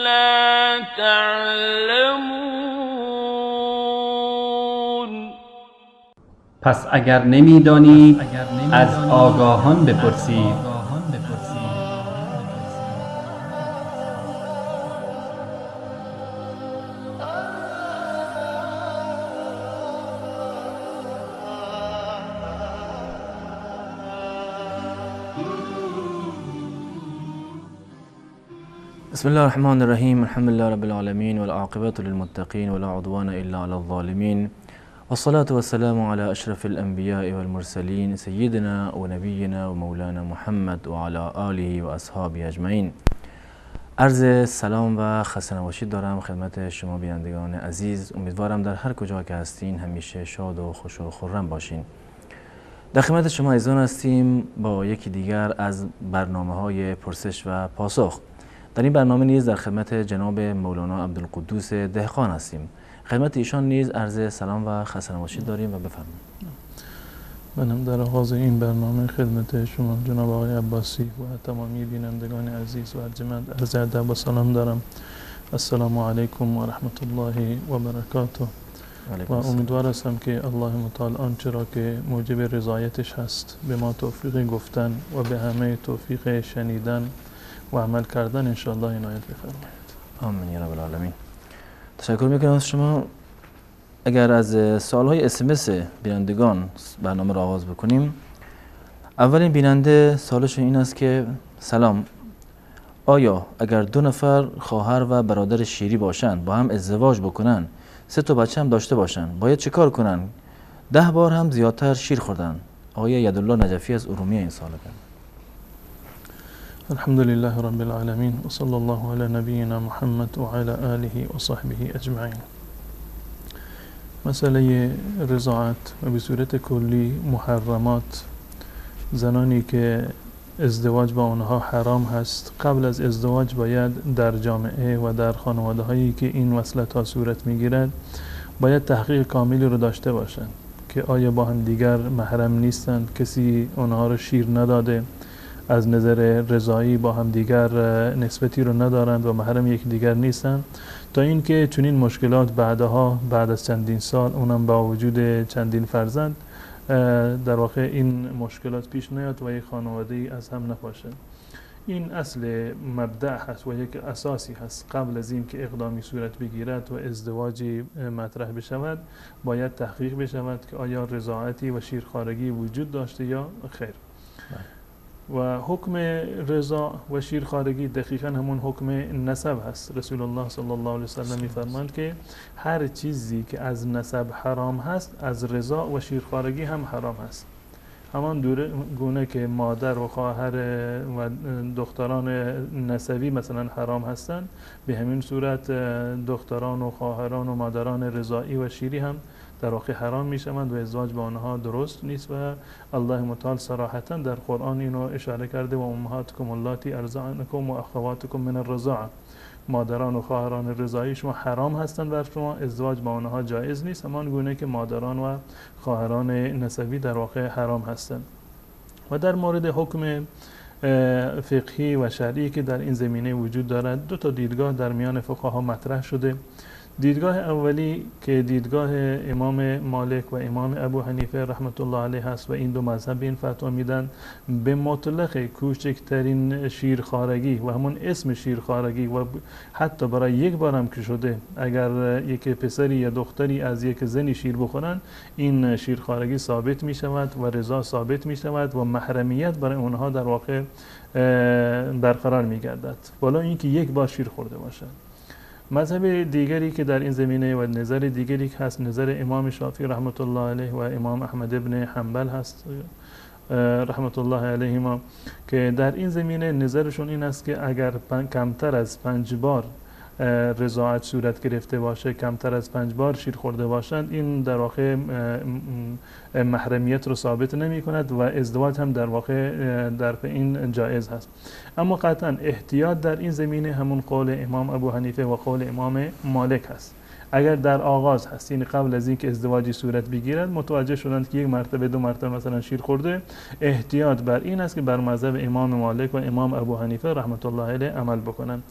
لا تعلمون. پس اگر نمی‌دانید از آگاهان بپرسید. بسم الله الرحمن الرحیم. الحمد لله رب العالمین والعاقبة للمتقین ولا عدوان الا على الظالمین والصلاة والسلام على اشرف الانبیاء والمرسلین سیدنا و نبینا و مولانا محمد و على آله و اصحابه اجمعین. عرض سلام و خسته نباشید دارم خدمت شما بینندگان عزیز. امیدوارم در هر کجا که هستین همیشه شاد و خوش و خرم باشین. در خدمت شما عزیزان هستیم با یکی دیگر از برنامه‌های پرسش و پاسخ. در این برنامه نیز در خدمت جناب مولانا عبدالقدوس دهقان هستیم. خدمت ایشان نیز عرض سلام و خسته نباشید داریم و بفرمایید. منم در آغاز این برنامه خدمت شما جناب آقای عباسی و تمامی بینندگان عزیز و ارجمند عرض ادب و سلام دارم. السلام علیکم و رحمت الله و برکاته. و امیدوار هستم که الله متعال آنچه را که موجب رضایتش هست به ما توفیق گفتن و به همه توفیق شنیدن و عمل کردن انشاءالله عنایت بفرمایید. آمین یا رب العالمین. تشکر میکنم از شما. اگر از سوالهای اسمس بینندگان برنامه را آغاز بکنیم. اولین بیننده سوالش این است که سلام، آیا اگر دو نفر خواهر و برادر شیری باشند با هم ازدواج بکنن 3 تا بچه هم داشته باشن باید چه کار کنن؟ 10 بار هم زیادتر شیر خوردن. آقای یدالله نجفی از ارومیه این سوال کرد. الحمد لله رب العالمین و صلی الله علی نبینا محمد و علی آله و صحبه اجمعین. مسئله رضاعت و به صورت کلی محرمات، زنانی که ازدواج با آنها حرام هست قبل از ازدواج باید در جامعه و در خانواده هایی که این وصلت ها صورت میگیرد باید تحقیق کاملی رو داشته باشند که آیا با هم دیگر محرم نیستند، کسی آنها رو شیر نداده، از نظر رضایی با هم دیگر نسبتی رو ندارند و محرم یک دیگر نیستند، تا اینکه چنین مشکلات بعد از چندین سال اونم با وجود چندین فرزند در واقع این مشکلات پیش نیاد و یک خانواده ای از هم نپاشه. این اصل مبدأ هست و یک اساسی هست. قبل از این که اقدامی صورت بگیرد و ازدواجی مطرح بشود باید تحقیق بشود که آیا رضاعتی و شیرخوارگی وجود داشته یا خیر. و حکم رضاع و شیرخوارگی دقیقا همون حکم نسب هست. رسول الله صلی الله علیه وسلم میفرماند که هر چیزی که از نسب حرام هست از رضاع و شیرخوارگی هم حرام هست. همان گونه که مادر و خواهر و دختران نسبی مثلا حرام هستند، به همین صورت دختران و خواهران و مادران رضاعی و شیری هم در واقع حرام می شوند و ازدواج با آنها درست نیست. و الله متعال صراحتا در قرآن اینو اشاره کرده و امهاتکم اللاتی ارضعنکم و اخواتکم من الرضاعه، مادران و خواهران رضاعی شما حرام هستند بر شما، ازدواج با آنها جایز نیست، همان گونه که مادران و خواهران نسبی در واقع حرام هستند. و در مورد حکم فقهی و شرعی که در این زمینه وجود دارد 2 تا دیدگاه در میان فقها مطرح شده. دیدگاه اولی که دیدگاه امام مالک و امام ابو حنیفه رحمت الله علیه هست و این 2 مذهب این فتوا میدن به مطلق کوچکترین شیرخوارگی و همون اسم شیرخوارگی و حتی برای یک بارم که شده اگر یک پسری یا دختری از یک زنی شیر بخورن این شیرخوارگی ثابت می شود و رضا ثابت می شود و محرمیت برای اونها در واقع برقرار می گردد والا اینکه یک بار شیر خورده باشد. مذهب دیگری که در این زمینه و نظر دیگری که هست نظر امام شافعی رحمت الله علیه و امام احمد ابن حنبل هست رحمت الله علیهما، که در این زمینه نظرشون این است که اگر کمتر از 5 بار رضاعت صورت گرفته باشه، کمتر از 5 بار شیر خورده باشند، این در واقع محرمیت رو ثابت نمی کند و ازدواج هم در واقع در این جایز هست. اما قطعا احتیاط در این زمینه همون قول امام ابو حنیفه و قول امام مالک هست. اگر در آغاز هست، یعنی قبل از اینکه ازدواجی صورت بگیرد متوجه شدند که یک مرتبه دو مرتبه مثلا شیر خورده، احتیاط بر این است که بر مذهب امام مالک و امام ابو حنیفه رحمت الله علیه عمل بکنند.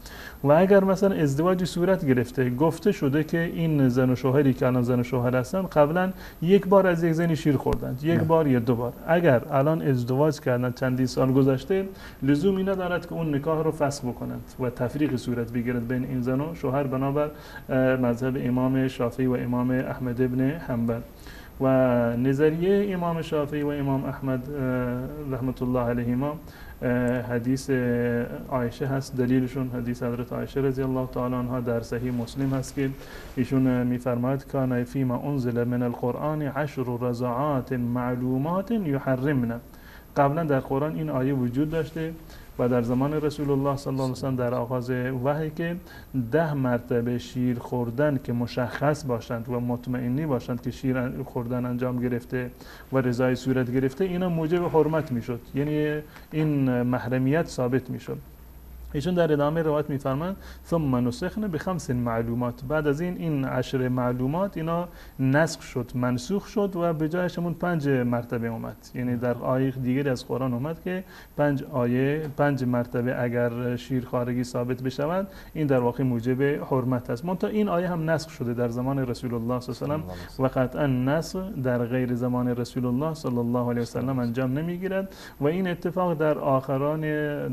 و اگر مثلا ازدواجی صورت گرفته، گفته شده که این زن و شوهری که الان زن و شوهر هستن قبلا یک بار از یک زنی شیر خوردند، یک بار یا دو بار، اگر الان ازدواج کردن چندین سال گذشته، لزومی ندارد که اون نکاح رو فسخ بکنند و تفریق صورت بگیرد بین این زن و شوهر بنابر مذهب امام شافعی و امام احمد ابن حنبل. و نظریه امام شافعی و امام احمد رحمت الله علیهما حدیث عایشه هست، دلیلشون حدیث حضرت عایشه رضی الله تعالی عنها در صحیح مسلم هست که ایشون میفرماید کان فیما انزل من القرآن 10 رضاعات معلومات یحرمن. قبلا در قرآن این آیه وجود داشته و در زمان رسول الله صلی الله علیه و سلم در آغاز وحی که 10 مرتبه شیر خوردن که مشخص باشند و مطمئنی باشند که شیر خوردن انجام گرفته و رضای صورت گرفته، اینا موجب حرمت میشد، یعنی این محرمیت ثابت میشد. ایشون در ادامه روایت میفرمایند ثم نسخن ب5 معلومات، بعد از این 10 معلومات اینا نسخ شد، منسوخ شد و به جایش همون 5 مرتبه اومد. یعنی در آیه دیگری از قرآن اومد که 5 مرتبه اگر شیرخوارگی ثابت بشود این در واقع موجب حرمت است. منتها این آیه هم نسخ شده در زمان رسول الله صلی الله علیه و آله و قطعا نسخ در غیر زمان رسول الله صلی الله علیه و سلم انجام نمیگیرد و این اتفاق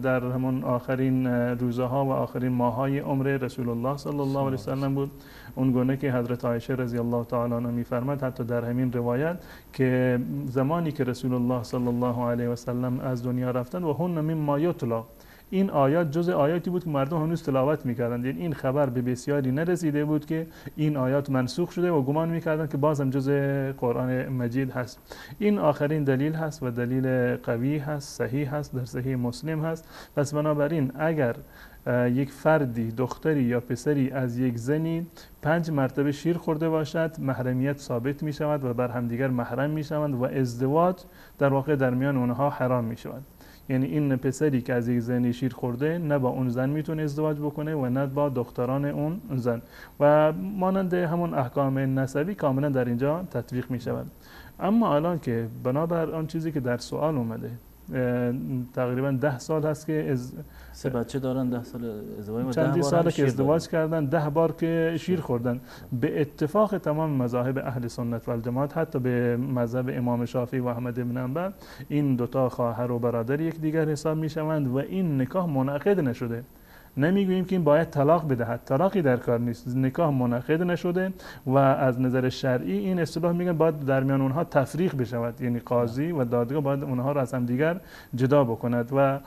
در همون آخرین روزها و آخرین ماههای عمر رسول الله صلی الله علیه و سلم بود. اون گونه که حضرت عایشه رضی الله تعالی عنها میفرماد حتی در همین روایت که زمانی که رسول الله صلی الله علیه و سلم از دنیا رفتند و هن مما یتلا، این آیات جز آیاتی بود که مردم هنوز تلاوت میکردند، یعنی این خبر به بسیاری نرسیده بود که این آیات منسوخ شده و گمان میکردند که بازم جز قرآن مجید هست. این آخرین دلیل هست و دلیل قوی هست، صحیح هست، در صحیح مسلم هست. پس بنابراین اگر یک فردی، دختری یا پسری از یک زنی 5 مرتبه شیر خورده باشد، محرمیت ثابت می شود و بر همدیگر محرم می شوند و ازدواج در واقع در میان اونها حرام می شود. یعنی این پسری که از یک زنی شیر خورده نه با اون زن میتونه ازدواج بکنه و نه با دختران اون زن و مانند همون احکام نسبی کاملا در اینجا تطبیق می شود. اما الان که بنابر آن چیزی که در سوال اومده تقریبا 10 سال هست که 3 بچه دارن، 10 سال ازدواج، چندی ساله که ازدواج کردن، 10 بار که شیر خوردن. به اتفاق تمام مذاهب اهل سنت و الجماعت، حتی به مذهب امام شافعی و احمد بن حنبل، این دوتا خواهر و برادر یک دیگر حساب می شوند و این نکاح منعقد نشده. نمیگوییم که این باید طلاق بدهد، طلاقی در کار نیست، نکاح منعقد نشده و از نظر شرعی این اصطلاح میگن باید در میان اونها تفریق بشود، یعنی قاضی و دادگاه باید اونها را از هم دیگر جدا بکند و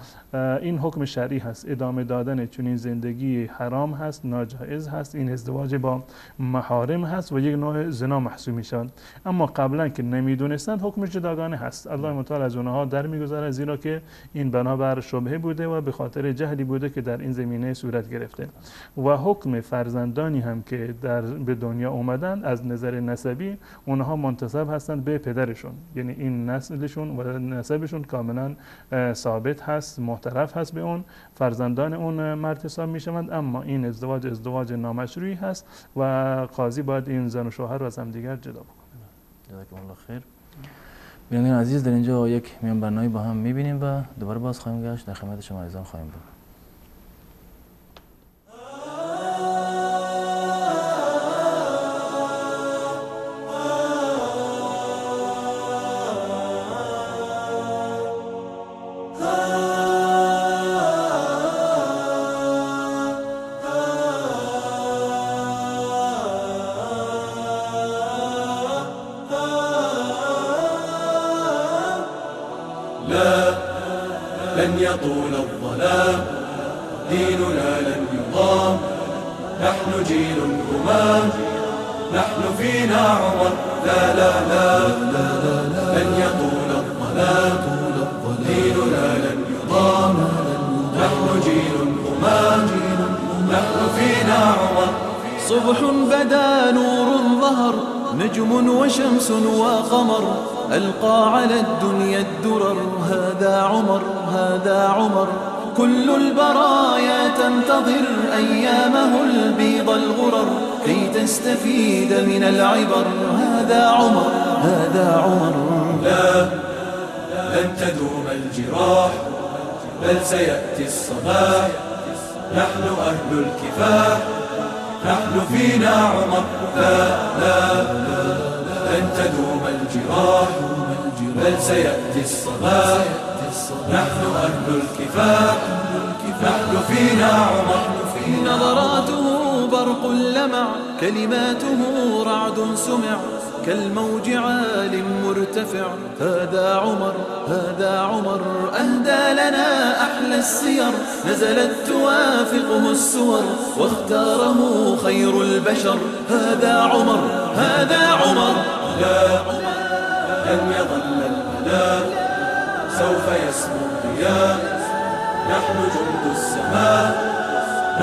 این حکم شرعی هست. ادامه دادن چنین زندگی حرام هست، ناجایز هست، این ازدواج با محارم هست و یک نوع زنا محسوب میشود. اما قبلا که نمیدونستند حکمش جداگانه هست، الله متعال از اونها در میگذارد، زیرا که این بنابر شبهه بوده و به خاطر جهلی بوده که در این زمینه صورت گرفته. و حکم فرزندانی هم که به دنیا اومدن از نظر نسبی اونها منتسب هستند به پدرشون، یعنی این نسلشون و نسبشون کاملا ثابت هست، معترف هست به اون، فرزندان اون مرد حساب میشوند. اما این ازدواج نامشروعی هست و قاضی باید این زن و شوهر رو از هم دیگر جدا بکنه. جزاکم الله خیر. بینندگان عزیز، در اینجا یک میان برنامه با هم میبینیم و دوباره باز خواهیم گشت، در خدمت شما عزیزان خواهیم بود. لن يطول الظلام، ديننا لن يضام، نحن جيل همام، نحن فينا عمر، لا لا لا لن يطول الظلام، ديننا لن يضام، نحن جيل همام، نحن فينا عمر. صبح بدا نور ظهر، نجم وشمس وقمر، ألقى على الدنيا الدرر، هذا عمر هذا عمر. كل البرايا تنتظر أيامه البيض والغرر كي تستفيد من العبر. هذا عمر، هذا عمر. لا، لن تدوم الجراح بل سيأتي الصباح. نحن أهل الكفاح، نحن فينا عمر. لا، لن تدوم الجراح بل سيأتي الصباح. نحن أهل الكفاح، نحن فينا عمر. نظراته برق لمع، كلماته رعد سمع، كالموج عال مرتفع. هذا عمر، هذا عمر. أهدى لنا أحلى السير، نزلت توافقه السور، واختاره خير البشر. هذا عمر، هذا عمر. لا، لن يظل البلاء، سوف يسمو الضياء. نحن جند السماء،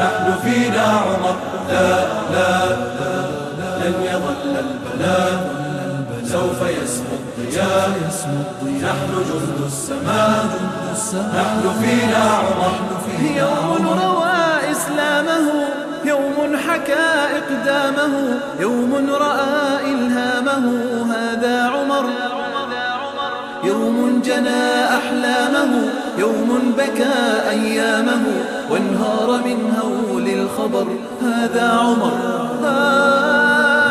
نحن فينا عمر. لا، لن يظل البلاء، سوف يسمو الضياء. نحن جند السماء، نحن فينا عمر. يوم روى إسلامه، يوم حكى إقدامه، يوم رأى إلهامه. هذا عمر، يوم جنى أحلامه، يوم بكى أيامه، وانهار من هول الخبر. هذا عمر،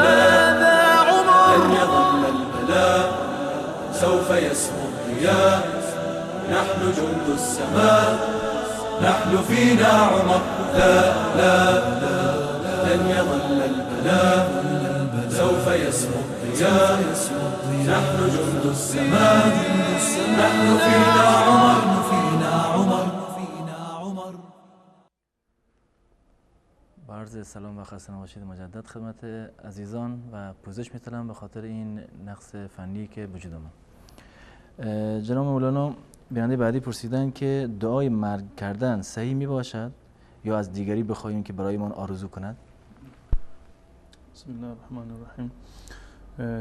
هذا عمر. لن يظل البلاء، سوف يسمو الضياء. نحن جند السماء، نحن فينا عمر. لا، لن يظل البلاء، سوف يسمو الضياء. نحن جند السماء، نحن فينا عمر. با عرض سلام و خسته نباشید مجدد خدمت عزیزان و پوزش می‌طلبم به خاطر این نقص فنی که وجود آمد. جناب مولانا بیننده بعدی پرسیدن که دعای مرگ کردن صحیح می باشد یا از دیگری بخواهیم که برایمان آرزو کند؟ بسم الله الرحمن الرحیم.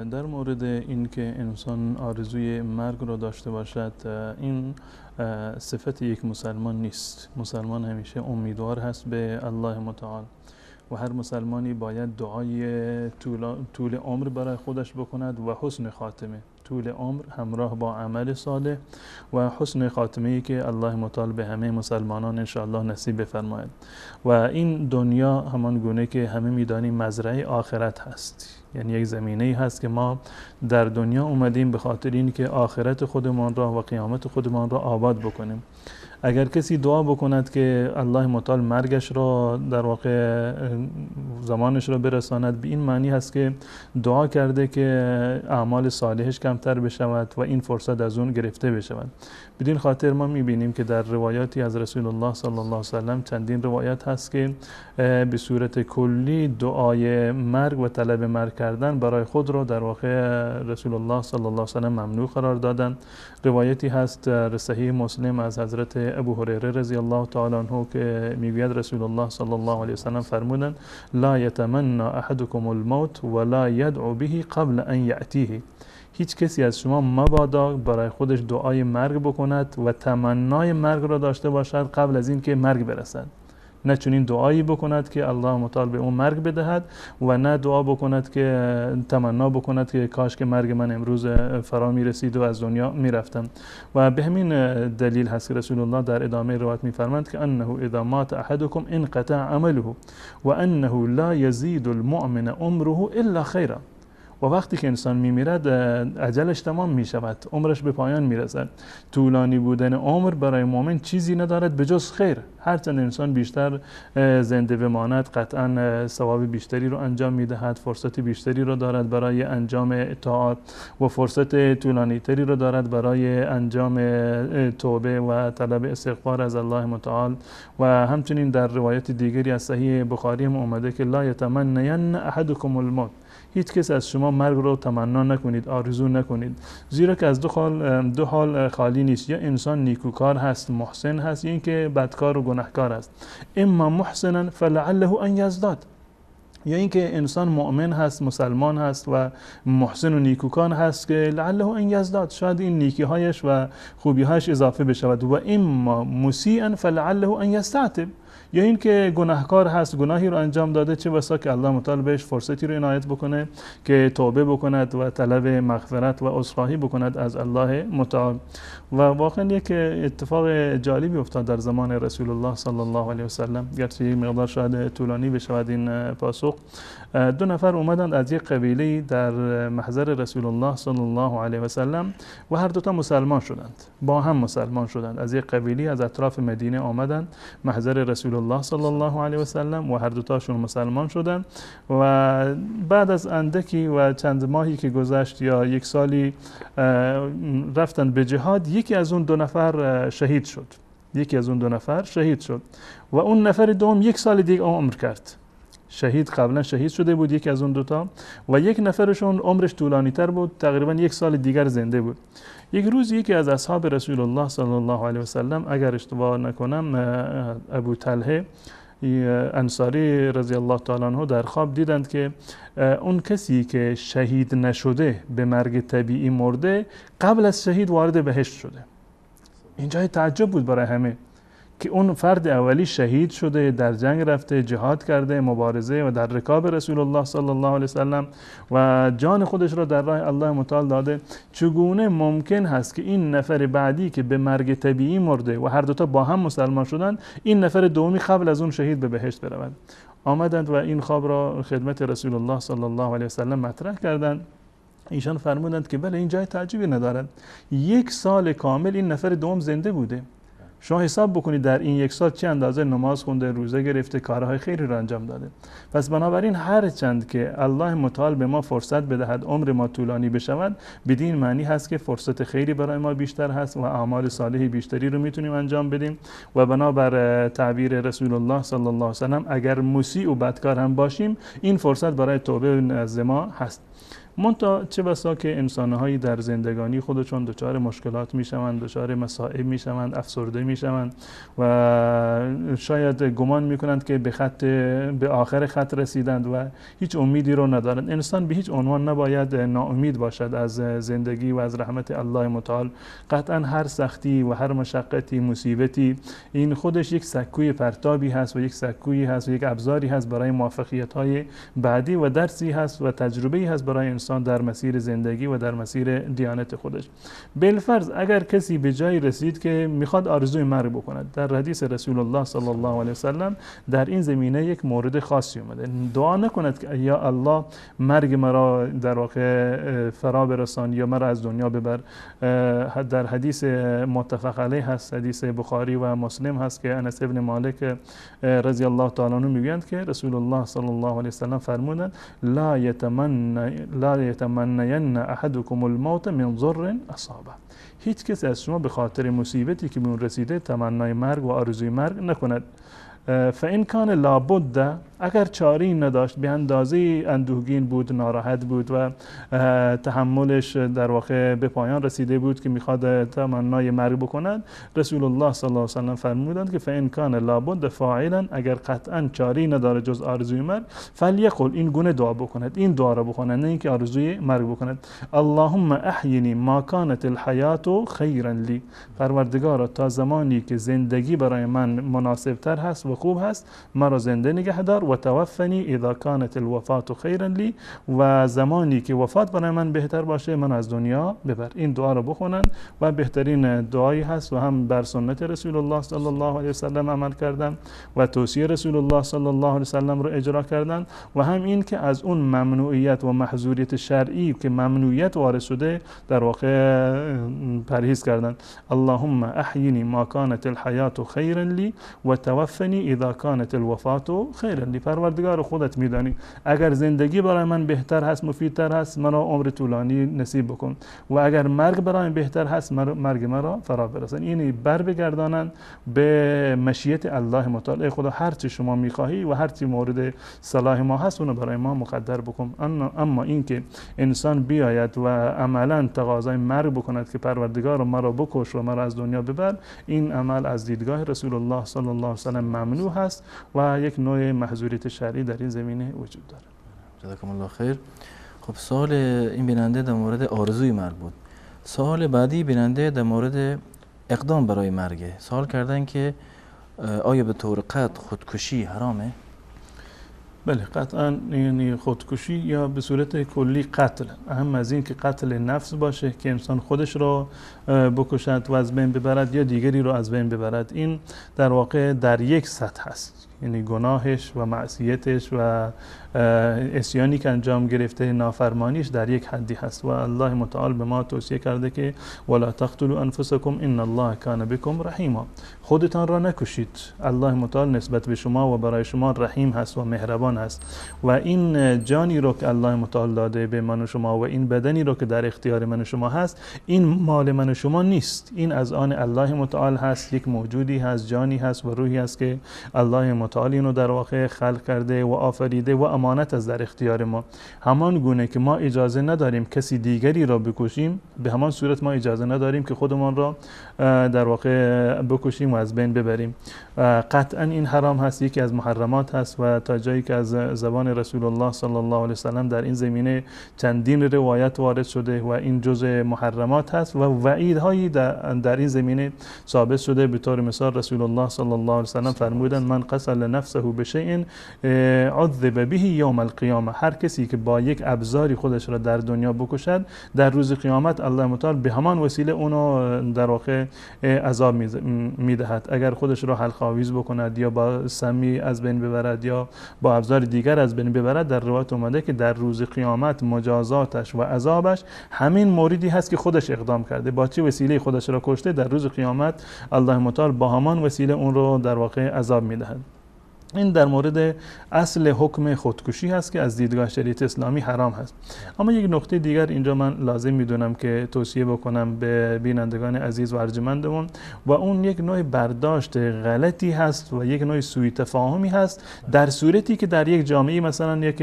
در مورد این که انسان آرزوی مرگ رو داشته باشد، این صفت یک مسلمان نیست. مسلمان همیشه امیدوار هست به الله متعال و هر مسلمانی باید دعای طول عمر برای خودش بکند و حسن خاتمه. طول عمر همراه با عمل صالح و حسن خاتمه‌ای که الله متعال به همه مسلمانان انشاءالله نصیب بفرماید. و این دنیا همان گونه که همه می‌دانیم مزرعه آخرت هست، یعنی یک زمینه‌ای هست که ما در دنیا اومدیم به خاطر این که آخرت خودمان را و قیامت خودمان را آباد بکنیم. اگر کسی دعا بکند که الله متعال مرگش را در واقع زمانش را برساند، به این معنی هست که دعا کرده که اعمال صالحش کمتر بشود و این فرصت از اون گرفته بشود. بدین خاطر ما میبینیم که در روایاتی از رسول الله صلی الله علیه و سلم چندین روایت هست که به صورت کلی دعای مرگ و طلب مرگ کردن برای خود را در واقع رسول الله صلی الله علیه و سلم ممنوع قرار دادن. روایتی هست در صحیح مسلم از حضرت ابو هریره رضی الله تعالی عنه که میگوید رسول الله صلی الله علیه و سلم فرمودند: لا یتمنى احدکم الموت ولا یدعو به قبل ان یأتیه. هیچ کسی از شما مبادا برای خودش دعای مرگ بکند و تمنای مرگ را داشته باشد قبل از این که مرگ برسد. نه چنین دعایی بکند که الله متعال به اون مرگ بدهد و نه دعا بکند که تمنا بکند که کاش که مرگ من امروز فرا می رسید و از دنیا می رفتم. و به همین دلیل هست که رسول الله در ادامه روایت می فرماند که انه اذا مات احدکم انقطع عمله و انه لا یزید المؤمن عمره الا خیرا. و وقتی که انسان میمیرد اجلش تمام میشود، عمرش به پایان میرسد. طولانی بودن عمر برای مؤمن چیزی ندارد به جز خیر. هرچند انسان بیشتر زنده بماند قطعا ثواب بیشتری رو انجام میدهد، فرصت بیشتری رو دارد برای انجام اطاعات و فرصت طولانی تری رو دارد برای انجام توبه و طلب استغفار از الله متعال. و همچنین در روایت دیگری از صحیح بخاری هم اومده که لا یتمنین احدکم الموت. هیچ کس از شما مرگ رو تمنا نکنید، آرزو نکنید، زیرا که از دو حال خالی نیست. یا انسان نیکوکار هست، محسن هست، یا اینکه بدکار و گناهکار است. اما محسنا فلعله ان یزداد. یا اینکه انسان مؤمن هست، مسلمان هست و محسن و نیکوکار هست که لعله ان یزداد، شاید این نیکی‌هایش و خوبی‌هایش اضافه بشود. و اما مسیئا فلعله ان یستعتب. یا اینکه گناهکار هست، گناهی رو انجام داده، چه بسا که الله متعال بهش فرصتی رو عنایت بکنه که توبه بکند و طلب مغفرت و عذرخواهی بکند از الله متعال. و واقعا یک اتفاق جالبی افتاد در زمان رسول الله صلی الله علیه و سلم، گرچه مقدار شاید طولانی بشود این پاسخ. 2 نفر اومدند از یک قبیله در محضر رسول الله صلی الله علیه و سلم و هر دوتا مسلمان شدند، با هم مسلمان شدند. از یک قبیله از اطراف مدینه آمدند محضر رسول الله صلی الله علیه و سلم و هر دوتاشون مسلمان شدند. و بعد از اندکی و چند ماهی که گذشت یا 1 سالی رفتن به جهاد، یکی از اون 2 نفر شهید شد. و اون نفر دوم 1 سال دیگه عمر کرد. قبلا شهید شده بود یکی از اون دوتا و یک نفرشون عمرش طولانی تر بود، تقریبا 1 سال دیگر زنده بود. یک روز یکی از اصحاب رسول الله صلی الله علیه و سلم، اگر اشتباه نکنم ابو طلحه انصاری رضی الله تعالی عنه، در خواب دیدند که اون کسی که شهید نشده به مرگ طبیعی مرده، قبل از شهید وارد بهشت شده. اینجا تعجب بود برای همه که اون فرد اولی شهید شده، در جنگ رفته، جهاد کرده، مبارزه و در رکاب رسول الله صلی الله علیه وسلم و جان خودش را در راه الله متعال داده. چگونه ممکن هست که این نفر بعدی که به مرگ طبیعی مرده و هر دوتا با هم مسلمان شدن، این نفر دومی قبل از اون شهید به بهشت برود؟ آمدند و این خواب را خدمت رسول الله صلی الله علیه وسلم مطرح کردند. ایشان فرمودند که بله، این جای تعجبی ندارد. 1 سال کامل این نفر دوم زنده بوده. شما حساب بکنید در این 1 سال چه اندازه نماز خونده، روزه گرفته، کارهای خیری را انجام داده. پس بنابراین هر چند که الله متعال به ما فرصت بدهد عمر ما طولانی بشود، بدین معنی هست که فرصت خیری برای ما بیشتر هست و اعمال صالحی بیشتری رو میتونیم انجام بدیم. و بنابر تعبیر رسول الله صلی الله علیه و سلم، اگر مسیء و بدکار هم باشیم، این فرصت برای توبه نزد ما هست. منتها چه بسا که انسان‌هایی در زندگانی خودشون دچار مشکلات میشوند، دچار مصائب میشوند، افسرده میشوند و شاید گمان میکنند که به آخر خط رسیدند و هیچ امیدی رو ندارند. انسان به هیچ عنوان نباید ناامید باشد از زندگی و از رحمت الله متعال. قطعا هر سختی و هر مشقتی، مصیبتی، این خودش یک سکوی پرتابی هست و یک سکویی هست و یک ابزاری هست برای موفقیت‌های بعدی و درسی هست و تجربه‌ای هست برای انسان در مسیر زندگی و در مسیر دیانت خودش. بالفرض اگر کسی به جایی رسید که میخواد آرزوی مرگ بکند، در حدیث رسول الله صلی الله علیه وسلم در این زمینه یک مورد خاصی اومده. دعا نکند که یا الله مرگ مرا در واقع فرا برسان یا مرا از دنیا ببر. در حدیث متفق علیه هست، حدیث بخاری و مسلم هست که انس ابن مالک رضی الله تعالی عنه میگویند که رسول الله صلی الله علیه وسلم فرمودند لا یتمنین احدکم الموت من ضر اصابه. هیچ کس از شما به خاطر مصیبتی که به اون رسیده تمنای مرگ و آرزوی مرگ نکند. فإن کان لابد، اگر چاری نداشت، به اندازه اندوهگین بود، ناراحت بود و تحملش در واقع به پایان رسیده بود که میخواد تمنای مرگ بکند، رسول الله صلی الله علیه و سلم فرمودند که فإن کان لابد فاعلا، اگر قطعا چاری نداره جز آرزوی مرگ، فلیقل، این گونه دعا بکند، این دعا را بکند، نه اینکه آرزوی مرگ بکند. اللهم احینی ما کانت الحیات خیرا لی، پروردگارا تا زمانی که زندگی برای من مناسب تر هست و خوب هست، مرا زنده نگه دار. و توفنی اذا کانت الوفات خیرا لی، و زمانی که وفات برای من بهتر باشه، من از دنیا ببر. این دعا رو بخونن و بهترین دعایی هست و هم بر سنت رسول الله صلی الله علیه و سلم عمل کردن و توصیه رسول الله صلی الله علیه و سلم رو اجرا کردن و هم این که از اون ممنوعیت و محظوریت شرعی که ممنوعیت وارد شده در واقع پرهیز کردن. اللهم احیینی ما کانت الحیات خیرا لی و توفنی اذا کانت الوفات خیرا لی. پروردگار خودت میدانی اگر زندگی برای من بهتر هست، مفیدتر هست، مرا عمر طولانی نصیب بکن و اگر مرگ برای من بهتر هست، مرگ مرا فرا برسان. این بر بگردانند به مشیت الله متعال. ای خدا هر چی شما میخواهی و هر چی مورد صلاح ما هست اونو برای ما مقدر بکن. اما اینکه انسان بیاید و عملا تقاضای مرگ بکند که پروردگار مرا بکش و مرا از دنیا ببر، این عمل از دیدگاه رسول الله صلی الله علیه و سلم ممنوع هست و یک نوع محظوریت شرعی در این زمینه وجود داره. جزاکم الله خیر. خب سوال این بیننده در مورد آرزوی مرگ بود. سوال بعدی بیننده در مورد اقدام برای مرگ. سوال کردن که آیا به طور قطع خودکشی حرامه؟ بله قطعا، یعنی خودکشی یا به صورت کلی قتل، اهم از این که قتل نفس باشه که انسان خودش را بکشد و از بین ببرد یا دیگری را از بین ببرد، این در واقع در یک سطح هست، یعنی گناهش و معصیتش و عصیانی که انجام گرفته، نافرمانیش در یک حدی هست و الله متعال به ما توصیه کرده که ولا تقتلوا انفسکم ان الله کان بكم رحیما، خودتان را نکشید، الله متعال نسبت به شما و برای شما رحیم هست و مهربان هست و این جانی رو که الله متعال داده به من و شما و این بدنی رو که در اختیار من و شما هست، این مال من و شما نیست، این از آن الله متعال هست، یک موجودی هست، جانی هست و روحی هست که الله متعال اینو در واقع خلق کرده و آفریده و امانت از در اختیار ما. همان گونه که ما اجازه نداریم کسی دیگری را بکشیم، به همان صورت ما اجازه نداریم که خودمان را در واقع بکشیم و از بین ببریم. قطعا این حرام هست، یکی از محرمات هست و تا جایی که از زبان رسول الله صلی الله علیه وسلم در این زمینه چندین روایت وارد شده و این جزء محرمات هست و وعیدهایی در این زمینه ثابت شده. به طور مثال رسول الله صلی الله علیه وسلم فرمودند من قتل نفسه بشیء عذب به یوم القیامه، هر کسی که با یک ابزاری خودش را در دنیا بکشد، در روز قیامت الله متعال به همان وسیله اونو در واقع عذاب میدهد. اگر خودش را حلق آویز بکند یا با سمی از بین ببرد یا با ابزار دیگر از بین ببرد، در روایت اومده که در روز قیامت مجازاتش و عذابش همین موردی هست که خودش اقدام کرده، با چه وسیله خودش را کشته، در روز قیامت الله متعال با همان وسیله اون رو در واقع عذاب میدهد. این در مورد اصل حکم خودکشی هست که از دیدگاه شریعت اسلامی حرام هست. اما یک نکته دیگر اینجا من لازم میدونم که توصیه بکنم به بینندگان عزیز و ارجمندمون و اون یک نوع برداشت غلطی هست و یک نوع سوء تفاهمی هست در صورتی که در یک جامعه مثلا یک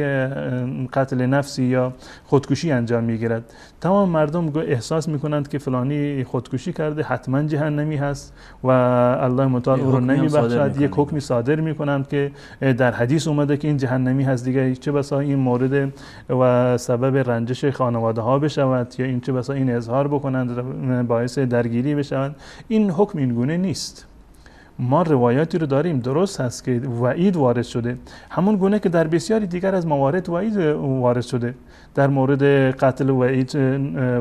قتل نفسی یا خودکشی انجام میگیرد. تمام مردم احساس میکنند که فلانی خودکشی کرده حتما جهنمی هست و الله متعال او رو نمیبخشد، یک حکمی صادر میکنند که در حدیث اومده که این جهنمی هست دیگه، چه بسا این مورد و سبب رنجش خانواده ها بشود یا این چه بسا این اظهار بکنند باعث درگیری بشود. این حکم این گونه نیست. ما روایاتی رو داریم، درست هست که وعید وارد شده، همون گونه که در بسیاری دیگر از موارد وعید وارد شده. در مورد قتل وعید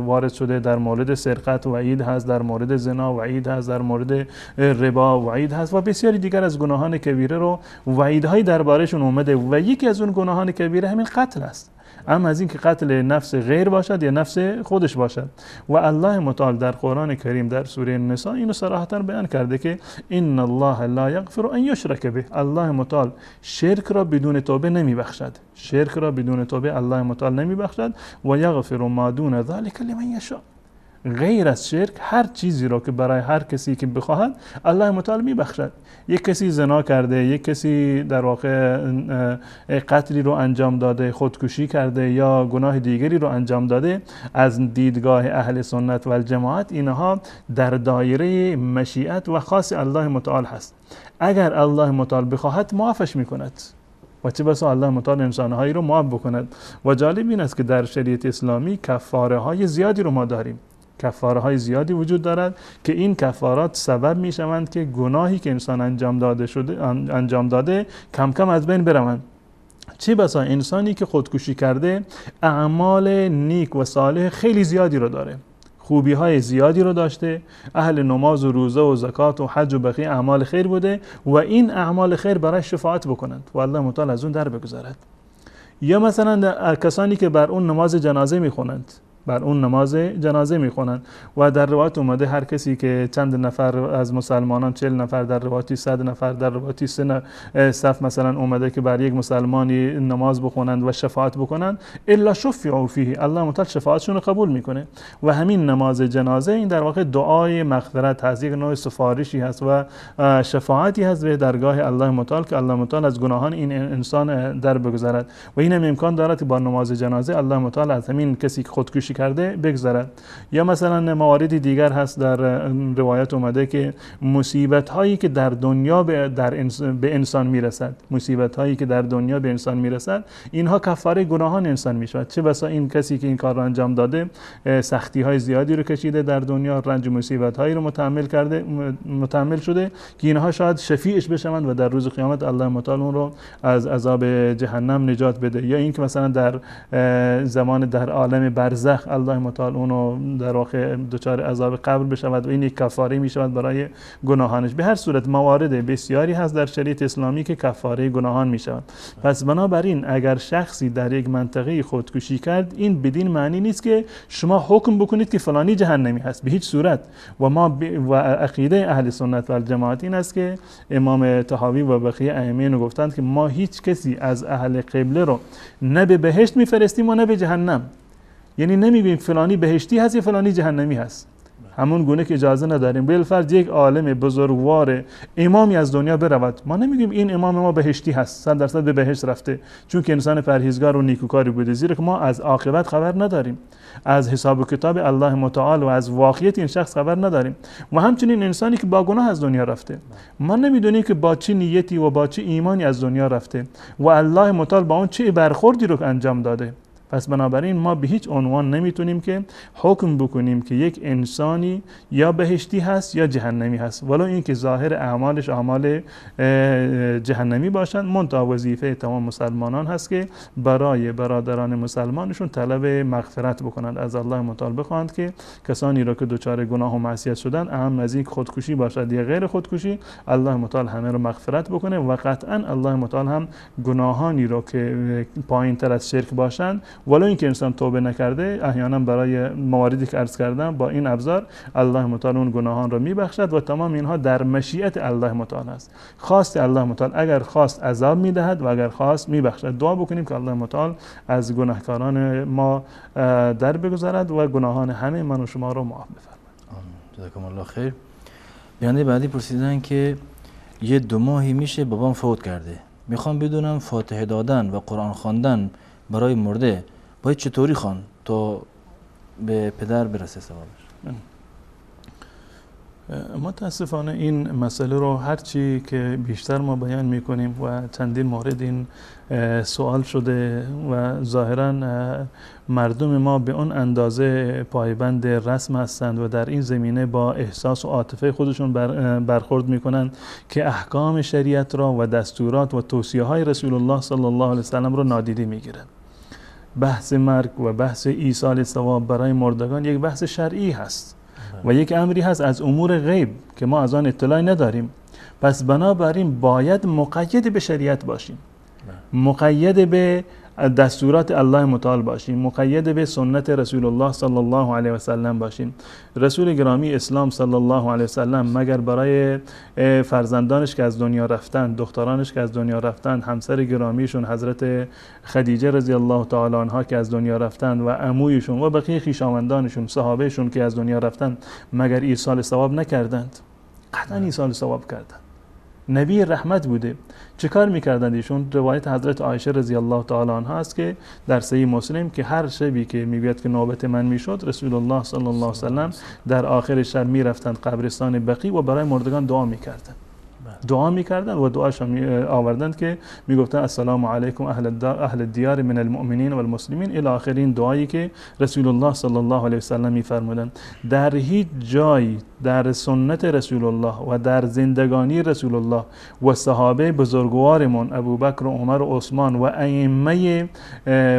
وارد شده، در مورد سرقت وعید هست، در مورد زنا وعید هست، در مورد ربا وعید هست و بسیاری دیگر از گناهان کبیره رو وعیدهایی دربارهشون اومده و یکی از اون گناهان کبیره همین قتل است. اما از این که قتل نفس غیر باشد یا نفس خودش باشد و الله متعال در قرآن کریم در سوره نساء اینو صراحتا بیان کرده که ان الله لا یغفر ان یشرک به، الله متعال شرک را بدون توبه نمیبخشد، شرک را بدون توبه الله متعال نمیبخشد و یغفر ما دون ذلک لمن یشاء، غیر از شرک هر چیزی رو که برای هر کسی که بخواهد الله متعال میبخشد. یک کسی زنا کرده، یک کسی در واقع قتلی رو انجام داده، خودکشی کرده یا گناه دیگری رو انجام داده، از دیدگاه اهل سنت و الجماعت اینها در دایره مشیت و خاص الله متعال هست. اگر الله متعال بخواهد معافش میکند و چه بسا الله متعال انسانهایی رو معاف بکند. و جالب این است که در شریعت اسلامی کفاره های زیادی رو ما داریم، کفاره های زیادی وجود دارد که این کفارات سبب می شوند که گناهی که انسان انجام داده کم کم از بین بروند. چه بسا انسانی که خودکشی کرده اعمال نیک و صالح خیلی زیادی رو داره، خوبی های زیادی رو داشته، اهل نماز و روزه و زکات و حج و بقیه اعمال خیر بوده و این اعمال خیر برای شفاعت بکنند و الله متعال از اون در بگذارد. یا مثلا کسانی که بر اون نماز جنازه میخونند، بر اون نماز جنازه میخونند و در روایت اومده هر کسی که چند نفر از مسلمانان، 40 نفر در روایتی 100 نفر در روایتی 3 صف مثلا اومده که بر یک مسلمانی نماز بخونند و شفاعت بکنند، الا شفعوا فیه، الله متعال شفاعتشون رو قبول میکنه. و همین نماز جنازه این در واقع دعای مغفرت هست، یک نوع سفارشی هست و شفاعتی هست به درگاه الله متعال که الله متعال از گناهان این انسان در بگذارد. و این هم امکان دارد که با نماز جنازه الله متعال از همین کسی که خودکشی کرده بگذرد. یا مثلا مواردی دیگر هست در روایت اومده که مصیبت هایی که در دنیا به انسان میرسد، مصیبت هایی که در دنیا به انسان میرسد، اینها کفاره گناهان انسان میشود. چه بسا این کسی که این کار رو انجام داده سختی های زیادی رو کشیده در دنیا، رنج و مصیبت هایی رو متحمل شده که اینها شاید شفیعش بشوند و در روز قیامت الله متعال اون رو از عذاب جهنم نجات بده. یا اینکه مثلا در زمان در عالم برزخ الله متعال اون رو در واقع دچار عذاب قبر بشود و این یک کفاره میشود برای گناهانش. به هر صورت موارد بسیاری هست در شریعت اسلامی که کفاره گناهان میشود. پس بنابراین اگر شخصی در یک منطقه خودکشی کرد، این بدین معنی نیست که شما حکم بکنید که فلانی جهنمی هست، به هیچ صورت. و عقیده اهل سنت و الجماعت این است که امام طحاوی و بقیه ائمه گفتند که ما هیچ کسی از اهل قبله رو نه به بهشت میفرستیم و نه به جهنم. یعنی نمیگیم فلانی بهشتی هست یا فلانی جهنمی هست، همون گونه که اجازه نداریم بالفرض یک عالم بزرگوار امامی از دنیا برود، ما نمیگیم این امام ما بهشتی هست، 100% به بهشت رفته چون که انسان پرهیزگار و نیکوکاری بوده، زیرا که ما از عاقبت خبر نداریم، از حساب و کتاب الله متعال و از واقعیت این شخص خبر نداریم. و همچنین انسانی که با گناه از دنیا رفته، ما نمیدونیم که با چه نیتی و با چه ایمانی از دنیا رفته و الله متعال با اون چه برخوردی رو انجام داده. پس بنابراین ما به هیچ عنوان نمیتونیم که حکم بکنیم که یک انسانی یا بهشتی هست یا جهنمی هست، ولو اینکه ظاهر اعمالش اعمال جهنمی باشند. منتها وظیفه تمام مسلمانان هست که برای برادران مسلمانشون طلب مغفرت بکنند، از الله متعال بخواهند که کسانی را که دچار گناه و معصیت شدن، اهم از این خودکشی باشد یا غیر خودکشی، الله متعال همه رو مغفرت بکنه و قطعا الله متعال هم گناهانی را که پایین تر از شرک باشند، ولو اینکه انسان توبه نکرده، احیانا برای مواردی که عرض کردم با این ابزار الله متعال اون گناهان را میبخشد و تمام اینها در مشیت الله متعال است. خواست الله متعال، اگر خواست عذاب میدهد و اگر خواست میبخشد. دعا بکنیم که الله متعال از گناهکاران ما در بگذرد و گناهان همه من و شما را معاف بفرماید. جزاکم الله خیر. بیانده بعدی پرسیدن که 1-2 ماهی میشه بابام فوت کرده، میخوام بدونم فاتحه دادن و قرآن خواندن برای مرده باید چطوری خوان تا به پدر برسه ثوابش؟ متاسفانه این مسئله رو هرچی که بیشتر ما بیان میکنیم و چندین مورد این سوال شده و ظاهرا مردم ما به اون اندازه پایبند رسم هستند و در این زمینه با احساس و عاطفه خودشون برخورد میکنند که احکام شریعت را و دستورات و توصیه های رسول الله صلی الله علیه وسلم رو نادیده میگیرند. بحث مرگ و بحث ایصال ثواب برای مردگان یک بحث شرعی هست و یک امری هست از امور غیب که ما از آن اطلاعی نداریم. پس بنابراین باید مقید به شریعت باشیم، مقید به دستورات الله متعال باشیم، مقید به سنت رسول الله صلی الله علیه و سلم باشیم. رسول گرامی اسلام صلی الله علیه و سلم مگر برای فرزندانش که از دنیا رفتند، دخترانش که از دنیا رفتند، همسر گرامیشون حضرت خدیجه رضی الله تعالی عنها که از دنیا رفتند و عمویشون و بقیه خویشاوندانشون، صحابهشون که از دنیا رفتند، مگر ایصال ثواب نکردند؟ قطعا ایصال ثواب کردند. نبی رحمت بوده. چه کار میکردند ایشون؟ روایت حضرت عایشه رضی الله تعالی عنها است که در صحیح مسلم که هر شبی که میگوید که نوبت من میشد، رسول الله صلی الله علیه و سلم در آخر شب میرفتند قبرستان بقیع و برای مردگان دعا میکردند و دعاش آوردند که میگفتند السلام علیکم اهل الدیار من المؤمنین و المسلمین الی آخرین دعایی که رسول الله صلی الله علیه و سلم میفرمودند. در هیچ جایی در سنت رسول الله و در زندگانی رسول الله و صحابه بزرگوارمون ابوبکر و عمر و عثمان و ائمه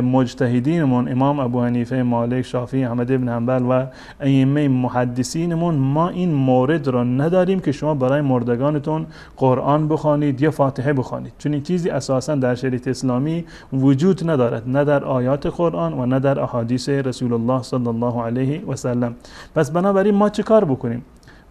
مجتهدینمون امام ابو حنیفه، مالک، شافعی، احمد بن حنبل و ائمه محدثینمون ما این مورد را نداریم که شما برای مردگانتون قرآن بخوانید یا فاتحه بخوانید. چون این چیزی اساسا در شریعت اسلامی وجود ندارد، نه در آیات قرآن و نه در احادیث رسول الله صلی الله علیه و سلم. پس بنابراین ما چه کار بکنیم؟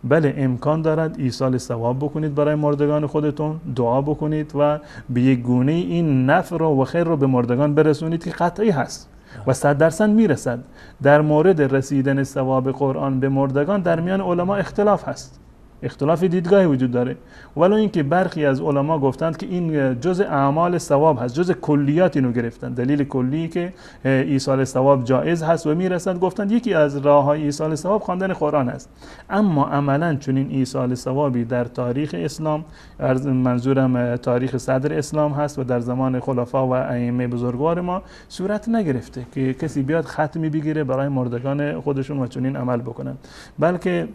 بله امکان دارد ایصال ثواب بکنید برای مردگان خودتون، دعا بکنید و به یک گونه این نفع و خیر رو به مردگان برسونید که قطعی هست و 100% میرسد. در مورد رسیدن ثواب قرآن به مردگان در میان علما اختلاف هست. اختلاف دیدگاهی وجود داره. ولو اینکه برخی از علما گفتند که این جزء اعمال ثواب هست، جزء کلیات اینو گرفتن، دلیل کلی که ایصال ثواب جایز هست و میرسند، گفتند یکی از راههای ایصال ثواب خواندن قرآن است. اما عملا چون این ایصال ثوابی در تاریخ اسلام، منظورم تاریخ صدر اسلام هست و در زمان خلفا و ائمه بزرگوار ما صورت نگرفته که کسی بیاد ختمی بگیره برای مردگان خودشون و چنین عمل بکنن، بلکه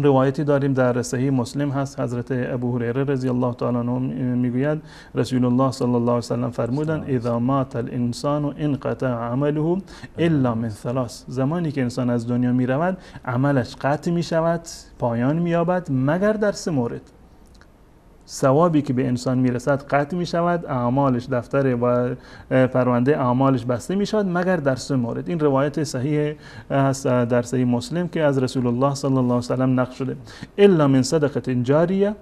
روایتی داریم در صحیح مسلم هست، حضرت ابو هریره رضی الله تعالی عنه میگوید رسول الله صلی الله علیه و سلم فرمودند اذا مات الانسان انقطع عمله الا من ثلاث، زمانی که انسان از دنیا میرود عملش قطع میشود، پایان مییابد مگر در 3 مورد. ثوابی که به انسان میرسد قطع می شود، اعمالش دفتر و پرونده اعمالش بسته می شود مگر در 3 مورد. این روایت صحیح است در صحیح مسلم که از رسول الله صلی الله علیه و سلم نقل شده الا من صدقه جاریه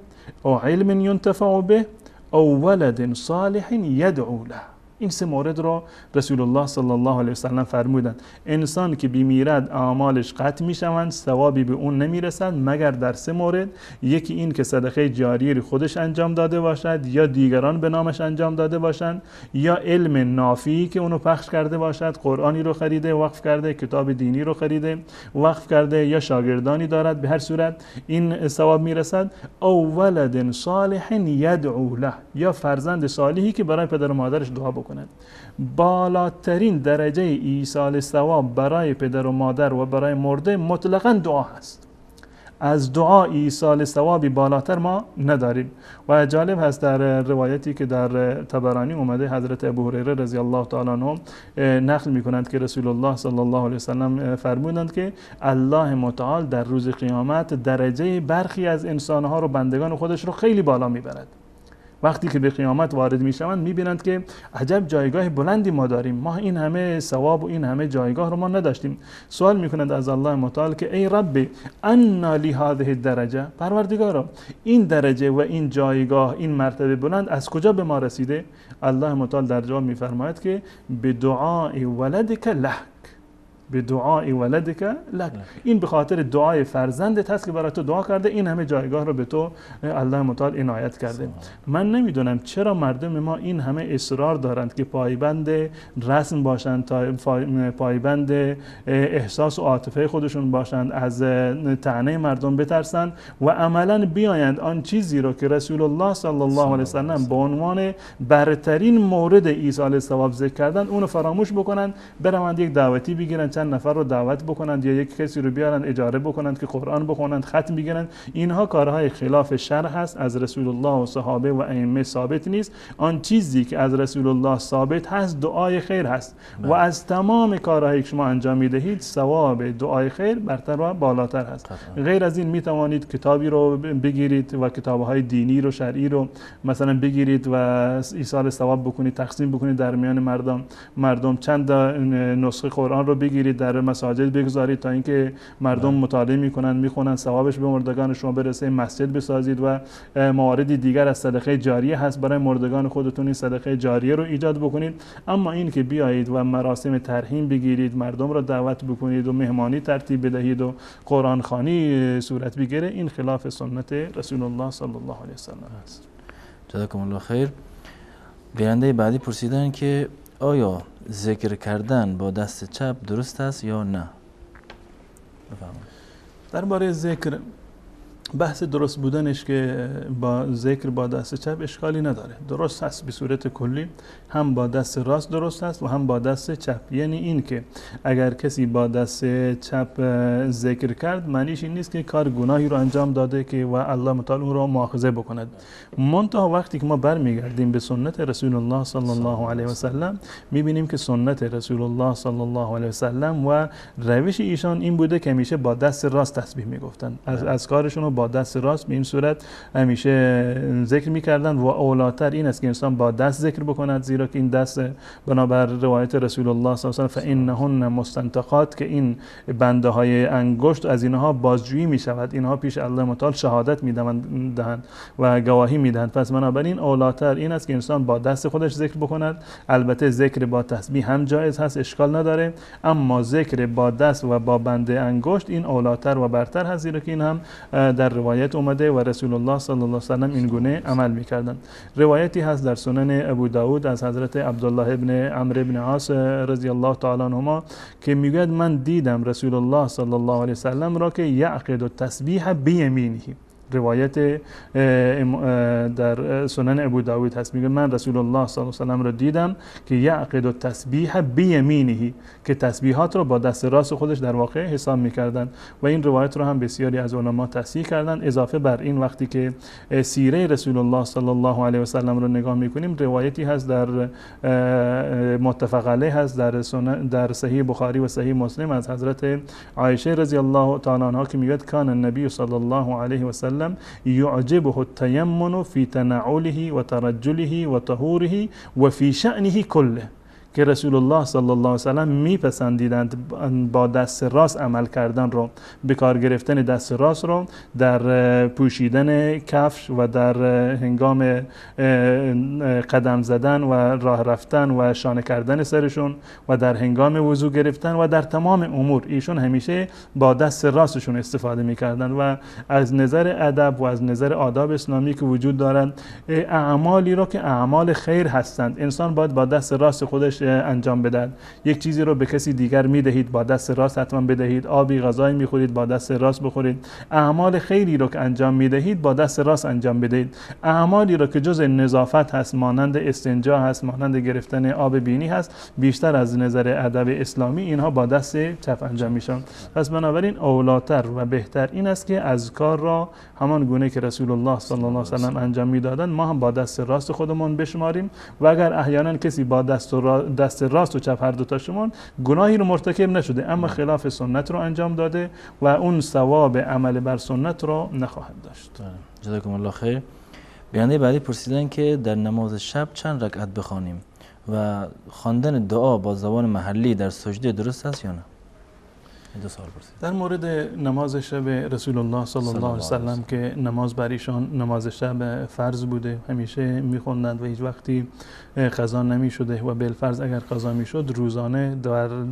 او علم ينتفع به او ولد صالح يدعو له. این 3 مورد را رسول الله صلی الله علیه و سلم فرمودند انسان که بیمیرد اعمالش قطع میشوند، ثوابی به اون نمیرسد مگر در 3 مورد. یکی این که صدقه جاریه رو خودش انجام داده باشد یا دیگران به نامش انجام داده باشند، یا علم نافعی که اونو پخش کرده باشد، قرآنی رو خریده وقف کرده، کتاب دینی رو خریده وقف کرده، یا شاگردانی دارد، به هر صورت این ثواب میرسد. او ولد صالح یدعو له، یا فرزند صالحی که برای پدر و مادرش دعا بکند. بالاترین درجه ایصال ثواب برای پدر و مادر و برای مرده مطلقاً دعا هست. از دعا ایصال ثوابی بالاتر ما نداریم. و جالب هست در روایتی که در طبرانی اومده حضرت ابو هریره رضی الله تعالی عنه نقل میکنند که رسول الله صلی الله علیه وسلم فرمودند که الله متعال در روز قیامت درجه برخی از انسانها رو، بندگان خودش رو خیلی بالا میبرد. وقتی که به قیامت وارد میشوند میبینند که عجب جایگاه بلندی ما داریم، ما این همه ثواب و این همه جایگاه رو ما نداشتیم. سوال میکنند از الله متعال که ای رب انا لی هذه الدرجه، پروردگارا این درجه و این جایگاه، این مرتبه بلند از کجا به ما رسیده؟ الله متعال در جواب میفرماید که به دعای ولدک لک، به دعای ولدک لک، این به خاطر دعای فرزندت هست که برای تو دعا کرده، این همه جایگاه رو به تو الله متعال عنایت کرده. من نمیدونم چرا مردم ما این همه اصرار دارند که پایبند رسم باشند، پایبند احساس و عاطفه خودشون باشند، از طعنه مردم بترسند و عملا بیایند آن چیزی رو که رسول الله صلی الله علیه وسلم به عنوان برترین مورد ایصال ثواب ذکر کردن اونو فراموش بکنند، بروند یک دعوتی بگیرند، چند نفر رو دعوت بکنند یا یک کسی رو بیارند اجاره بکنند که قرآن بخونند، ختم بگیرند. اینها کارهای خلاف شرع هست، از رسول الله و صحابه و ائمه ثابت نیست. آن چیزی که از رسول الله ثابت هست دعای خیر هست و از تمام کارهایی که شما انجام میدهید ثواب دعای خیر برتر و بالاتر هست. غیر از این میتوانید کتابی رو بگیرید و کتابهای دینی رو، شرعی رو مثلا بگیرید و ایصال ثواب بکنید، تقسیم بکنید در میان مردم چند نسخه قرآن رو بگیرید در مساجد بگذارید تا اینکه مردم مطالعه میکنن، میخونن، ثوابش به مردگان شما برسه. مسجد بسازید و مواردی دیگر از صدقه جاریه هست، برای مردگان خودتون این صدقه جاریه رو ایجاد بکنید. اما این که بیایید و مراسم ترحیم بگیرید، مردم رو دعوت بکنید و مهمانی ترتیب بدهید و قرآن خوانی صورت بگیره، این خلاف سنت رسول الله صلی الله علیه و سلم است. جزاکم الله خیر. بیننده بعدی پرسیدن که آیا ذکر کردن با دست چپ درست است یا نه؟ بفرمایید. درباره ذکر بحث درست بودنش که با ذکر با دست چپ اشکالی نداره، درست هست به صورت کلی، هم با دست راست درست هست و هم با دست چپ. یعنی این که اگر کسی با دست چپ ذکر کرد معنیش این نیست که کار گناهی رو انجام داده که و الله متعال اون رو مؤاخذه بکند. منتها وقتی که ما برمیگردیم به سنت رسول الله صلی الله علیه و سلم میبینیم که سنت رسول الله صلی الله علیه و سلم و روش ایشان این بوده که همیشه با دست راست تسبیح میگفتن، از کارشون رو با دست راست به این صورت همیشه ذکر میکردن و اولاتر این است که انسان با دست ذکر بکند، زیرا که این دست بنابر روایت رسول الله صلی الله علیه و سلم فانهن مستنطقات، که این بنده های انگشت از اینها بازجویی میشود، اینها پیش الله متعال شهادت میدهند و گواهی میدهند. پس بنابراین اولاتر این است که انسان با دست خودش ذکر بکند. البته ذکر با تسبیح هم جایز هست، اشکال نداره، اما ذکر با دست و با بنده انگشت این اولاتر و برتر هست، زیرا که این هم در در روایت اومده و رسول الله صلی الله علیه و سلم این گونه عمل میکردند. روایتی هست در سنن ابو داود از حضرت عبدالله ابن عمرو ابن عاص رضی الله تعالی عنهما که میگوید من دیدم رسول الله صلی الله علیه و سلم را که یعقد التسبیح بیمینه. روایت در سنن ابو داود هست، میگه من رسول الله صلی الله علیه و سلم را دیدم که یعقد التسبیح بیمینه، که تسبیحات را با دست راست خودش در واقع حساب میکردن و این روایت را هم بسیاری از علما تصحیح کردن. اضافه بر این وقتی که سیره رسول الله صلی الله علیه و سلم را نگاه میکنیم، روایتی هست در متفق علیه هست در صحیح بخاری و صحیح مسلم از حضرت عایشه رضی الله تعالی عنها که میگه کان النبی صلی الله علیه و سلم يعجبه التيمن في تنعله وترجله وطهوره وفي شأنه كله، که رسول الله صلی الله علیه و سلم میپسندیدند با دست راست عمل کردن رو، به کار گرفتن دست راست رو در پوشیدن کفش و در هنگام قدم زدن و راه رفتن و شانه کردن سرشون و در هنگام وضو گرفتن و در تمام امور ایشون همیشه با دست راستشون استفاده میکردن. و از نظر ادب و از نظر آداب اسلامی که وجود دارند، اعمالی رو که اعمال خیر هستند انسان باید با دست راست خودش انجام بدهد. یک چیزی رو به کسی دیگر میدهید، با دست راست حتما بدهید. آبی غذایی میخورید، با دست راست بخورید. اعمال خیری رو که انجام میدهید با دست راست انجام بدهید. اعمالی رو که جز نظافت هست، مانند استنجا هست، مانند گرفتن آب بینی هست، بیشتر از نظر ادب اسلامی اینها با دست چپ انجام میشن. پس بنابراین اولاتر و بهتر این است که اذکار را همان گونه که رسول الله صلی الله علیه و سلم انجام میدادند ما هم با دست راست خودمون بشماریم و اگر احیانا کسی با دست راست و چپ هر دو تاشون گناهی رو مرتکب نشده اما خلاف سنت رو انجام داده و اون ثواب عمل بر سنت رو نخواهد داشت. جزاکم الله خیر. بیانیه بعدی پرسیدن که در نماز شب چند رکعت بخوانیم و خواندن دعا با زبان محلی در سجده درست است یا نه؟ دو سوال پرسید. در مورد نماز شب رسول الله صلی الله علیه و سلم که نماز بر ایشان نماز شب فرض بوده، همیشه میخوندند و هیچ وقتی قضا نمیشده و بالفرض اگر قضا میشد روزانه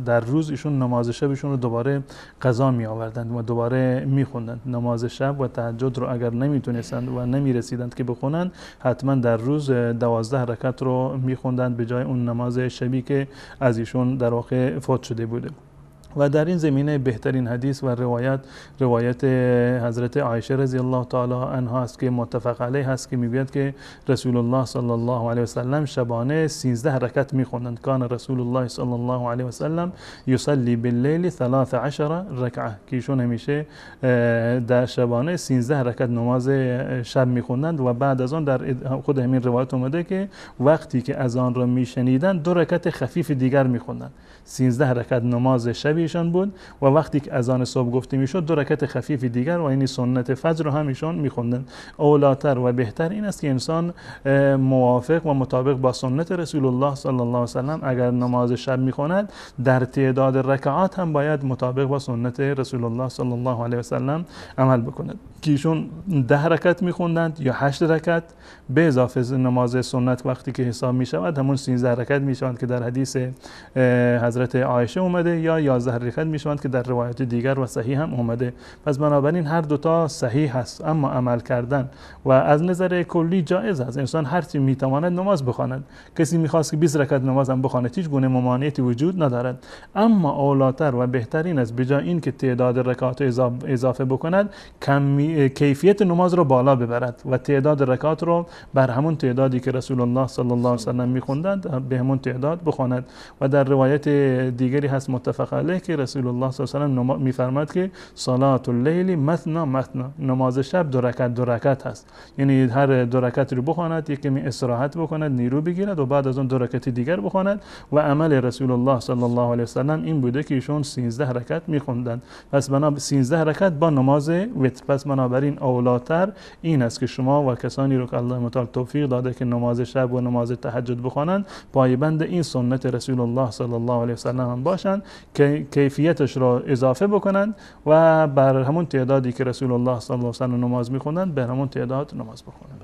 در روز ایشون نماز شبشون رو دوباره قضا می آوردند و دوباره میخوندند. نماز شب و تهجد رو اگر نمیتونستند و نمیرسیدند که بخونند، حتما در روز 12 رکعت رو میخوندند به جای اون نماز شبی که از ایشون در واقع فوت شده بوده. و در این زمینه بهترین حدیث و روایت حضرت عایشه رضی الله تعالی عنها است که متفق علیه است که میگوید که رسول الله صلی الله علیه و سلم شبانه 13 رکعت میخوندند. کان رسول الله صلی الله علیه و سلم یصلی باللیل 13 رکعه، که ایشون همیشه در شبانه 13 رکعت نماز شب میخوندند و بعد از آن در خود همین روایت اومده که وقتی که اذان را میشنیدند 2 رکعت خفیف دیگر میخوندند. 13 رکعت نماز شب ایشان بود و وقتی که اذان صبح گفته میشد 2 رکعت خفیف دیگر و این سنت فجر رو هم ایشان میخوندن. اولاتر و بهتر این است که انسان موافق و مطابق با سنت رسول الله صلی الله علیه و سلم اگر نماز شب میخواند در تعداد رکعات هم باید مطابق با سنت رسول الله صلی الله علیه و سلم عمل بکند، که ایشون 10 رکعت میخوندند یا 8 رکعت به اضافه نماز سنت وقتی که حساب میشود همون 13 رکعت میشوند که در حدیث حضرت عایشه اومده، یا 11 رکعت میشوند که در روایت دیگر و صحیح هم اومده. پس بنابراین هر دوتا صحیح هست، اما عمل کردن و از نظر کلی جایز است. انسان هر چی میتواند نماز بخواند. کسی میخواست که 20 رکعت نماز هم بخواند، هیچ گونه ممانعتی وجود ندارد، اما اولاتر و بهترین است بجای این که تعداد رکعات اضافه بکند کیفیت نماز رو بالا ببرد و تعداد رکعات رو بر همون تعدادی که رسول الله صلی الله علیه و سلم میخوندند به همون تعداد بخواند. و در روایت دیگری هست متفق علیه که رسول الله صلی الله علیه و سلم میفرماد که صلات اللیل مثنا مثنا، نماز شب 2 رکعت هست، یعنی هر 2 رکعت رو بخواند، یک کمی استراحت بکند، نیرو بگیرد و بعد از اون 2 رکعت دیگر بخواند. و عمل رسول الله صلی الله علیه و سلم این بوده که ایشون 13 رکعت میخوندند. پس بنا 13 رکعت با نماز وتر. پس بنابراین اولاتر این است که شما و کسانی رو که الله متعال توفیق داده که نماز شب و نماز تهجد بخوانند پایبند این سنت رسول الله صلی الله علیه و سلم هم باشند که کیفیتش را اضافه بکنند و بر همون تعدادی که رسول الله صلی الله علیه و سلم نماز میخوندند به همون تعداد نماز بخونند.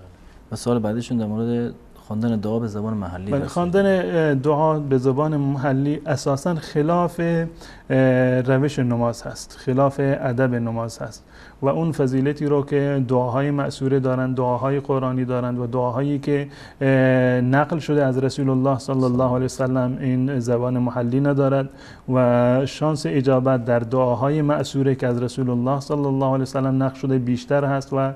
و سوال بعدیشون در مورد خواندن دعا به زبان محلی. خواندن دعا به زبان محلی اساساً خلاف روش نماز هست، خلاف ادب نماز هست و اون فضیلتی رو که دعاهای مأثوره دارند، دعاهای قرآنی دارند و دعاهایی که نقل شده از رسول الله صلی الله علیه وسلم این زبان محلی ندارد و شانس اجابت در دعاهای مأثوره که از رسول الله صلی الله علیه وسلم نقل شده بیشتر هست و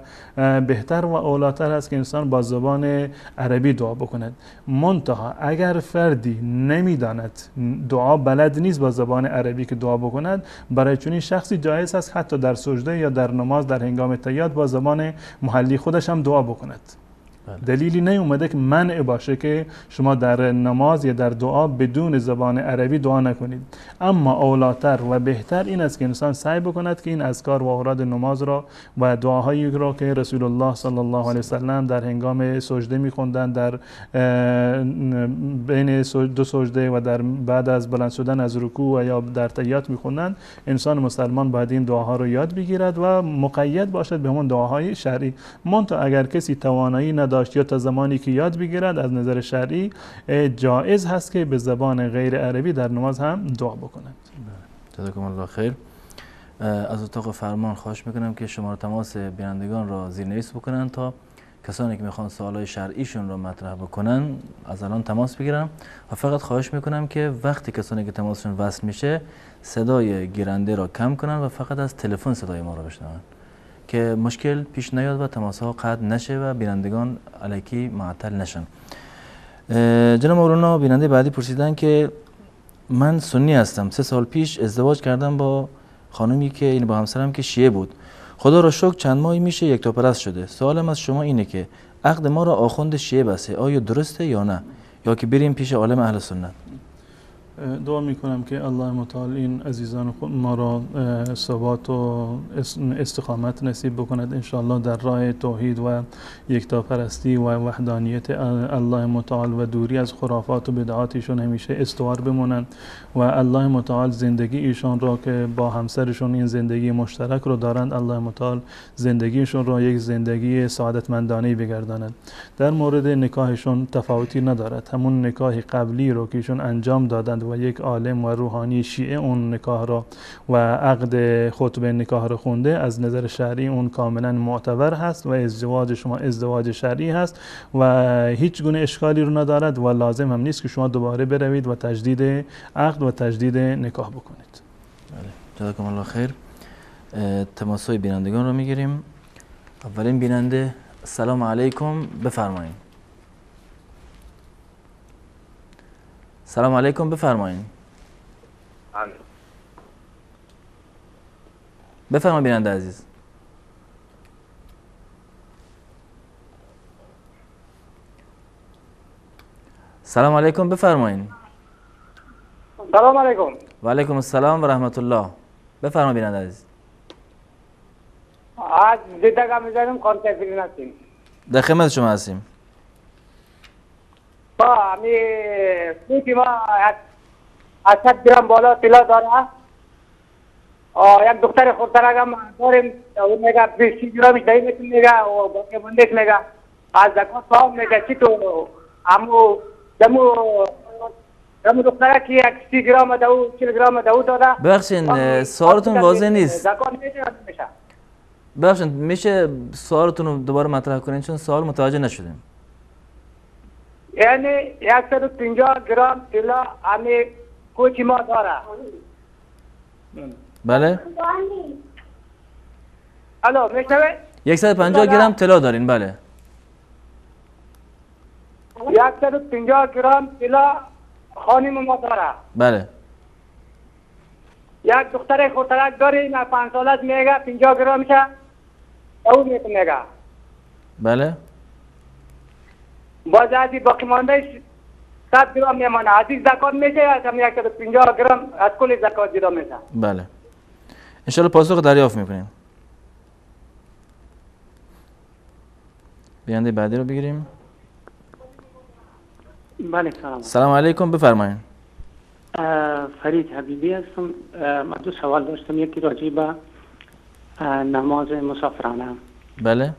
بهتر و اولاتر است که انسان با زبان عربی دعا بکند. منتها اگر فردی نمیداند، دعا بلد نیست با زبان عربی که دعا بکند، برای چنین شخصی جایز است حتی در سجده یا در نماز در هنگام تحیات با زبان محلی خودش هم دعا بکند. دلیلی نیومده که منع باشه که شما در نماز یا در دعا بدون زبان عربی دعا نکنید، اما اولاتر و بهتر این است که انسان سعی بکند که این اذکار و اوراد نماز را و دعاهایی را که رسول الله صلی الله علیه وسلم در هنگام سجده می‌خواندند، در بین دو سجده و در بعد از بلند شدن از رکوع و یا در تحیات می‌خواندند، انسان مسلمان باید این دعاها رو یاد بگیرد و مقید باشد به همون دعاهای شرعی. منتها اگر کسی توانایی نداشت یا تا زمانی که یاد بگیرد، از نظر شرعی جایز هست که به زبان غیر عربی در نماز هم دعا بکند. جزاکم الله خیر. از اتاق فرمان خواهش میکنم که شماره تماس بینندگان را زیرنویس بکنن تا کسانی که میخوان سوالای شرعیشون رو مطرح بکنن از الان تماس بگیرن و فقط خواهش میکنم که وقتی کسانی که تماسشون وصل میشه صدای گیرنده را کم کنن و فقط از تلفن صدای ما را بشنون که مشکل پیش نیاد و تماس ها قطع نشه و بینندگان الکی معطل نشن. جناب مولانا، بیننده بعدی پرسیدن که من سنی هستم، 3 سال پیش ازدواج کردم با خانمی که این با همسرم که شیعه بود. خدا را شکر چند ماهی میشه یکتاپرست شده. سوالم از شما اینه که عقد ما را آخوند شیعه بسته، آیا درسته یا نه، یا که بریم پیش عالم اهل سنت؟ دعا میکنم که الله متعال این عزیزان ما را ثبات و استقامت نصیب بکند انشاءالله در راه توحید و یکتاپرستی و وحدانیت الله متعال و دوری از خرافات و بدعاتشون همیشه استوار بمونند و الله متعال زندگی ایشان را که با همسرشون این زندگی مشترک رو دارند، الله متعال زندگیشون را یک زندگی سعادتمندانه بگرداند. در مورد نکاحشون تفاوتی ندارد، همون نکاح قبلی رو که ایشون انجام دادند و یک عالم و روحانی شیعه اون نکاح را و عقد خطبه نکاح را خونده، از نظر شرعی اون کاملا معتبر هست و ازدواج شما ازدواج شرعی هست و هیچ گونه اشکالی رو ندارد و لازم هم نیست که شما دوباره بروید و تجدید عقد و تجدید نکاح بکنید. بله، جزاکم الله خیر. تماس‌های بینندگان رو میگیریم. اولین بیننده، سلام علیکم، بفرمایید. سلام علیکم، بفرمایید. بفرمایید بیننده عزیز. سلام علیکم، بفرمایید. سلام علیکم. و علیکم السلام و رحمت الله. بفرمایید بیننده عزیز. आज دیدگاه می‌ذاریم کانتکت نکنیم. در خدمت شما هستیم. با می پوتی ما 800 گرم بالا طلا داره. یک دختر خودترگم داریم، اون میگه 20 گرمش دهیم میگه و باقی بندش میگه از زکات صاحب میگه چی تو امو دمو دختره که یک 30 گرم دو 40 گرم دو داده. ببخشید سوالتون واضح نیست. زکات میشه. ببخشید میشه سوالتون رو دوباره مطرح کنین چون سوال متوجه نشدیم. یعنی 150 گرم طلا امی کوچی ما داره. بله؟ الو میشنوی؟ 150 گرم طلا دارین. بله. 150 گرم طلا خانم ما داره. بله. یک دختر خودترک داری، نه 5 سالت میگه 50 گرم میشه. او میگه. بله. باز ازی باقی ماندهش 100 گرم میمانه. از این زکات میشه یا کم 150 گرم از کل زکات جدا میشه؟ بله. انشالله پاسخ دریافت میکنیم. بیننده بعدی رو بگیریم. بله سلام. سلام علیکم، بفرمایید. فرید حبیبی هستم. من 2 سوال داشتم، یکی راجع به نماز مسافرانه. بله.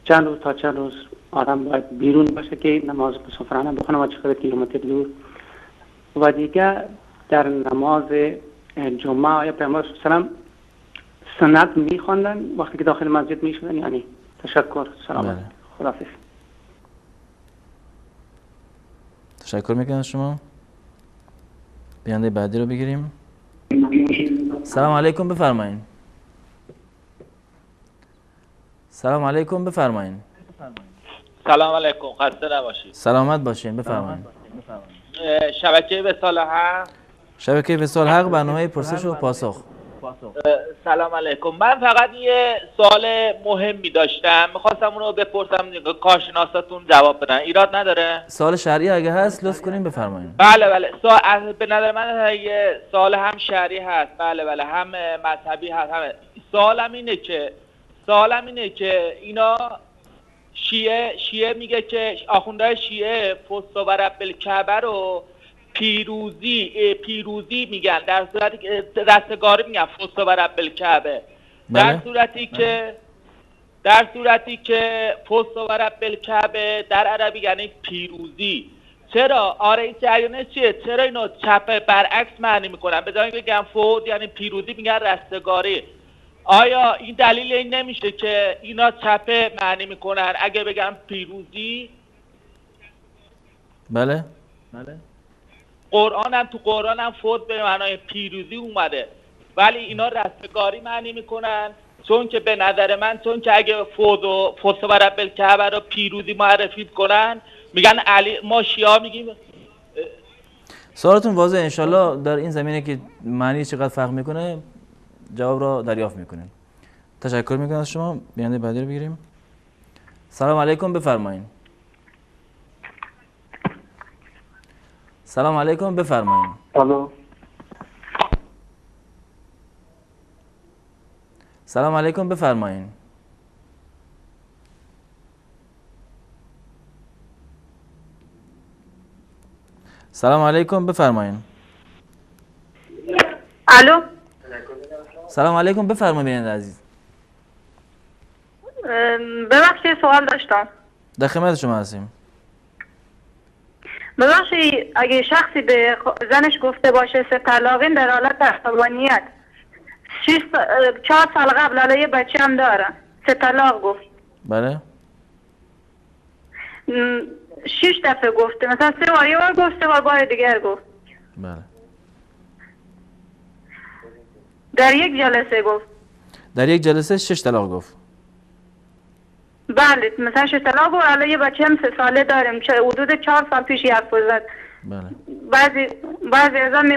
چند روز تا چند روز آدم باید بیرون باشه که نماز مسافرانه بخونه و چقدر کیلومتر دور. و دیگه در نماز جمعه آیا پیامبر صلی الله علیه و سنت میخواندن وقتی که داخل مسجد میشدن؟ یعنی تشکر. سلام علیکم. خداحافظ. تشکر میکنم از شما. بیننده بعدی رو بگیریم. سلام علیکم، بفرمایید. سلام علیکم، بفرمایید. سلام علیکم، خسته نباشید. سلامت باشین، بفرمایید. شبکه وصال حق. شبکه وصال حق، برنامه پرسش و پاسخ. سلام علیکم. من فقط یه سوال مهمی داشتم، میخواستم اونو بپرسم، کارشناساتون جواب بدن. ایراد نداره؟ سوال شرعی اگه هست لطف کنین بفرمایید. بله به نظر من یه سوال هم شرعی هست، بله هم مذهبی هست. سوالم اینه که اینا شیعه میگه که آخوندهای شیعه فست و رب الکعبه رو پیروزی میگن، در صورتی که رستگاری میگن فست و رب الکعبه. در صورتی که فست و رب الکعبه در عربی یعنی پیروزی. چرا؟ این جریانه چیه؟ چرا اینو چپ برعکس معنی میکنن؟ به جای اینکه بگن فوت یعنی پیروزی میگن رستگاری. آیا این دلیل این نمیشه که اینا چپه معنی میکنن اگه بگن پیروزی؟ بله. تو قرآن هم فوت به معنای پیروزی اومده، ولی اینا رستگاری معنی میکنن. چون که به نظر من اگه فوت و رب الکعبه رو پیروزی معرفی کنن میگن علی، ما شیعه میگیم. سوالتون واضحه، انشالله در این زمینه که معنی چقدر فرق میکنه جواب را دریافت میکنیم. تشکر میکنم از شما. بیننده بعدی رو بگیریم. سلام علیکم، بفرمایید. سلام علیکم، بفرمایید. سلام علیکم، بفرمایید. سلام علیکم، بفرمایید. الو. سلام علیکم، بفرمایید بیننده عزیز. ببخشید سوال داشتم. در خدمت شما هستیم. ببخشید اگه شخصی به زنش گفته باشه 3 طلاقین در حالت عصبانیت 4 سال قبل حالا یه بچه هم داره 3 طلاق گفت. بله. 6 دفعه گفته، مثلا 3 بار یه بار گفت، 3 بار دیگر گفت. بله. در یک جلسه گفت. در یک جلسه 6 طلاق گفت. بله مثلا 6 طلاق گفت. حالا یه بچه هم 3 ساله داریم، حدود 4 سال پیش حرف زد. بله. بعضی از هم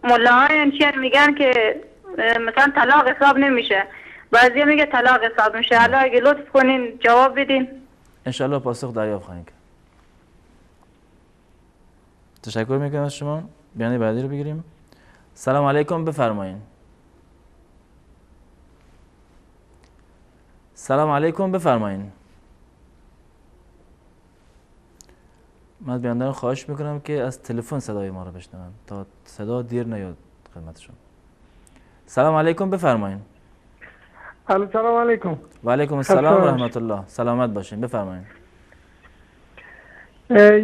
ملاهای میگن که مثلا طلاق حساب نمیشه، بعضی میگه طلاق حساب میشه. حالا اگه لطف کنین جواب بدین انشالله پاسخ دریافت خواهیم کرد. تشکر میکنم از شما. بیانیه بعدی رو بگیریم. سلام علیکم، بفرمایید. سلام علیکم، بفرمایید. من بیاندارم خواهش میکنم که از تلفن صدای ما رو بشنون تا صدا دیر نیاد خدمتشون. سلام علیکم، بفرمایید. سلام علیکم. و علیکم السلام و رحمت الله. سلامت باشین، بفرمایید.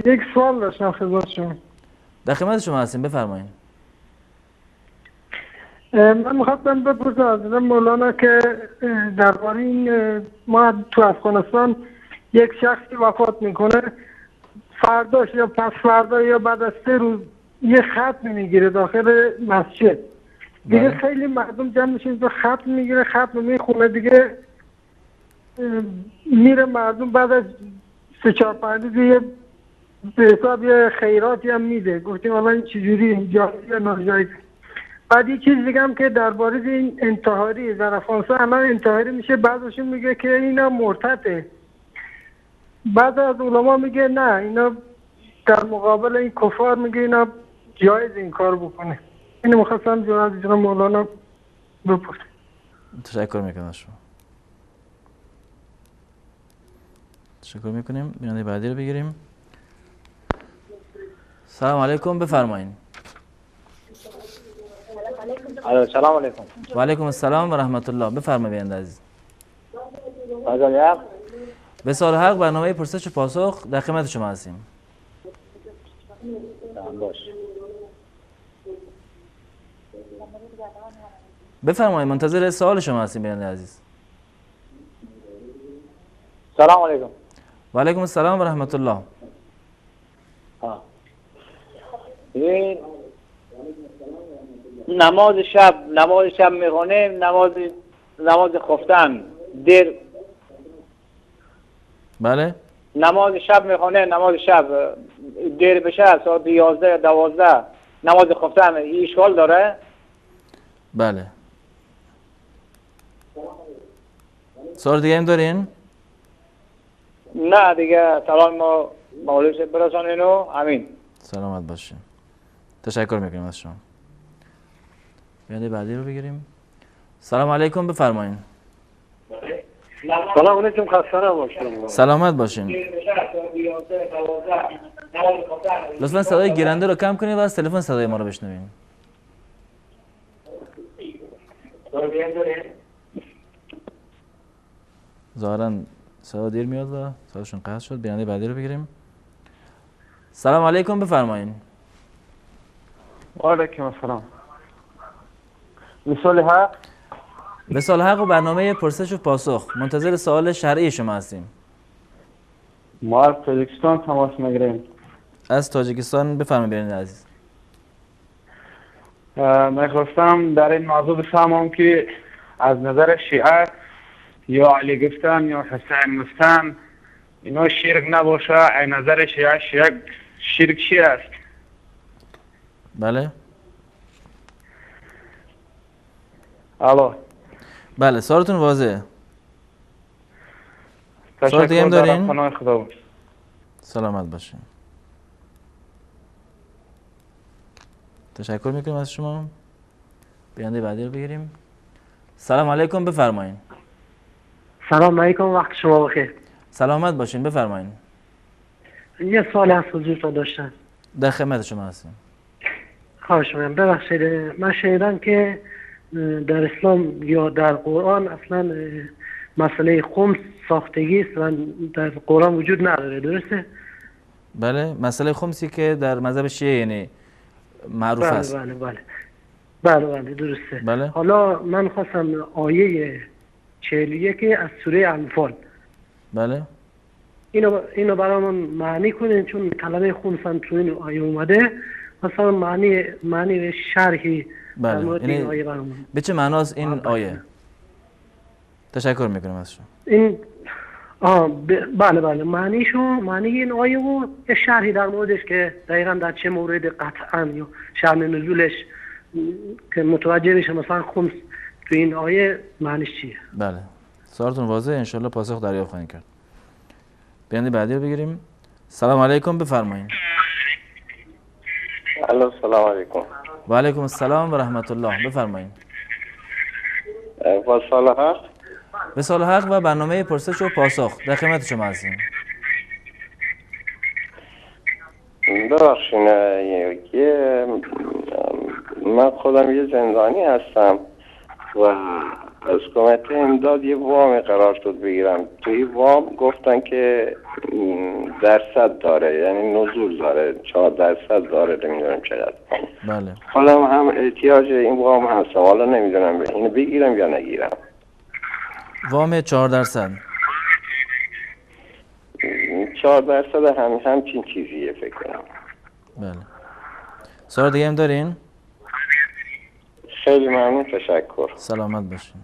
یک سوال داشتم خدمت شما. در خدمت شما هستیم، بفرمایید. من می‌خواستم بپرسم از مولانا که درباره این ما تو افغانستان یک شخصی وفات میکنه، فرداش یا پس فردا یا بعد از 3 روز یه ختم میگیره داخل مسجد. دیگه خیلی مردم جمع میشن تو ختم میگیره، ختم میخونه، دیگه میره مردم بعد از 3-4-5 روز به حساب یه خیراتی هم میده. گفتیم حالا این چجوری جایی یا ناجایی. بعد یه چیز دیگه هم که درباره این انتحاری در افغانستان الان انتحاری میشه، بعضشون میگه که اینا مرتده، بعض از علما میگه نه اینا در مقابل این کفار میگه اینا جایز این کار بکنه. اینو میخواستم جناب مولانا بپرسم. تشکر میکنم از شما. تشکر میکنیم. بیانیه بعدی رو بگیریم. سلام علیکم، بفرمایید. سلام علیکم. و علیکم السلام و رحمت الله. بفرمایید بیننده عزیز. وصال حق، برنامه پرسش و پاسخ، در خدمت شما هستیم. باش. بفرمایید، منتظر سوال شما هستیم بیننده عزیز. سلام علیکم. و علیکم السلام و رحمت الله. این نماز شب میخونه، نماز خفتن دیر. بله. نماز شب میخونه، نماز شب دیر بشه ساعت 11 12 نماز خفتن این اشکال داره؟ بله. سوال دیگه هم دارین؟ نه دیگه، سلام ما مولوی صاحب برسانین و امین. سلامت باشین. تشکر میکنیم از شما. بیانده بعدی رو بگیریم. سلام علیکم، بفرمایین. سلام علیکم، خسته نباشید. سلامت باشین. لطفا صدای گیرنده رو کم کنید و از تلفن صدای ما رو بشنوین. ظاهراً صدا دیر میاد و صداشون قطع شد. بیانده بعدی رو بگیریم. سلام علیکم، بفرمایین. و علیکم السلام. مثال حق. مثال حق و برنامه پرسش و پاسخ. منتظر سوال شرعی شما هستیم. ما از تاجیکستان تماس میگیریم. از تاجیکستان بفرمایید بیانده عزیز. میخواستم در این موضوع بفهمم که از نظر شیعه یا علی گفتن یا حسین گفتن اینا شرک نباشه، از نظر شیعه شرک چی است؟ بله. الو. بله، سوالتون واضحه. سوال دیگه هم دارین؟ پناه خدا باشه. سلامت باشین. تشکر میکنیم از شما. بیانده بعدی رو بگیریم. سلام علیکم، بفرمایین. سلام علیکم، وقت شما بخیر. سلامت باشین، بفرمایین. یه سوال از حضورتون داشتم. در خدمت شما هستیم. خواهش می‌کنم. ببخشید، من شنیدم که در اسلام یا در قرآن اصلا مسئله خمس ساختگی است و در قرآن وجود نداره، درسته؟ بله، مسئله خمسی که در مذهب شیعه یعنی معروف است. بله درسته. بله. حالا من خواستم آیه 41 از سوره انفال، بله، اینو برامون معنی کنین، چون کلمه خمس هم تو این آیه اومده. مثلا معنی شرحی در مورد این آیه برامون. به چه معناست این آیه؟ تشکر میکنم از شما. این بله معنی این آیه و یه شرحی در موردش که دقیقا در چه مورد قطعا یا شأن نزولش که متوجه بشه مثلا خمس تو این آیه معنیش چیه. بله، سوالتون واضحه، انشالله پاسخ دریافت خواهیم کرد. بیانده بعدی رو بگیریم. سلام علیکم، بفرمایید. سلام علیکم. و علیکم السلام و رحمت الله، بفرمایید. به سوال حق و برنامه پرسش و پاسخ در خدمت شما هستیم. ببخشید، من خودم یه زندانی هستم و از کمیته امداد یه وام قرار شد بگیرم. توی وام گفتن که درصد داره، یعنی نزول داره، 4% داره، نمیدونم چقدر. بله. حالا هم احتیاج این وام هستم، حالا نمیدونم اینو بگیرم یا نگیرم. وام 4%. 4% همچین چیزیه فکر کنم. بله. سوال دیگه هم دارین؟ خیلی ممنون، تشکر. سلامت باشین.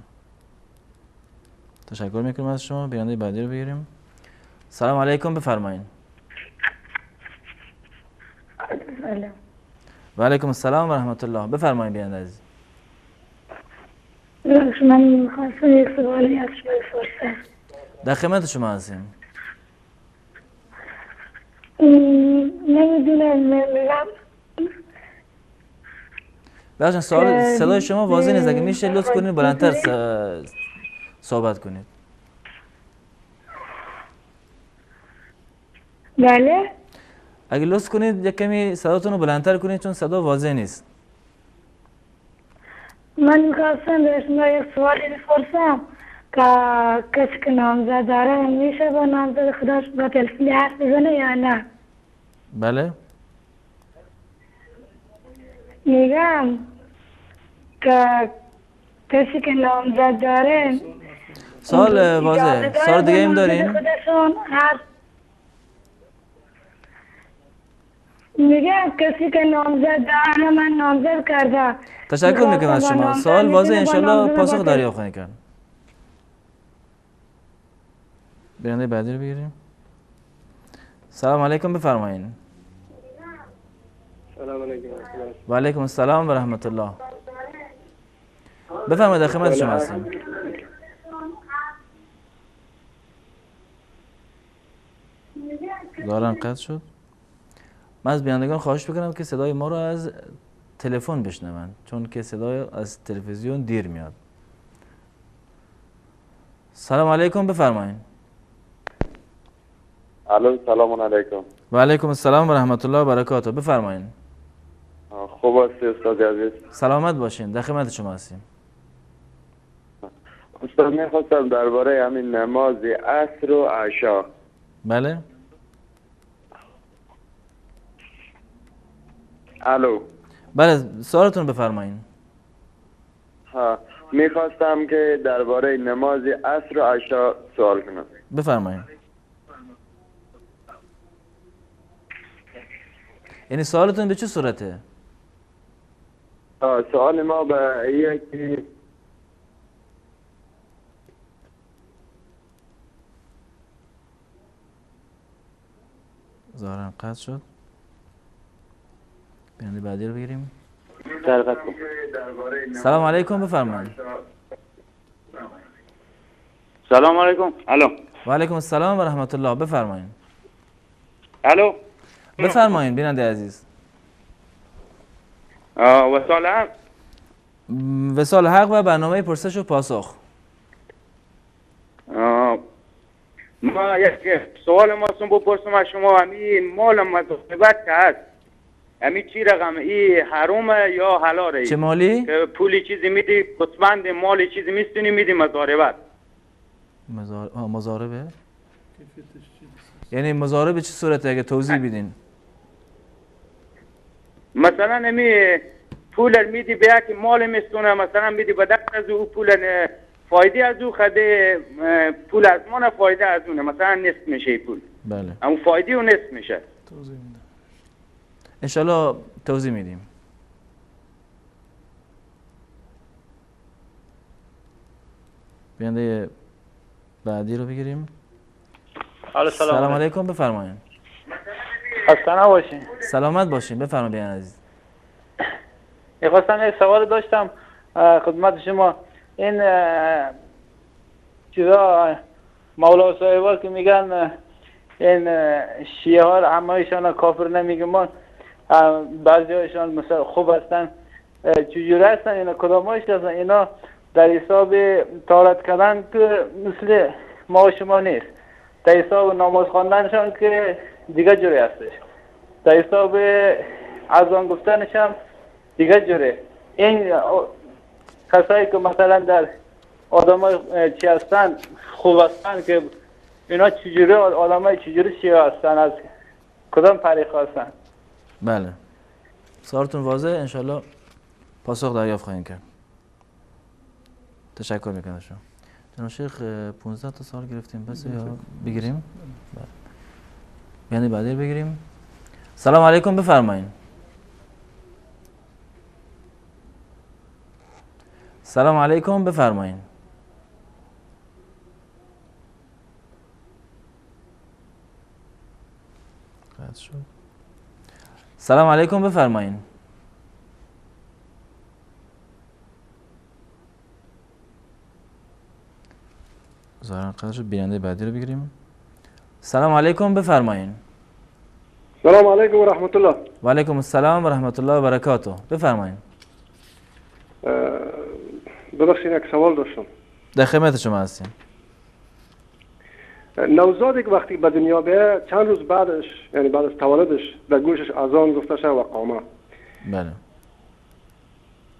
تشکر میکنم از شما. بیانده بعدی رو بگیریم. سلام علیکم، بفرمایید. و علیکم السلام و رحمت الله، بفرمایید بیانده عزیز. من میخواستم یک سوالی از شما بپرسم. در خدمت شما هستیم. نمیدونم میگم بخشن صدای شما واضح نیست، اگه میشه لطف کنید بلندتر صحبت کنید. بله. اگه لطف کنید یک کمی صداتون رو بلندتر کنید چون صدا واضح نیست. من میخواستم به شما یک سوالی بپرسم که کسی که نامزد داره میشه با نامزد خودش با تلفنی حرف بزنه یا نه؟ بله. میگم که کسی که نامزد داره سوال واضحه. سوال دیگه هم دارین؟ خودشون هر میگه کسی که نامزد داره من نامزد کرده. تشکر میکنم از شما. سوال واضح، انشالله پاسخ دریافت خواهید کرد. برنده بعدی رو بگیریم. سلام علیکم، بفرمایید. سلام علیکم. و علیکم السلام و رحمت الله. بفرمایید، در خدمت شما هستیم. دارن قطع شد. من از بینندگان خواهش بکنم که صدای ما رو از تلفن بشنون، چون که صدای از تلویزیون دیر میاد. سلام علیکم، بفرمایید. الو، سلام علیکم. و علیکم السلام و رحمت الله و برکاته. بفرمایید. خوب هستی استاد عزیز؟ سلامت باشین، در خدمت شما هستیم. استاد میخواستم درباره همین نماز عصر و عشا. بله. الو. بله، سوالتون بفرمایید. ها، میخواستم که درباره نماز عصر و عشا سوال کنم. بفرمایید. یعنی سوالتون به چه صورته؟ سوال ما به ایه که ظاهرا قطع شد. بیننده بعدی رو بگیریم. سلام علیکم، بفرمایید. سلام علیکم. الو. و علیکم السلام و رحمت الله. بفرمایید. الو. بفرمایید بیننده عزیز. وصال حق. وصال حق و برنامه پرسش و پاسخ. ما یک سوال ماستون بپرسم از شما. همین مال مذاهبت که هست، همین چی رقم ای حرومه یا حلاله؟ چه مالی؟ که پولی چیزی میدی قسمند مالی چیزی میستونی میدی مضاربت. مضاربه؟ یعنی مضاربه چه صورته اگه توضیح بدین؟ مثلا همی پول میدی به یک مال میستونه، مثلا میدی به دست از او پول فایده از او خده پول از ما فایده از اونه، مثلا نصف میشه پول. بله. اما فایده و نصف میشه. انشالله توضیح میدیم. بیننده بعدی رو بگیریم. سلام علیکم، بفرمایید. خسته نباشین. سلامت باشین، بفرمایید بیننده عزیز. میخواستم یک سوال داشتم خدمت شما. این چیزا مولا صاحبا که میگن این شیعه ها همه‌شان کافر نمیگن، ما بعضی هایشان مثلا خوب هستن، چجوری هستن اینا؟ کدامایش هستن اینا؟ در حساب طهارت کردن که مثل ما و شما نیست، در حساب نماز خواندنشان که دیگه جوری هستش، در حساب اذان گفتنش هم دیگه جوری. این کسایی که مثلا در آدمای چی هستن خوب هستن که اینا چجوری آدمای چجوری شیعه هستن، از کدام طریق هستن؟ بله، سوالتون واضحه، انشالله پاسخ دریافت خواهیم کرد. تشکر میکنم شما. جناب شیخ 15 تا سال گرفتیم، بس یا بگیریم؟ یعنی بعدی بگیریم. سلام علیکم، بفرمایید. سلام علیکم، بفرمایید. قطع شد. سلام علیکم، بفرمایید. ظاهرا قطع شد. بیننده بعدی رو بگیریم. سلام علیکم، بفرمایید. سلام علیکم و رحمت الله. و علیکم السلام و رحمت الله و برکاته. بفرمایید. ببخشید یک سوال داشتم. در خدمت شما هستیم. نوزادی که وقتی به دنیا بیاید چند روز بعدش، یعنی بعد از تولدش، در گوشش اذان گفته شد و قامه. بله.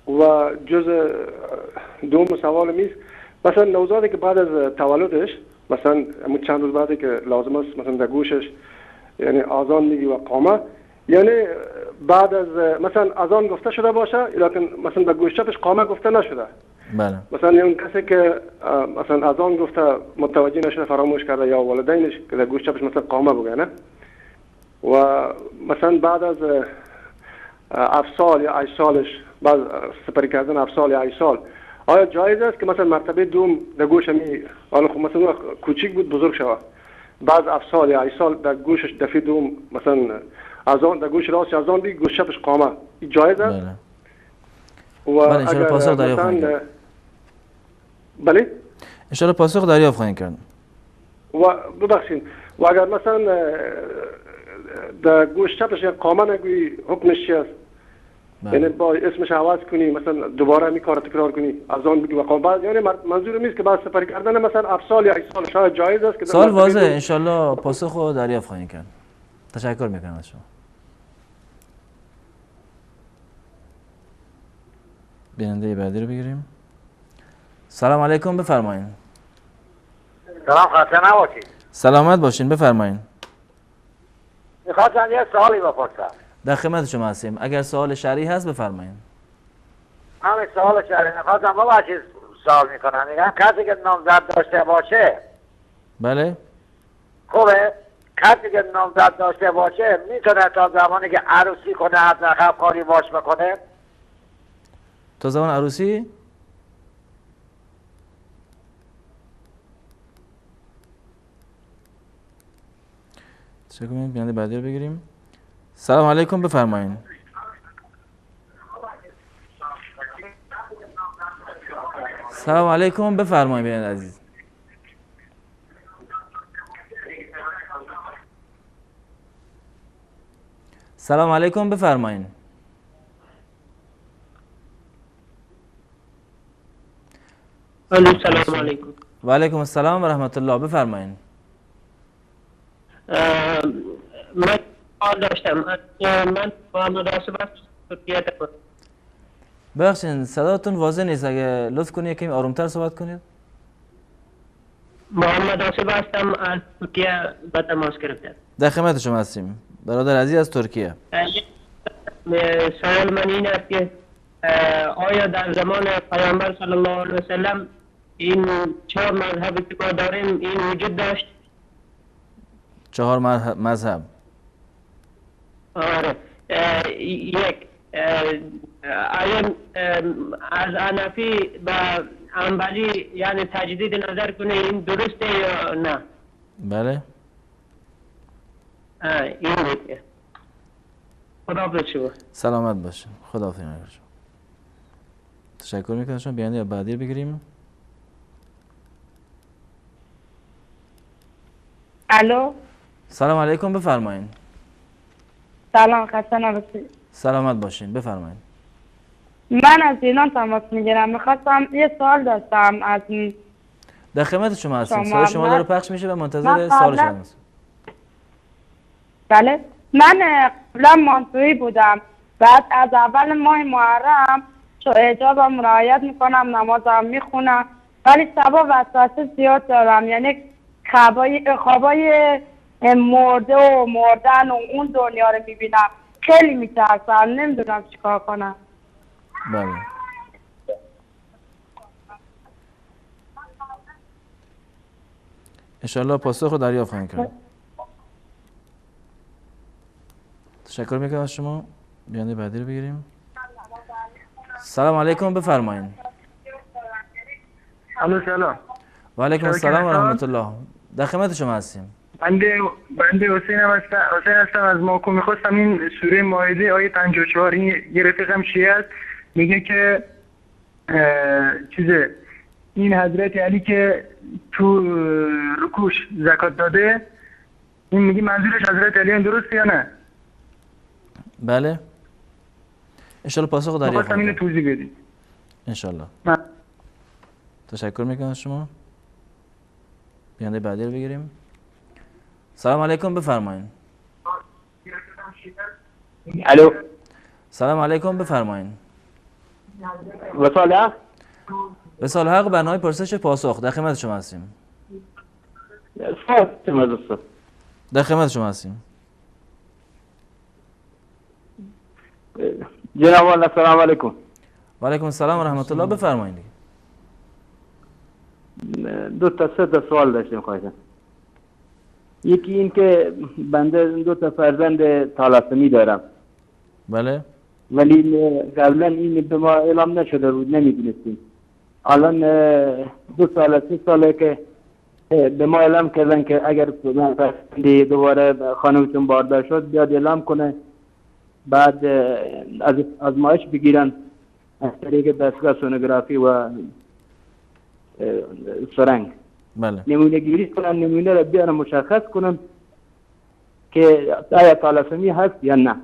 و جز دوم سوال میست، مثلا نوزادی که بعد از تولدش، مثلا چند روز بعدی که لازم است مثلا در گوشش یعنی اذان میگی و قامه، یعنی بعد از مثلا اذان گفته شده باشه لیکن مثلا به گوش چپش قامه گفته نشده. بله. مثلا اون کسی که مثلا اذان گفته متوجه نشده فراموش کرده یا والدینش که در گوش چپش مثلا قامه بگه نه، و مثلا بعد از 7 سال یا 8 سالش بعد سپری کردن 7 سال یا 8 سال آیا جایز است که مثلا مرتبه دوم در گوش می حالا خب مثلا کوچیک بود بزرگ شود بعد 7 سال یا 8 سال در گوشش دفعه دوم مثلا اذان در گوش راست اذان بگی گوش چپش قامه، این جایز است؟ بله. و بله اگر پاسخ دریافت خواهیم کرد. بله؟ ان شاء الله پاسخ دریافت خواهیم کرد. و ببخشید و اگر مثلا در گوش چپش قامه نگویی حکمش چی است؟ یعنی با اسمش عوض کنی مثلا دوباره می کار تکرار کنی اذان بگی و قامه، یعنی منظور نیست که بعد سپری کردن مثلا 7 سال یا 8 سال شاید جایز است که سوال واضحه، ان شاء الله پاسخ رو دریافت خواهیم کرد. تشکر میکنم از شما. بیننده بعدی رو بگیریم. سلام علیکم، بفرمایید. سلام، خسته نباشید. سلامت باشین، بفرمایید. میخواستم یه سوالی بپرسم. در خدمت شما هستیم. اگر سوال شرعی هست بفرمایید. همین سوال شرعی میخواستم بابا چیز سوال میکنم. میگم کسی که نامزد داشته باشه بله خوبه؟ کسی که نامزد داشته باشه میتونه تا زمانی که عروسی کنه حداقل کاری باش بکنه؟ تا زمان عروسی؟ چه کنیم؟ بیننده بعدی رو بگیریم. سلام علیکم، بفرمایید. سلام علیکم، بفرمایید بیننده عزیز. سلام علیکم، بفرمایید. سلام علیکم. و علیکم السلام و رحمت الله، بفرمایید. من سوال داشتم. من با مناسبت ترکیه دارم. بخشین صداتون واضح نیست، اگه لطف کنید کمی آرومتر صحبت کنید. محمد آصف هستم، از ترکیه به تماس گرفتم. در خدمت شما هستیم برادر عزیز از ترکیه. سوال من این است که آیا در زمان پیامبر صلی الله علیه و سلم این 4 مذهبی که ما داریم این وجود داشت؟ 4 مذهب. آره. یک آیا از حنفی به حنبلی یعنی تجدید نظر کنه این درسته یا نه؟ بله. این دیگه. خداحافظ شما. سلامت باشین. خداحافظ شما. تشکر میکنم. شما بیانیه بعدی رو بگیریم. الو. سلام علیکم، بفرمایید. سلام، خسته نباشید. سلامت باشین، بفرمایید. من از ایران تماس میگیرم. میخواستم یه سوال داشتم از در خدمت شما هستیم. صدای شما داره پخش میشه و منتظر سوال شما هستیم. بله. من قبلا مانتویی بودم. بعد از اول ماه محرم حجابم رعایت میکنم، نمازم میخونم، ولی شبا وسوسه زیاد دارم. یعنی خوابای مرده و مردن و اون دنیا رو میبینم. خیلی میترسم، نمیدونم چیکار کنم. بله. انشالله پاسخ رو دریافت خواهیم کرد. تشکر میکنم از شما. بیانده بعدی رو بگیریم. سلام علیکم، بفرمایید. الو سلام. و علیکم السلام و رحمت الله. در خدمت شما هستیم. بنده حسین هستم از ماکو. میخواستم این سوره مائده آیه 54 یه رفیقم شیعه است میگه که این حضرت علی که تو رکوش زکات داده، این میگه منظورش حضرت علی درسته یا نه؟ بله. انشالله پاسخ رو دریافت میخواستم اینو توضیح بدید. انشالله. تشکر میکنم از شما. بیانده بعدی رو بگیریم. سلام علیکم، بفرمایید. الو. سلام علیکم، بفرمایید. وصال حق. وصال حق، برنامه پرسش پاسخ. در خدمت شما هستیم. در خدمت شما هستیم. جناب والا السلام علیکم. و علیکم السلام و رحمت الله. بفرمایید. دو تا سه تا سوال داشتم خواهشم. یکی این که بنده 2 تا فرزند طالسمی دارم. بله. ولی قبلا این به ما اعلام نشده بود، نمیدونستیم. الان 2 سال 3 ساله که به ما اعلام کردن که اگر فرزندی دوباره خانمتون باردار شد بیاد اعلام کنه، بعد از آزمایش بگیرن از طریق دستگاه سونوگرافی و سرنگ. بله. نمونه گیری کنن، نمونه را بیارن مشخص کنن که آیا طالسمی هست یا نه.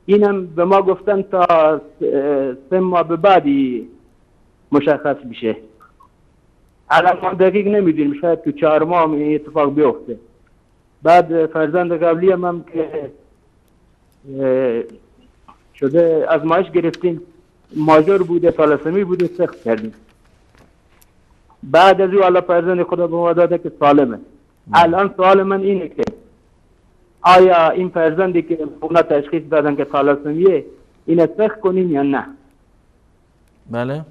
اینم به ما گفتن تا 3 ماه به بعدی مشخص بشه. الان ما دقیق نمیدونیم، شاید تو 4 ماه این اتفاق بیفته. بعد فرزند قبلی هم که شده آزمایش گرفتیم، ماژور بوده، طالسمی بوده، سخت کردیم. بعد از او الله فرزند خدا به ما داده که سالمه. الان سوال من اینه که آیا این فرزندی که اونا تشخیص دادن که طالسمیه اینو سخت کنیم یا نه؟ بله.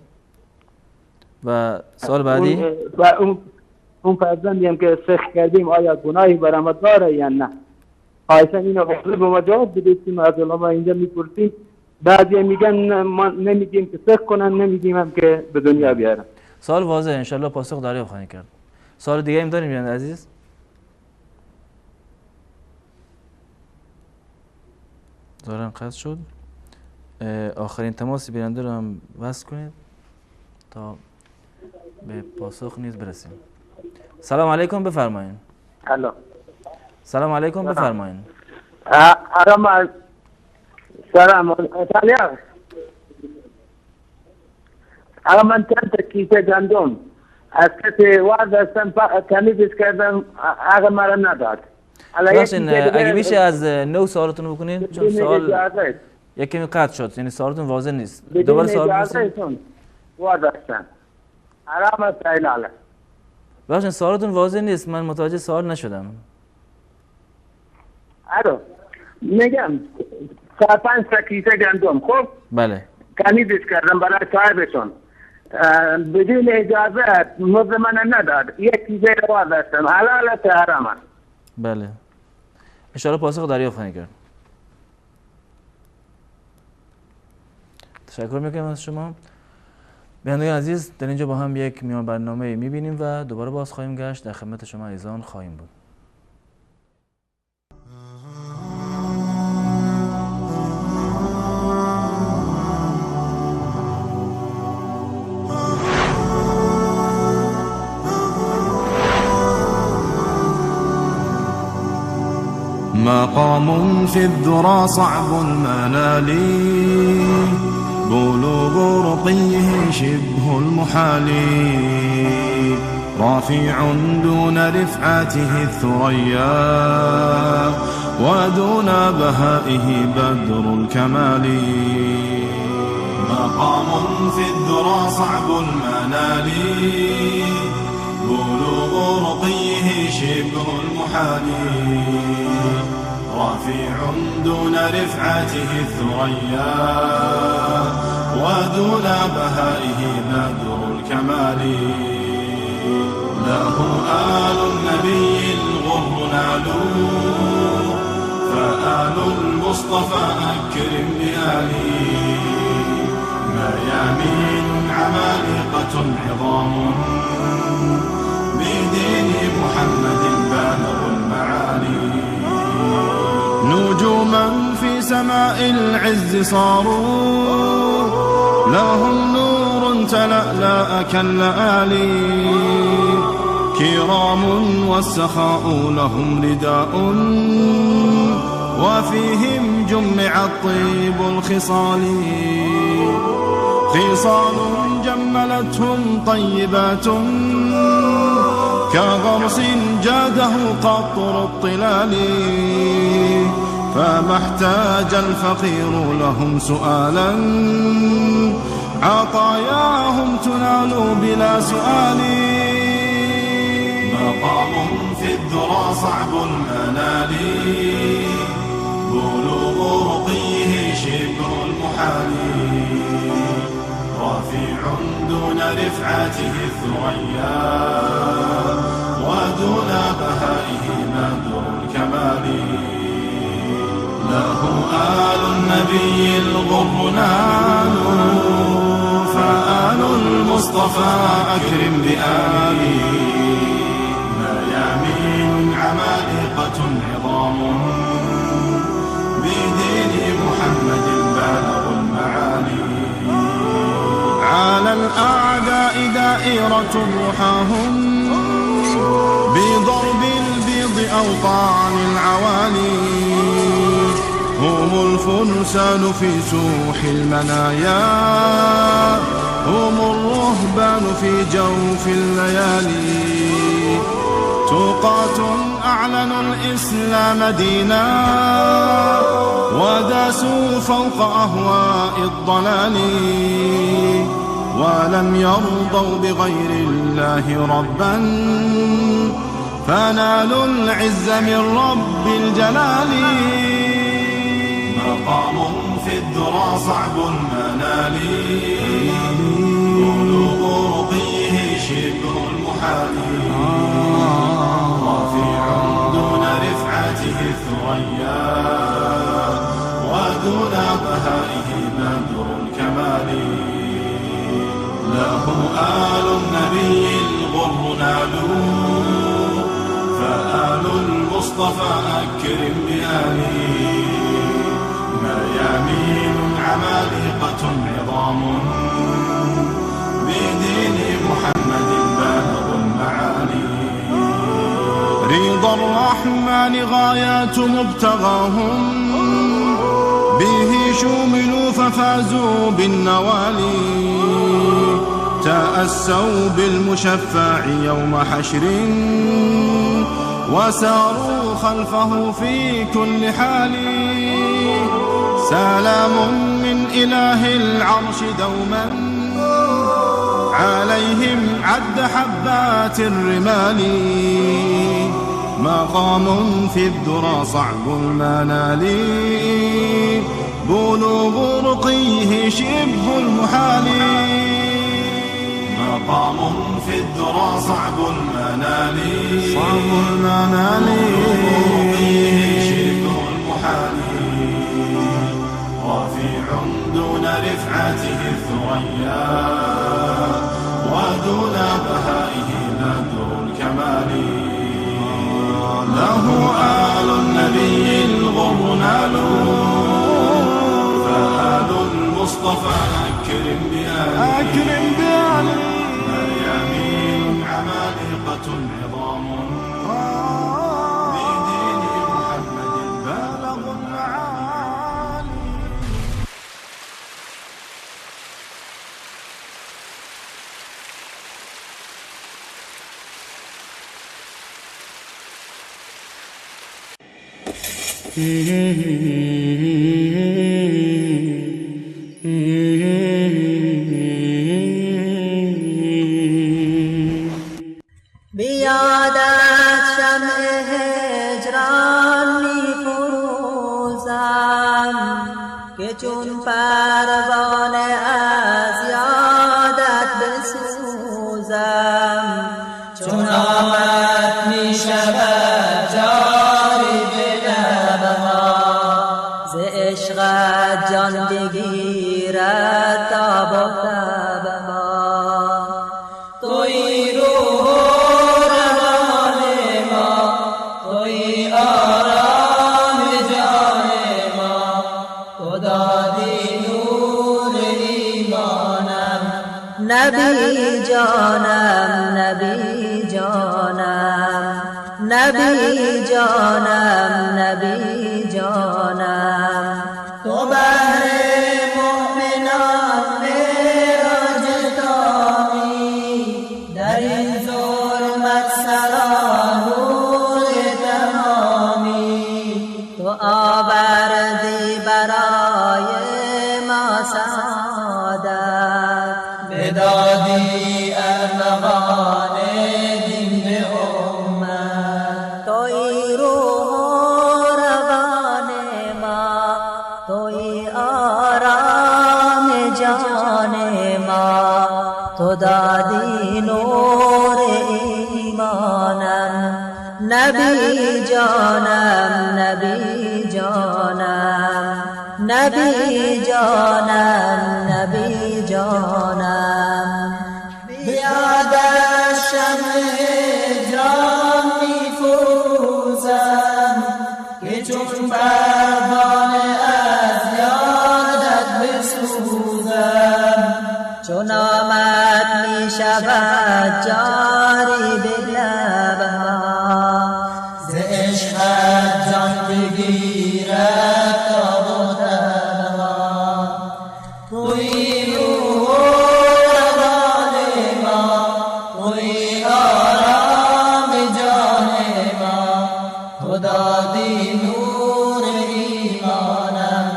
و سوال بعدی؟ و اون فرزندی هم که سخت کردیم آیا گناهی بر ما داره یا نه؟ خواهشاً اینو به ما جواب بدید که از علما اینجا میپرسیم. بعضی میگن ما نمیگیم که سخت کنن، نمیگیم هم که به دنیا بیارن. سوال واضحه، انشالله پاسخ دریافت خواهید کرد. سوال دیگه هم داریم جناب عزیز؟ ظاهراً قطع شد. آخرین تماس بیننده رو هم وصل کنید تا به پاسخ نیز برسیم. سلام علیکم، بفرمایید. الو. سلام علیکم، بفرمایید. آرام سلام ایتالیا. اما من چند تا کیسه گندم از کسی وارد هستم تمیزش کردم، آقا مرا نداد. باشین اگه میشه از نو سوالتون بکنین، چون سوال یکی قطع شد، یعنی سوالتون واضح نیست. دوباره سوال بپرسید. وارد هستم. آرام ایتالیا. باشین سوالتون واضح نیست، من متوجه سوال نشدم. الو. میگم 4-5 تا کیسه گندم، خب؟ بله. تمیزش کردم برای صاحبشون. بدون اجازه مزد من نداد. یک کیسه رو وارد هستم. حلالت حرام است. بله. انشاءالله پاسخ دریافت خواهید کرد. تشکر میکنم از شما. بینندگان عزیز، در اینجا با هم یک میان برنامه میبینیم و دوباره باز خواهیم گشت، در خدمت شما عزیزان خواهیم بود. مقام في الذرى صعب المنال، بلوغ رقيه شبه المحال، رافع دون رفعته الثريا، ودون بهائه بدر الكمال. مقام في الذرى صعب المنال، بلوغ رقيه شبه المحال، رافع دون رفعته الثريا، ودون بهائه بدر الكمال. له آل النبي الغر نالوا، فآل المصطفى أكرم بآله، ميامين عمالقة عظام، بدين محمد بالغ المعالي. نجوما في سماء العز صاروا، لهم نور تلألأ كاللآلي، كرام والسخاء لهم رداء، وفيهم جمع الطيب الخصال، خصال جملتهم طيبات، كغرس جاده قطر الطلال، فما احتاج الفقير لهم سؤالا، عطاياهم تنال بلا سؤال. مقام في الذرى صعب المنال، بلوغ رقيه شبه المحال، المحال رفيع دون رفعته الثريا ودون بهائه نادر الكمال له آل النبي الغر نالوا فآل المصطفى أكرم بآله ميامين عمالقة عظام بدين محمد بالغ المعالي على الأعداء دائرة رحاهم بضرب البيض أو طعن العوالي هم الفرسان في سوح المنايا هم الرهبان في جوف الليالي تقاة أعلنوا الإسلام دينا وداسوا فوق أهواء الضلال ولم يرضوا بغير الله ربا فنالوا العز من رب الجلال مقام في الذرى صعب المنال بلوغ رقيه شبه المحال رفيع دون رفعته الثريا ودون بهائه نادر الكمال له آل النبي الغر نالوا فآل المصطفى أكرم بآله ميامين عمالقة عظام بدين محمد بالغ المعالي رضا الرحمن غايات مبتغاهم به شوملوا ففازوا بالنوالي تأسوا بالمشفع يوم حشر وساروا خلفه في كل حال سلام من إله العرش دوما عليهم عد حبات الرمال مقام في الذرى صعب المنال بلوغ رقيه شبه المحال مقام في الذرى صعب المنال شبه المحال رفيع دون رفعته الثريا ودون بهائه نادر الكمال له آل النبي الغر نالوا فآل المصطفى أكرم بآله ميامين عمالقة عظام بدين محمد بالغ المعالي بیادت شمع هجران می فروزم که چون پروانه از یادت بسوزم چون آمد می شود جاری به لبها ز عشقت جان بگیرد تا با تبها تویی روح روان ما تویی آرام جان ما تو دادی نور ایمانم نبی جانم نبی جانم نبی جانم نبی جانم تو بهر مؤمنان معراج تامی در این ظلمت سرانور تمامی تو آوردی برای ما سعادت بدادی ارمغان دین به امت تویی روح روان ما تویی آرام جان ما تو دادی نور ایمانم نبی جانم نبی جانم نبی جانم نبی جانم بیاد شمع جان می فروزم که چون پروانه از یادت بسوزم چون آمد می شود جاری به لبها ز عشقت جان بگیرد تا بودها توی روح و روان ما توی آرام جان ما تو دادی نور ایمانم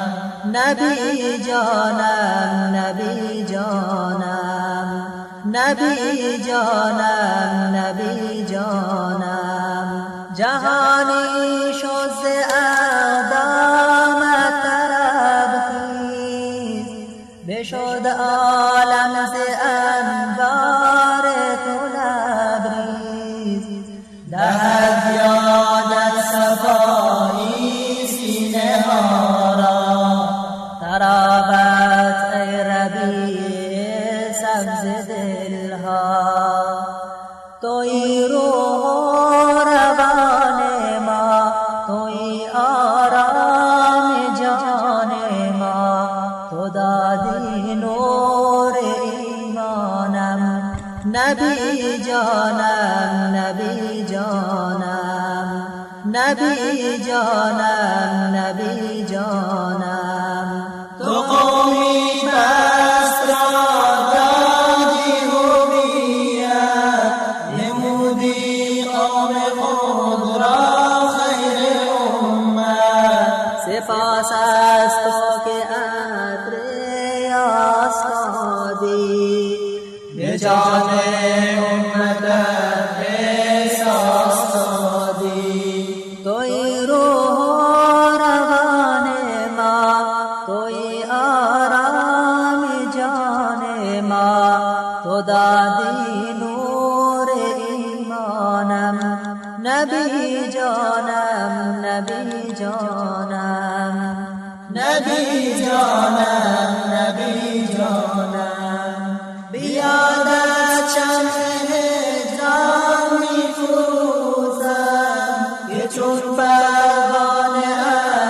نبی جانم نبی جانم نبی جانم نبی جانم جهانی شد ز اقدامت طرب خیز بشد عالم ز انوار تو لبریز دهد یادت صفایی سینه ها را تراوت ای ربیع سبز دلها توی روح و روان ما توی آرام جان ما تو دادی نور ایمانم نبی جانم نبی جانم نبی جانم نبی جانم تو قومی پست را دادی هویت نمودی قوم خود را خیر امت سپاس از تو که عطر یاسادی به جان امتت احساس دادی توی روح و روان ما توی آرام جان ما تو دادی نور ایمانم نبی جانم نبی جانم نبی جانم نبی جانم بیادت شمع هجران می فروزم که چون پروانه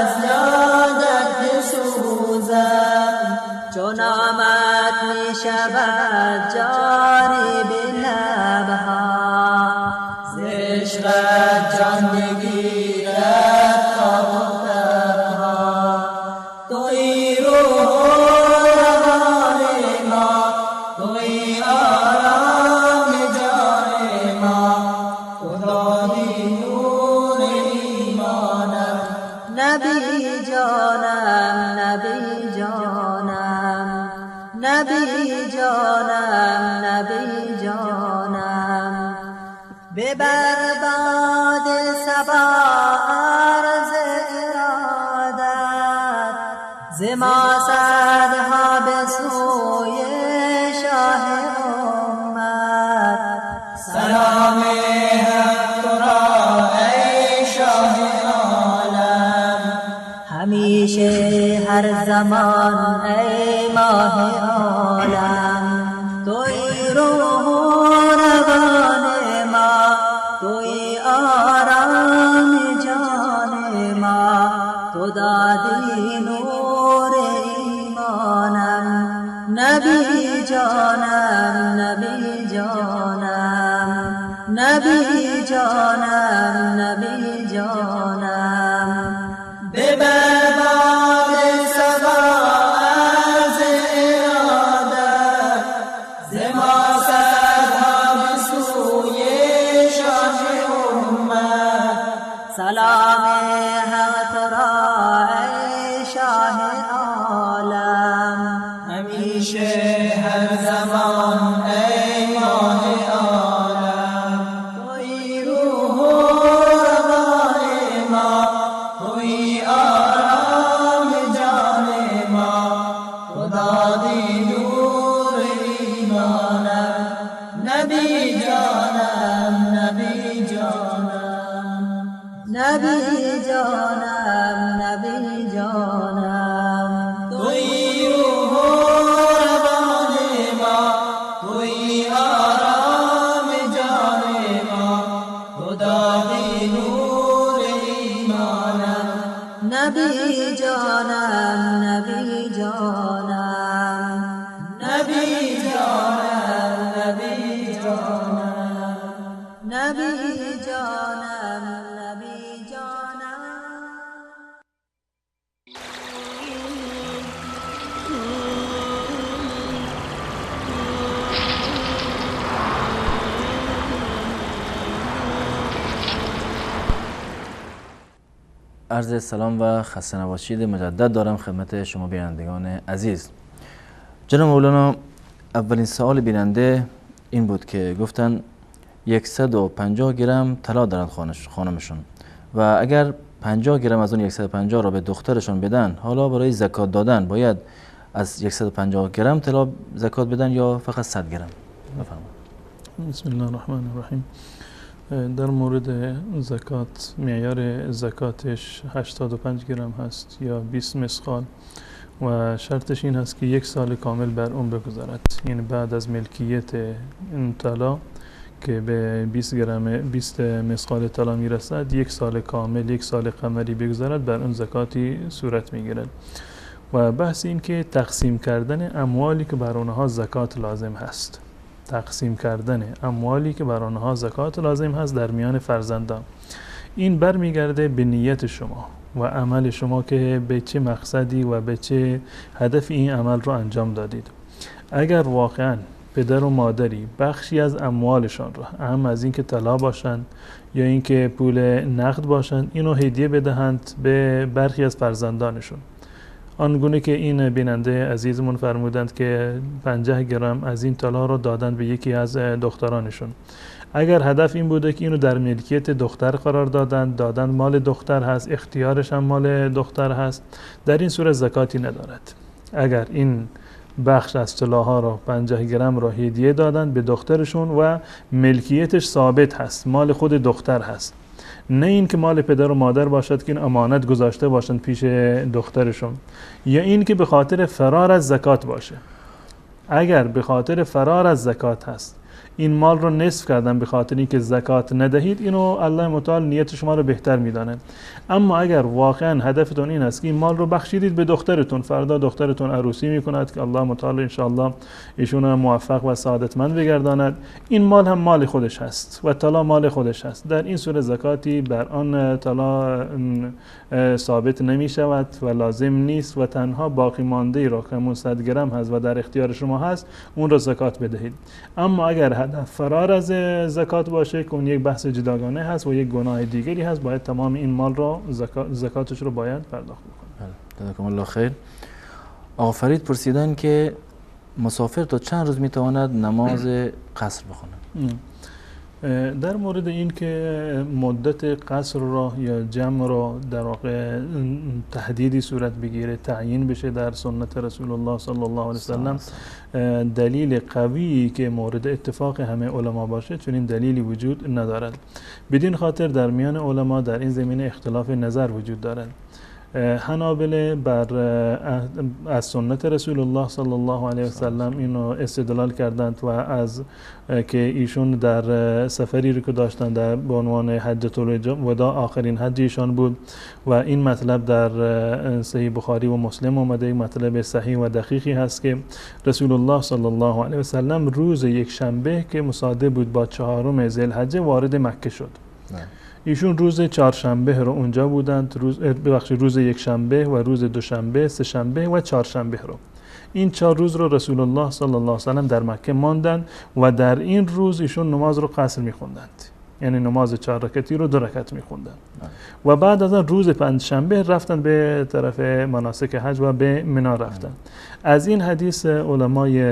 از یادت بسوزم چون آمد می شود جاری به لبها ز عشقت جان بگیرد تا بودها توی روح و روان ما توی آرام جان ما تو دادی نور ایمانم نبی جانم نبی جانم نبی جانم نبی جانم ببر باد صبا عرض ارادت ز ما صدها به سوی شاه امت سلام حق تو را ای شاه عالم همیشه هر زمان ای ماه عالم توی روح و روان ما توی آرام جان ما تو دادی نور ایمانم نبی جانم نبی جانم نبی جانم نبی جانم ببر باد صبا از ارادت ز ما صدها به سوی شاه امت سلام حق تو را ای شاه عالم همیشه هر زمان ای ماه عالم توی روح و روان ما توی آرام جان ما تو دادی نور عرض سلام و خسته نباشید مجدد دارم خدمت شما بینندگان عزیز. جناب مولانا، اولین سوال بیننده این بود که گفتن 150 گرم طلا دارند خانمشون و اگر 50 گرم از اون 150 را به دخترشون بدن، حالا برای زکات دادن باید از 150 گرم طلا زکات بدن یا فقط 100 گرم؟ بفرمایید. بسم الله الرحمن الرحیم. در مورد زکات، معیار زکاتش 85 گرم هست یا 20 مسقال و شرطش این هست که 1 سال کامل بر اون بگذارد. یعنی بعد از ملکیت این طلا که به 20 مسقال طلا میرسد، 1 سال کامل، 1 سال قمری بگذارد، بر اون زکاتی صورت میگیرد. و بحث این که تقسیم کردن اموالی که بر اونها زکات لازم هست، تقسیم کردن اموالی که بر آنها زکات لازم هست در میان فرزندان، این برمیگرده به نیت شما و عمل شما که به چه مقصدی و به چه هدف این عمل رو انجام دادید. اگر واقعا پدر و مادری بخشی از اموالشان رو، اهم از این که طلا باشند یا اینکه پول نقد باشند، اینو هدیه بدهند به برخی از فرزندانشون، آنگونه که این بیننده عزیزمون فرمودند که 50 گرم از این طلا رو دادند به یکی از دخترانشون. اگر هدف این بوده که اینو در ملکیت دختر قرار دادند مال دختر هست، اختیارش هم مال دختر هست، در این صورت زکاتی ندارد. اگر این بخش از طلاها رو 50 گرم رو هدیه دادند به دخترشون و ملکیتش ثابت هست، مال خود دختر هست، نه این که مال پدر و مادر باشد که این امانت گذاشته باشند پیش دخترشون، یا این که به خاطر فرار از زکات باشه. اگر به خاطر فرار از زکات هست، این مال رو نصف کردن به خاطر اینکه زکات ندهید، اینو الله متعال نیت شما رو بهتر میدانه. اما اگر واقعا هدفتون این است که این مال رو بخشیدید به دخترتون، فردا دخترتون عروسی میکند که الله متعال انشاءالله ایشون موفق و سعادتمند بگرداند، این مال هم مال خودش هست و طلا مال خودش هست، در این صورت زکاتی بر آن طلا ثابت نمی شود و لازم نیست و تنها باقی مانده ای را که 100 گرم هست و در اختیار شما هست، اون را زکات بدهید. اما اگر هدف فرار از زکات باشه که اون یک بحث جداگانه هست و یک گناه دیگری هست، باید تمام این مال را زکاتش رو باید پرداخت بکنید. جزاکم الله خیر. آقا فرید پرسیدن که مسافر تا چند روز میتواند نماز قصر بخونه؟ در مورد این که مدت قصر را یا جمع را در واقع تحدیدی صورت بگیره، تعیین بشه در سنت رسول الله صلی الله علیه وسلم، دلیل قوی که مورد اتفاق همه علما باشه چون این دلیلی وجود ندارد. بدین خاطر در میان علما در این زمینه اختلاف نظر وجود دارد. حنابله از سنت رسول الله صلی الله علیه وسلم اینو استدلال کردند و از که ایشون در سفری رو که داشتن در به عنوان حجۃ الوداع آخرین حج ایشان بود و این مطلب در صحیح بخاری و مسلم اومده، مطلب صحیح و دقیقی هست که رسول الله صلی الله علیه وسلم روز یک شنبه که مصادف بود با 4 ذوالحجه وارد مکه شد. ایشون روز 4شنبه رو اونجا بودند، روز یک شنبه و روز دوشنبه، 3 شنبه و 4 شنبه رو، این 4 روز رو رسول الله صلی الله علیه وسلم در مکه ماندند و در این روز ایشون نماز رو قصر می‌خوندند، یعنی نماز 4 رکعتی رو 2 رکعت می‌خوندند و بعد از آن روز 5 شنبه رفتن به طرف مناسک حج و به منی رفتن. از این حدیث علمای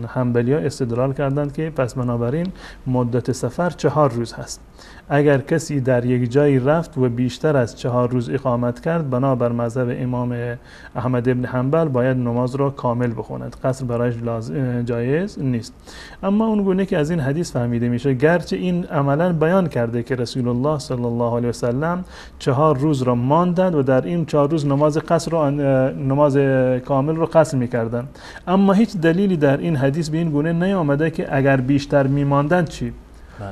حنبلی ها استدلال کردند که پس بنابراین مدت سفر 4 روز هست. اگر کسی در یک جایی رفت و بیشتر از 4 روز اقامت کرد، بنابر مذهب امام احمد ابن حنبل باید نماز را کامل بخواند، قصر برایش جایز نیست. اما اون گونه که از این حدیث فهمیده میشه، گرچه این عملا بیان کرده که رسول الله صلی الله علیه وسلم 4 روز را ماندند و در این 4 روز نماز کامل رو قصر میکردن، اما هیچ دلیلی در این حدیث به این گونه نیامده که اگر بیشتر میماندند چی؟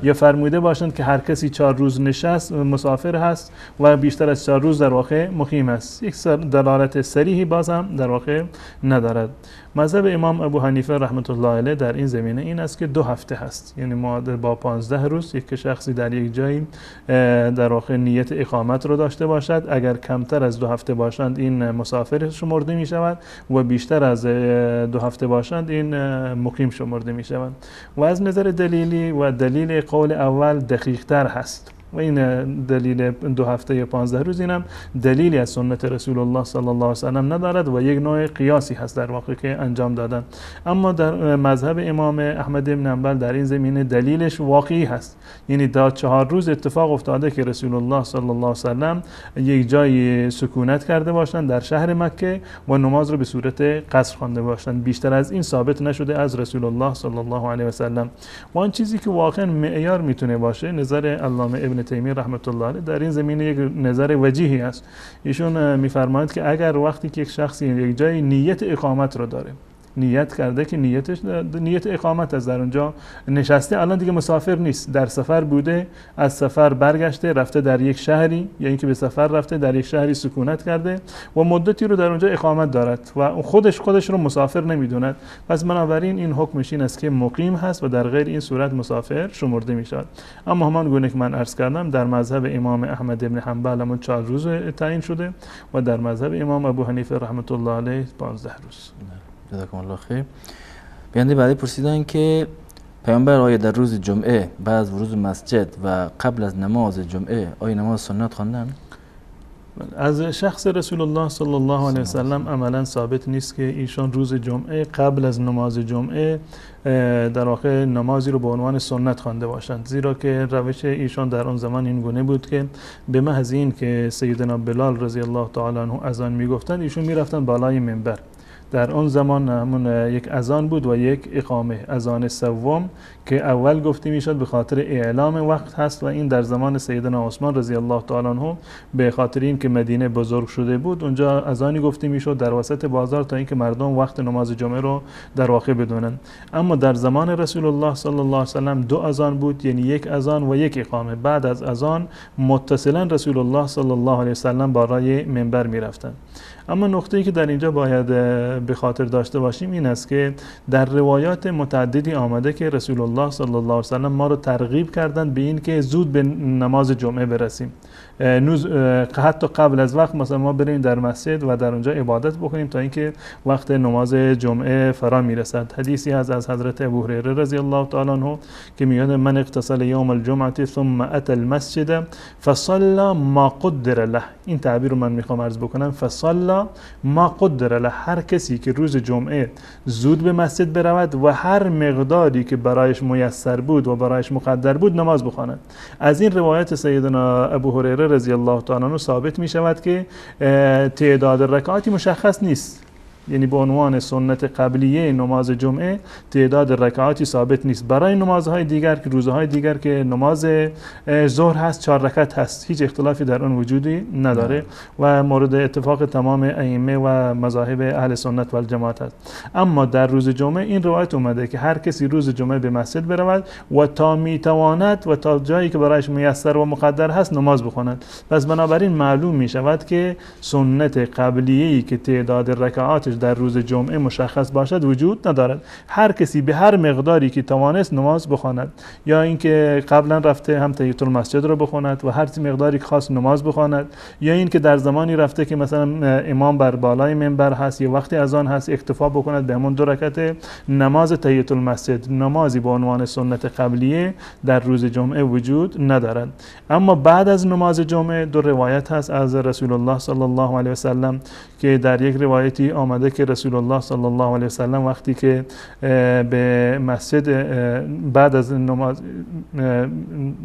یا فرموده باشند که هر کسی 4 روز نشست مسافر هست و بیشتر از 4 روز در واقع مقیم است. یک دلالت صریحی باز هم در واقع ندارد. مذهب امام ابو حنیفه رحمت الله علیه در این زمینه این است که 2 هفته هست، یعنی معادل با 15 روز یک شخصی در یک جایی در واقع نیت اقامت رو داشته باشد. اگر کمتر از 2 هفته باشند این مسافر شمرده می شود و بیشتر از 2 هفته باشند این مقیم شمرده می شود. و از نظر دلیلی و دلیل قول اول دقیق تر هست و این دلیل 2 هفته یا 15 روز اینم دلیلی از سنت رسول الله صلی الله علیه و سلم ندارد و یک نوع قیاسی هست در واقع که انجام دادن. اما در مذهب امام احمد بن حنبل در این زمینه دلیلش واقعی هست، یعنی در 4 روز اتفاق افتاده که رسول الله صلی الله علیه و سلم یک جای سکونت کرده باشند در شهر مکه و نماز رو به صورت قصر خوانده باشند. بیشتر از این ثابت نشده از رسول الله صلی الله علیه و سلم. و آن چیزی که واقعا معیار میتونه باشه نظر علامه ابن تیمیه رحمت الله علیه در این زمینه یک نظر وجیهی است. ایشون میفرمایند که اگر وقتی که یک شخصی یک جای نیت اقامت رو داره، نیت کرده که نیت اقامت از در اونجا نشسته، الان دیگه مسافر نیست، در سفر بوده، از سفر برگشته رفته در یک شهری یا اینکه به سفر رفته در یک شهری سکونت کرده و مدتی رو در اونجا اقامت دارد و خودش رو مسافر نمیدوند، پس بنابراین این حکمش این است که مقیم هست و در غیر این صورت مسافر شمرده می شود. اما همان گونه که من عرض کردم در مذهب امام احمد بن حنبل همون 4 روز تعیین شده و در مذهب امام ابو حنیفه رحمت الله علیه 15 روز. جزاکم الله خیر. بیانده بعدی پرسیدن که پیامبر آیا در روز جمعه بعد از ورود مسجد و قبل از نماز جمعه آیا نماز سنت خواندن؟ از شخص رسول الله صلی الله علیه و سلم عملا ثابت نیست که ایشان روز جمعه قبل از نماز جمعه در واقع نمازی رو به عنوان سنت خوانده باشند، زیرا که روش ایشان در آن زمان این گونه بود که به محض این که سیدنا بلال رضی الله تعالی عنه اذان میگفتند ایشون میرفتن بالای منبر. در اون زمان همون یک اذان بود و یک اقامه، اذان سوم که اول گفته میشد به خاطر اعلام وقت هست و این در زمان سیدنا عثمان رضی الله تعالی عنه به خاطر این که مدینه بزرگ شده بود اونجا اذانی گفته میشد در وسط بازار تا اینکه مردم وقت نماز جمعه رو در واقع بدونن. اما در زمان رسول الله صلی الله علیه و سلم 2 اذان بود، یعنی یک اذان و یک اقامه. بعد از اذان متصلا رسول الله صلی الله علیه و سلم بالای منبر میرفتند. اما نقطه‌ای که در اینجا باید به خاطر داشته باشیم این است که در روایات متعددی آمده که رسول الله صلی الله علیه و سلم ما رو ترغیب کردند به این که زود به نماز جمعه برسیم، حتی قبل از وقت مثلا ما بریم در مسجد و در اونجا عبادت بکنیم تا اینکه وقت نماز جمعه فرا میرسد. حدیثی از حضرت ابو هریره رضی الله تعالی عنه که میگه من اغتسل یوم الجمعه ثم اتى المسجد فصلى ما قدر له. این تعبیر رو من میخوام عرض بکنم، فصلى ما قدر له، هر کسی که روز جمعه زود به مسجد برود و هر مقداری که برایش میسر بود و برایش مقدر بود نماز بخواند. از این روایت سیدنا ابو هریره رضی الله تعالی عنه ثابت می شود که تعداد رکعاتی مشخص نیست، یعنی به عنوان سنت قبلیه نماز جمعه تعداد رکعاتی ثابت نیست. برای نمازهای دیگر که روزهای دیگر که نماز ظهر هست 4 رکعت هست، هیچ اختلافی در اون وجودی نداره و مورد اتفاق تمام ائمه و مذاهب اهل سنت و الجماعت است. اما در روز جمعه این روایت اومده که هر کسی روز جمعه به مسجد برود و تا میتواند و تا جایی که برایش میسر و مقدر هست نماز بخواند. پس بنابراین معلوم می شود که سنت قبلیه‌ای که تعداد رکعاتش در روز جمعه مشخص باشد وجود ندارد. هر کسی به هر مقداری که توانست نماز بخواند، یا اینکه قبلا رفته هم تحیت المسجد رو بخواند و هر مقداری که خواست نماز بخواند، یا اینکه در زمانی رفته که مثلا امام بر بالای منبر هست یا وقتی اذان هست اکتفا بکند به همون 2 رکعت نماز تحیت المسجد. نمازی به عنوان سنت قبلیه در روز جمعه وجود ندارد. اما بعد از نماز جمعه 2 روایت هست از رسول الله صلی الله علیه و سلم که در یک روایتی آمده که رسول الله صلی الله علیه و سلم وقتی که به مسجد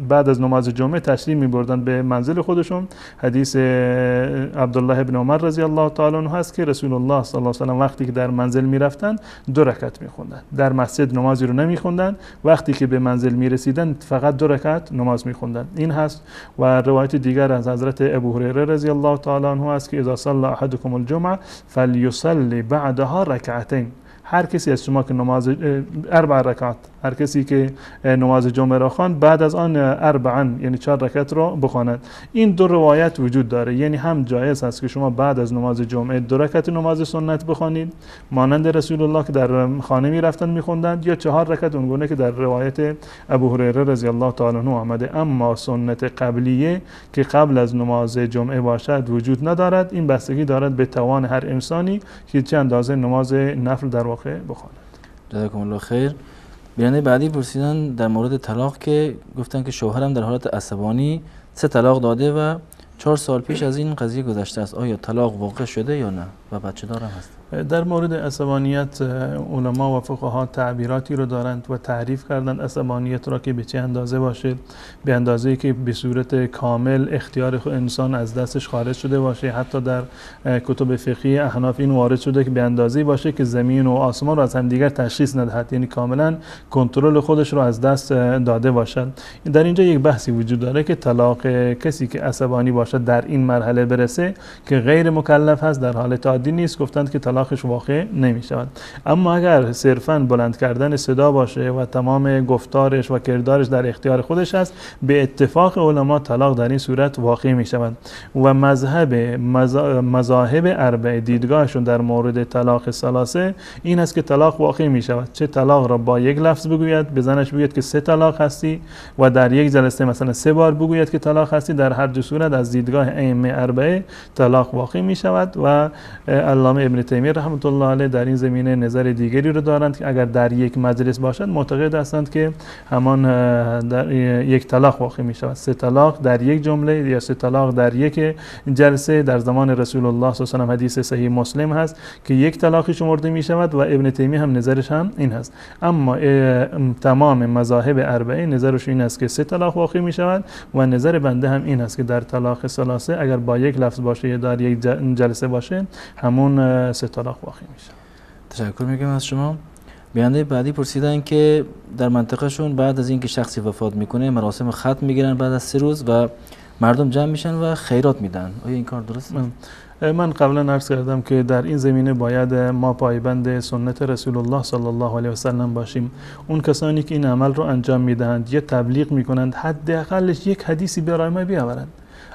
بعد از نماز جمعه تشریف می‌بردند به منزل خودشون، حدیث عبدالله ابن عمر رضی الله تعالی عنه هست که رسول الله صلی الله علیه و سلم وقتی که در منزل می‌رفتند 2 رکعت می‌خوندند، در مسجد نمازی رو نمی‌خوندند، وقتی که به منزل می‌رسیدند فقط 2 رکعت نماز می‌خوندند. این هست. و روایت دیگر از حضرت ابو هریره رضی الله تعالی عنه است که اذا صلى احدكم الجمعه فليصلي بعدها رکعتین. هر کسی از شما که نماز 4 رکعت، هر کسی که نماز جمعه را خواند بعد از آن اربعا یعنی 4 رکعت را بخواند. این دو روایت وجود داره، یعنی هم جایز است که شما بعد از نماز جمعه 2 رکعت نماز سنت بخوانید مانند رسول الله که در خانه می رفتند می‌خوندند، یا 4 رکعت اونگونه که در روایت ابو هریره رضی الله تعالی عنه آمده. اما سنت قبلیه که قبل از نماز جمعه باشد وجود ندارد. این بستگی دارد به توان هر انسانی که چه اندازه نماز نفل در واقع بخواند. جزاکم الله خیر. بیننده بعدی پرسیدن در مورد طلاق که گفتن که شوهرم در حالت عصبانی 3 طلاق داده و 4 سال پیش از این قضیه گذشته است. آیا طلاق واقع شده یا نه و بچه دارم هست؟ در مورد عصبانیت علما و فقها تعبیراتی رو دارند و تعریف کردند عصبانیت را که به چه اندازه باشه، به اندازه‌ای که به صورت کامل اختیار انسان از دستش خارج شده باشه. حتی در کتب فقهی احناف این وارد شده که به اندازه‌ای باشه که زمین و آسمان رو از همدیگر تشخیص ندهد، یعنی کاملا کنترل خودش رو از دست داده باشد. در اینجا یک بحثی وجود داره که طلاق کسی که عصبانی باشد در این مرحله برسه که غیر مکلف هست، در حالت عادی نیست، گفتند که طلاقش واقع نمی شود. اما اگر صرفاً بلند کردن صدا باشه و تمام گفتارش و کردارش در اختیار خودش است، به اتفاق علما طلاق در این صورت واقع می شود. و مذاهب اربعه دیدگاهشون در مورد طلاق ثلاثه این است که طلاق واقع می شود. چه طلاق را با یک لفظ بگوید، به زنش بگوید که 3 طلاق هستی و در یک جلسه مثلا 3 بار بگوید که طلاق هستی، در هر دو صورت از دیدگاه ائمه اربعه طلاق واقع می شود. و علامه ابن تیمیه رحمت الله علیه در این زمینه نظر دیگری رو دارند که اگر در یک مجلس باشند معتقد هستند که همان در یک طلاق واقع می شود. 3 طلاق در یک جمله یا 3 طلاق در یک جلسه در زمان رسول الله صلی الله علیه و حدیث صحیح مسلم هست که 1 طلاق شمرده می شود و ابن تیمیه هم نظرش هم این هست. اما تمام مذاهب اربعه نظرش این است که 3 طلاق واقع می شود و نظر بنده هم این است که در طلاق ثلاثه اگر با یک لفظ باشه یا در یک جلسه باشه همون 3 طلاق واقع میشه. تشکر میگم از شما. بیننده بعدی پرسیدن که در منطقهشون بعد از اینکه شخصی وفات میکنه مراسم ختم میگیرن بعد از 3 روز و مردم جمع میشن و خیرات میدن. آیا این کار درسته؟ من قبلا عرض کردم که در این زمینه باید ما پایبند سنت رسول الله صلی الله علیه و سلم باشیم. اون کسانی که این عمل رو انجام میدهند یا تبلیغ میکنند حداقلش یک حدیثی برای ما بیاورند.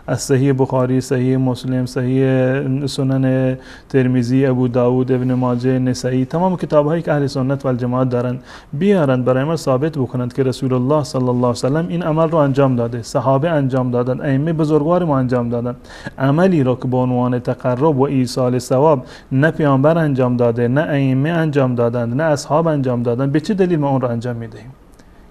از صحیح بخاری، صحیح مسلم، صحیح سنن ترمذی، ابو داود، ابن ماجه، نسائی، تمام کتاب‌هایی که اهل سنت و الجماعت دارند بیارند برای ما ثابت بکنند که رسول الله صلی الله علیه و سلم این عمل رو انجام داده، صحابه انجام دادند، ائمه بزرگوار ما انجام دادند. عملی را که به عنوان تقرب و ایصال ثواب نه پیامبر انجام داده، نه ائمه انجام دادند، نه اصحاب انجام دادند، به چه دلیل ما اون را انجام میدهیم؟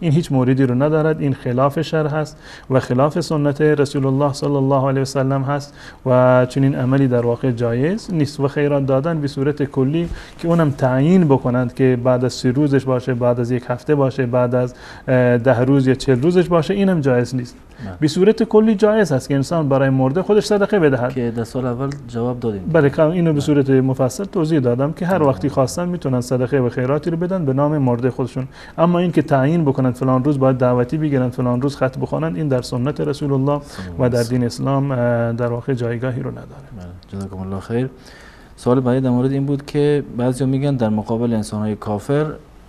این هیچ موردی رو ندارد. این خلاف شرع هست و خلاف سنت رسول الله صلی الله علیه و سلم هست و چنین عملی در واقع جایز نیست. و خیرات دادن به صورت کلی که اونم تعیین بکنند که بعد از 3 روزش باشه، بعد از 1 هفته باشه، بعد از 10 روز یا 40 روزش باشه، اینم جایز نیست. به صورت کلی جایز هست که انسان برای مرده خودش صدقه بدهد که در سال اول جواب دادیم. بله، اینو به صورت مفصل توضیح دادم که هر وقتی خواستن میتونن صدقه و خیراتی رو بدن به نام مرده خودشون. اما این که تعیین بکنن فلان روز باید دعوتی بگیرن، فلان روز خط بخونن، این در سنت رسول الله و در دین اسلام در واقع جایگاهی رو نداره. جزاکم الله خیر. سوال بعدی در مورد این بود که بعضیا میگن در مقابل انسان‌های کافر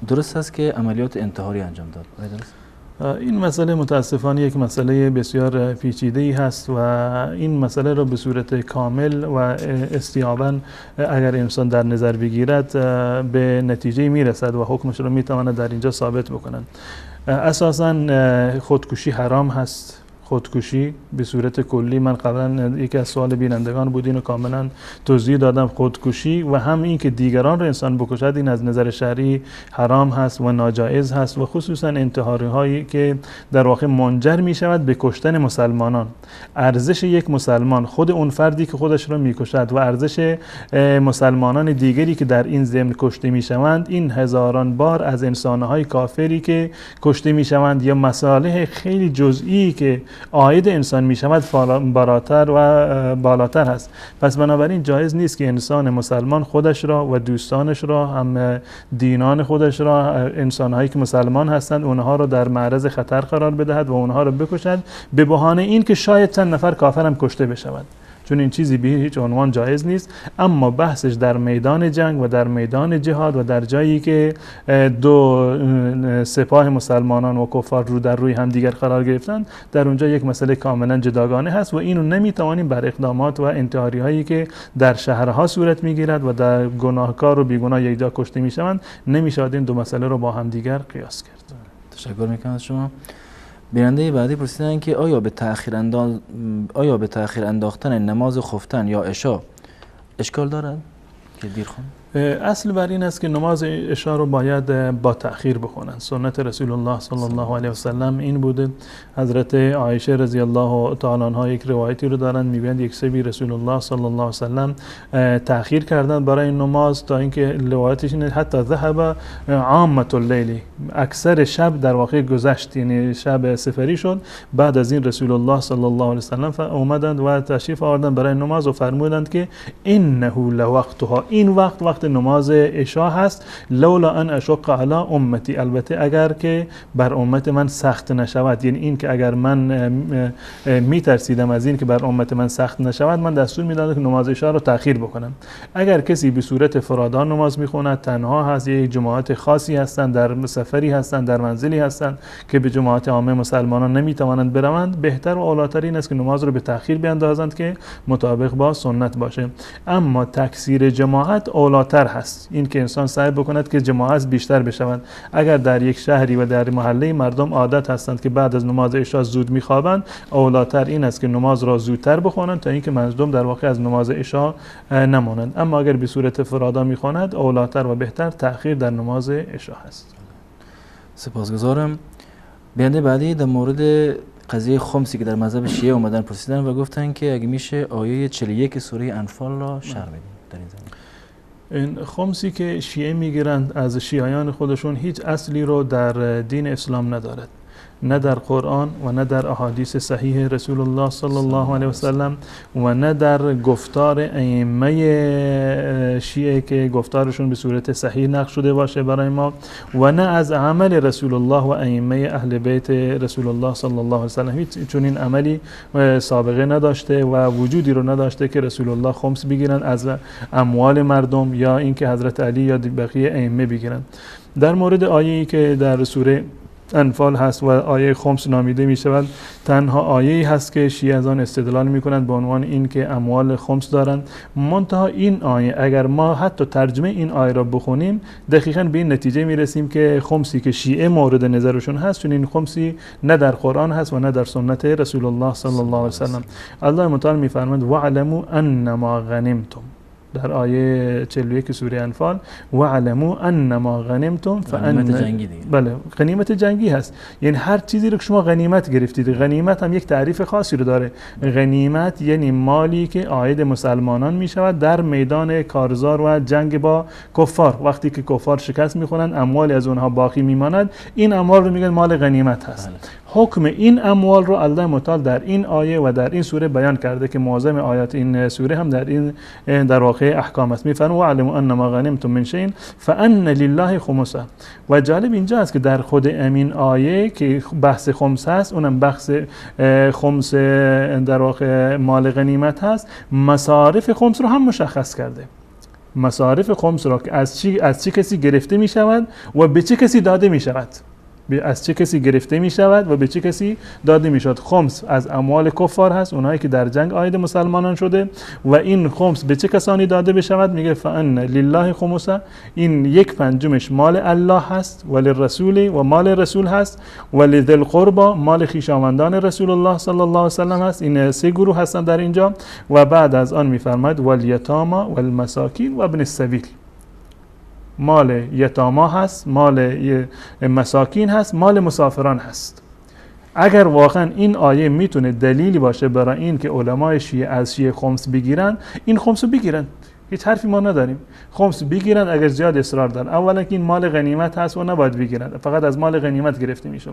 درست است که عملیات انتحاری انجام داد. درست؟ این مسئله متاسفانه یک مسئله بسیار پیچیده‌ای هست و این مسئله را به صورت کامل و استیاباً اگر انسان در نظر بگیرد به نتیجه میرسد و حکمش را میتواند در اینجا ثابت بکنند. اساساً خودکشی حرام هست. خودکشی به صورت کلی، من قبلا یکی از سوال بینندگان بود اینو کاملا توضیح دادم. خودکشی و هم این که دیگران رو انسان بکشد این از نظر شرعی حرام هست و ناجایز هست و خصوصا انتحاری هایی که در واقع منجر می شود به کشتن مسلمانان. ارزش یک مسلمان، خود اون فردی که خودش رو می کشد و ارزش مسلمانان دیگری که در این ضمن کشته می شوند، این هزاران بار از انسانهای کافری که کشته می شوند یا مصالح خیلی جزئی که عاید انسان می شود بالاتر و بالاتر هست. پس بنابراین جایز نیست که انسان مسلمان خودش را و دوستانش را، هم دینان خودش را، انسانهایی که مسلمان هستند اونها را در معرض خطر قرار بدهد و اونها را بکشد به بهانه این که شاید چند نفر کافر هم کشته بشود. چون این چیزی به هیچ عنوان جایز نیست. اما بحثش در میدان جنگ و در میدان جهاد و در جایی که دو سپاه مسلمانان و کفار رو در روی هم دیگر قرار گرفتن، در اونجا یک مسئله کاملا جداگانه هست و اینو نمیتوانیم بر اقدامات و انتحاری هایی که در شهرها صورت میگیرد و در گناهکار و بیگناه یک جا کشته میشوند نمیشود این دو مسئله رو با هم دیگر قیاس کرد. تشکر میکنم از شما. بیننده بعدی پرسیدن که آیا به تأخیر انداختن نماز خفتن یا عشا اشکال دارد که دیر خوند؟ اصل بر این است که نماز عشا رو باید با تأخیر بخونن. سنت رسول الله صلی الله علیه و سلم این بوده. حضرت عایشه رضی الله تعالی عنها یک روایتی رو دارن، میگویند یک شبی رسول الله صلی الله علیه و سلم تأخیر کردن برای نماز تا اینکه روایتش اینه حتی ذهب عامه اللیل، اکثر شب در واقع گذشت، یعنی شب سفری شد. بعد از این رسول الله صلی الله علیه و سلم اومدند و تشریف آوردند برای نماز و فرمودند که انه لوقتها، این وقت نماز عشا هست. لولا ان اشق علی امتی، البته اگر که بر امت من سخت نشود، یعنی این که اگر من میترسیدم از این که بر امت من سخت نشود، من دستور میدادم که نماز عشا رو تأخیر بکنم. اگر کسی به صورت فرادا نماز میخواند، تنها هست، یک جماعت خاصی هستند، در سفری هستند، در منزلی هستند که به جماعت عامه مسلمانان نمیتوانند بروند، بهتر و اولاتر این است که نماز رو به تأخیر بیاندازند که مطابق با سنت باشه. اما تکثیر جماعت اولاتر هست، این که انسان سعی بکند که جماعت بیشتر بشوند. اگر در یک شهری و در محله مردم عادت هستند که بعد از نماز عشا زود میخوابند، اولاتر این است که نماز را زودتر بخوانند تا اینکه مردم در واقع از نماز عشا نمانند. اما اگر به صورت فرادا میخواند، اولاتر و بهتر تأخیر در نماز عشا هست. سپاسگزارم. بیننده بعدی در مورد قضیه خمسی که در مذهب شیعه اومدن پرسیدن و گفتن که اگه میشه آیه 41 سوره انفال را شرح بدید در این زمینه. این خمسی که شیعه میگیرند از شیعیان خودشون هیچ اصلی رو در دین اسلام ندارد، نه در قرآن و نه در احادیث صحیح رسول الله صلی الله علیه و سلم و نه در گفتار ائمه شیعه که گفتارشون به صورت صحیح نقل شده باشه برای ما، و نه از عمل رسول الله و ائمه اهل بیت رسول الله صلی الله علیه و سلم. هیچ چون این عملی سابقه نداشته و وجودی رو نداشته که رسول الله خمس بگیرن از اموال مردم یا اینکه حضرت علی یا بقیه ائمه بگیرن. در مورد آیه‌ای که در سوره انفال هست و آیه خمس نامیده می شود، تنها آیه‌ای هست که شیعه از آن استدلال می کنند به عنوان این که اموال خمس دارند. منتها این آیه اگر ما حتی ترجمه این آیه را بخونیم، دقیقاً به این نتیجه می رسیم که خمسی که شیعه مورد نظرشون هست، چون این خمسی نه در قرآن هست و نه در سنت رسول الله صلی الله علیه و سلم. الله متعال می فرماید وعلموا انما غنمتم، در آیه 41 سوره انفال، وعلموا انما غنمتم بله غنیمت جنگی هست، یعنی هر چیزی رو که شما غنیمت گرفتید. غنیمت هم یک تعریف خاصی رو داره. غنیمت یعنی مالی که عاید مسلمانان می شود در میدان کارزار و جنگ با کفار. وقتی که کفار شکست میخورن، اموال از اونها باقی میماند، این اموال رو میگن مال غنیمت هست. حکم این اموال رو الله متعال در این آیه و در این سوره بیان کرده که معظم آیات این سوره هم در این در واقع احکام است. میفرماید واعلموا انما غنمتم من شیء فان لله خمسه. و جالب اینجا است که در خود امین آیه که بحث خمس هست، اونم بحث خمس در واقع مال غنیمت هست، مصارف خمس رو هم مشخص کرده. مصارف خمس را که از چه کسی گرفته می شود و به چه کسی داده می شود، از چه کسی گرفته می شود و به چه کسی داده می شود. خمس از اموال کفار هست، اونایی که در جنگ عاید مسلمانان شده، و این خمس به چه کسانی داده بشود؟ میگه فان لله خمسه، این یک پنجمش مال الله هست، وللرسول و مال رسول هست، ولذی القربى مال خویشاوندان رسول الله صلی الله علیه و سلم هست. این سه گروه هستن در اینجا. و بعد از آن میفرماید والیتامی والمساکین و ابن السبیل، مال یتاما هست، مال مساکین هست، مال مسافران هست. اگر واقعا این آیه میتونه دلیلی باشه برای این که علمای شیعه از شیعه خمس بگیرن، این خمس رو بگیرن. هیچ حرفی ما نداریم. خمس بگیرند اگر زیاد اصرار دارن. اولا که این مال غنیمت هست و نباید بگیرند، فقط از مال غنیمت گرفته میشه.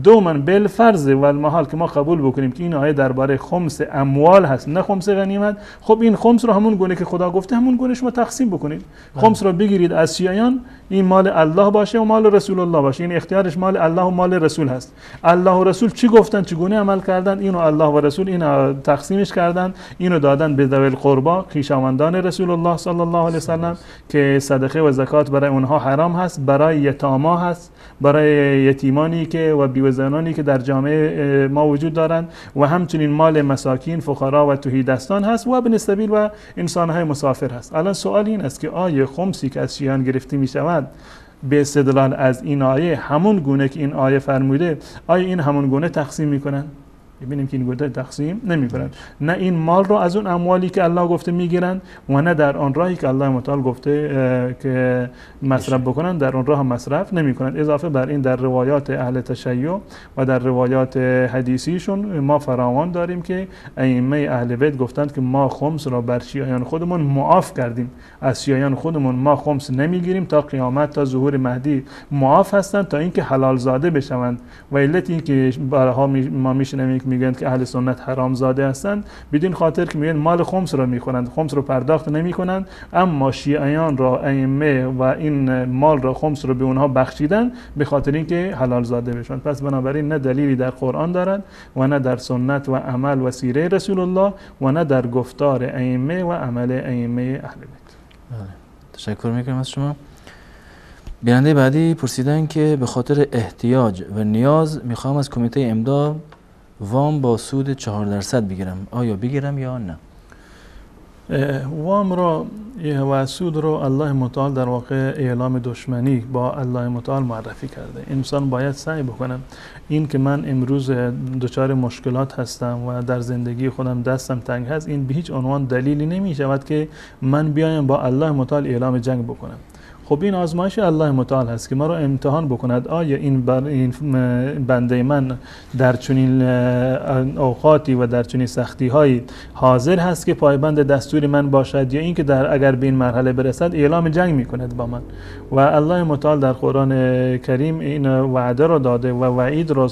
دوما بالفرض و المحال که ما قبول بکنیم که این آیه درباره خمس اموال هست نه خمس غنیمت، خب این خمس رو همون گونه که خدا گفته همون گونه شما تقسیم بکنید. خمس رو بگیرید از شیعیان، این مال الله باشه و مال رسول الله باشه. این اختیارش مال الله و مال رسول هست. الله و رسول چی گفتن، چگونه عمل کردن، اینو الله و رسول اینو تقسیمش کردن، اینو دادن به ذوی القربا، خویشاوندان رسول الله صلی الله علیه و سلم که صدقه و زکات برای اونها حرام هست، برای یتاما هست، برای یتیمانی که و بیوه‌زنانی که در جامعه ما وجود دارند، و همچنین مال مساکین، فقرا و تهیدستان هست و ابن السبیل و انسان‌های مسافر هست. الان سوال این است که آیه خمسی که از شیعیان گرفته می شود به استدلال از این آیه همون گونه که این آیه فرموده، آیا این همون گونه تقسیم میکنن؟ ببینیم که این گونه تقسیم نمیکنن. نه این مال رو از اون اموالی که الله گفته میگیرن و نه در آن راهی که الله متعال گفته که مصرف بکنن در اون راه هم مصرف نمیکنن. اضافه بر این در روایات اهل تشیع و در روایات حدیثیشون ما فراوان داریم که ائمه اهل بیت گفتند که ما خمس را بر شیعیان خودمون معاف کردیم. از شیعیان خودمون ما خمس نمیگیریم تا قیامت، تا ظهور مهدی معاف هستند تا اینکه حلال زاده بشوند. و علت این که بارها ما میشنویم میگن که اهل سنت حرام زاده هستند بدین خاطر که میگن مال خمس رو میخونند، خمس رو پرداخت نمیکنند، اما شیعیان را ائمه و این مال را خمس رو به اونها بخشیدن به خاطر اینکه حلال زاده بشن. پس بنابراین نه دلیلی در قرآن دارد و نه در سنت و عمل و سیره رسول الله و نه در گفتار ائمه و عمل ائمه اهل بیت. تشکر میکنم از شما. بیننده بعدی پرسیدن که به خاطر احتیاج و نیاز میخوام از کمیته امداد وام با سود 4% بگیرم، آیا بگیرم یا نه؟ وام رو و سود رو الله متعال در واقع اعلام دشمنی با الله متعال معرفی کرده. انسان باید سعی بکنم این که من امروز دچار مشکلات هستم و در زندگی خودم دستم تنگ هست، این به هیچ عنوان دلیلی نمی شود که من بیایم با الله متعال اعلام جنگ بکنم. خب این آزمایش الله متعال هست که ما رو امتحان بکند آیا این بنده من در چنین اوقاتی و در چنین سختی هایی حاضر هست که پایبند دستور من باشد، یا این که در اگر به این مرحله برسد اعلام جنگ میکند با من. و الله متعال در قرآن کریم این وعده رو داده و وعید رو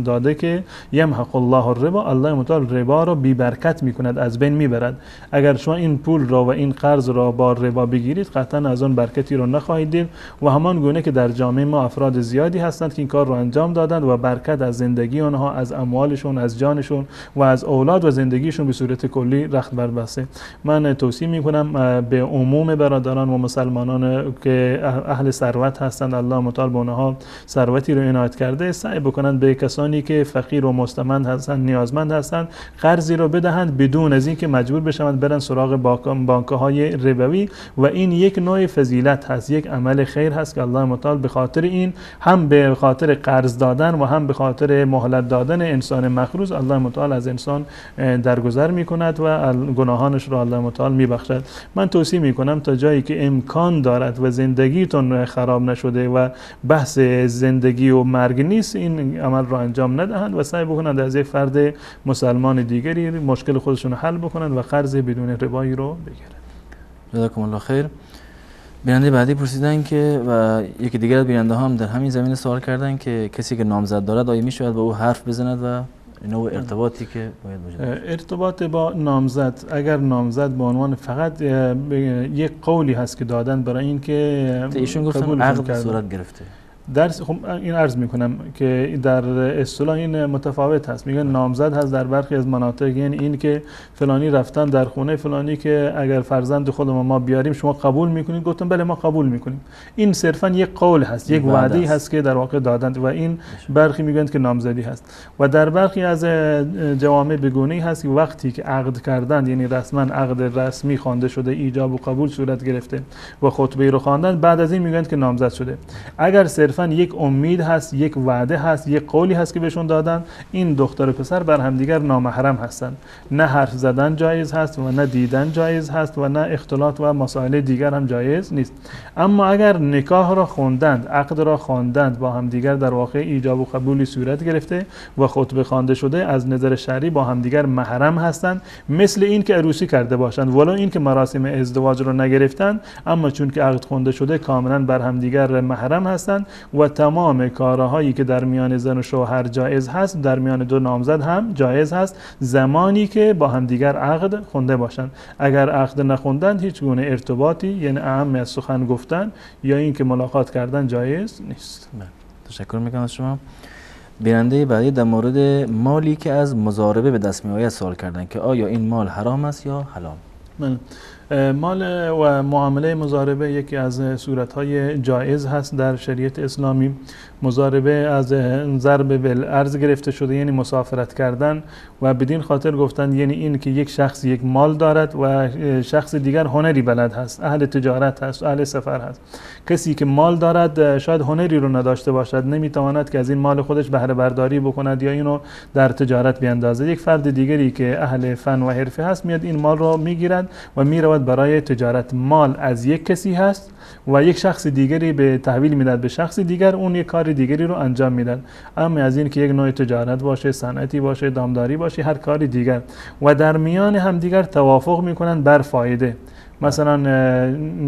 داده که یمحق الله الربا، الله متعال ربا رو بی برکت میکند، از بین میبرد. اگر شما این پول را و این قرض را با ربا بگیرید قطعا از اون برکتی رو نخواهید دید. و همان گونه که در جامعه ما افراد زیادی هستند که این کار رو انجام دادند و برکت از زندگی آنها، از اموالشون، از جانشون و از اولاد و زندگیشون به صورت کلی رخت بربسته. من توصیه میکنم به عموم برادران و مسلمانان که اهل ثروت هستند، الله متعال به آنها ثروتی رو عنایت کرده، سعی بکنند به کسانی که فقیر و مستمند هستند، نیازمند هستند، قرضی رو بدهند بدون از اینکه مجبور بشوند برن سراغ بانک‌های ربوی. و این یک نوع فضیلت هست، یک عمل خیر هست که الله متعال به خاطر این، هم به خاطر قرض دادن و هم به خاطر مهلت دادن انسان مخروز، الله متعال از انسان درگذر میکند و گناهانش را الله متعال میبخشد. من توصیه میکنم تا جایی که امکان دارد و زندگیتون خراب نشده و بحث زندگی و مرگ نیست، این عمل را انجام ندهند و سعی بکنند از یک فرد مسلمان دیگری مشکل خودشون حل بکنند و قرض بدون ربایی رو بگیرند. جزاکم الله خیر. بیننده بعدی پرسیدن که و یکی دیگر از بیننده هم در همین زمینه سوال کردن که کسی که نامزد دارد آیا میشود با او حرف بزند و نوع ارتباطی که باید وجود ارتباط با نامزد، اگر نامزد به عنوان فقط یک قولی هست که دادن برای این که ایشون گفتن عقد صورت گرفته، خب این عرض میکنم که در اصطلاح این متفاوت هست. میگن نامزد هست در برخی از مناطق، یعنی این که فلانی رفتن در خونه فلانی که اگر فرزند خودمون ما بیاریم شما قبول میکنید، گفتم بله ما قبول میکنیم. این صرفا یک قول هست، یک وعده هست که در واقع دادند و این برخی میگن که نامزدی هست. و در برخی از جوامع بگونه هست که وقتی که عقد کردند، یعنی رسما عقد رسمی خوانده شده، ایجاب و قبول صورت گرفته و خطبه رو خواندن، بعد از این میگن که نامزد شده. اگر صرفا یک امید هست، یک وعده هست، یک قولی هست که بهشون دادن. این دختر و پسر بر همدیگر نامحرم هستند. نه حرف زدن جایز هست و نه دیدن جایز هست و نه اختلاط و مسائل دیگر هم جایز نیست. اما اگر نکاح را خواندند، عقد را خواندند، با همدیگر در واقع ایجاب و قبولی صورت گرفته و خطبه خوانده شده، از نظر شرعی با همدیگر محرم هستند، مثل این که عروسی کرده باشند، ولو این که مراسم ازدواج را نگرفتند، اما چون که عقد خونده شده کاملا بر همدیگر محرم هستند و تمام کارهایی که در میان زن و شوهر جایز هست در میان دو نامزد هم جایز هست، زمانی که با همدیگر عقد خونده باشند. اگر عقد نخوندند هیچ گونه ارتباطی، یعنی اهم از سخن گفتن یا اینکه ملاقات کردن جایز نیست. تشکر میکنم از شما. بیننده بعدی در مورد مالی که از مضاربه به دست میآید سوال کردن که آیا این مال حرام است یا حلال؟ مال و معامله مضاربه یکی از صورت‌های جایز هست در شریعت اسلامی. مضاربه از ضرب بالارض گرفته شده، یعنی مسافرت کردن، و بدین خاطر گفتن یعنی این که یک شخص یک مال دارد و شخص دیگر هنری بلد هست، اهل تجارت هست، اهل سفر هست. کسی که مال دارد شاید هنری رو نداشته باشد، نمیتواند که از این مال خودش بهره برداری بکند یا اینو در تجارت بیاندازه. یک فرد دیگری که اهل فن و حرفه هست میاد این مال رو میگیرد و میرود برای تجارت. مال از یک کسی هست و یک شخص دیگری به تحویل میداد به شخص دیگر، اون یک کار دیگری رو انجام میدن. اما از این که یک نوع تجارت باشه، صنعتی باشه، دامداری باشه، هر کاری دیگر، و در میان هم دیگر توافق میکنن بر فایده، مثلا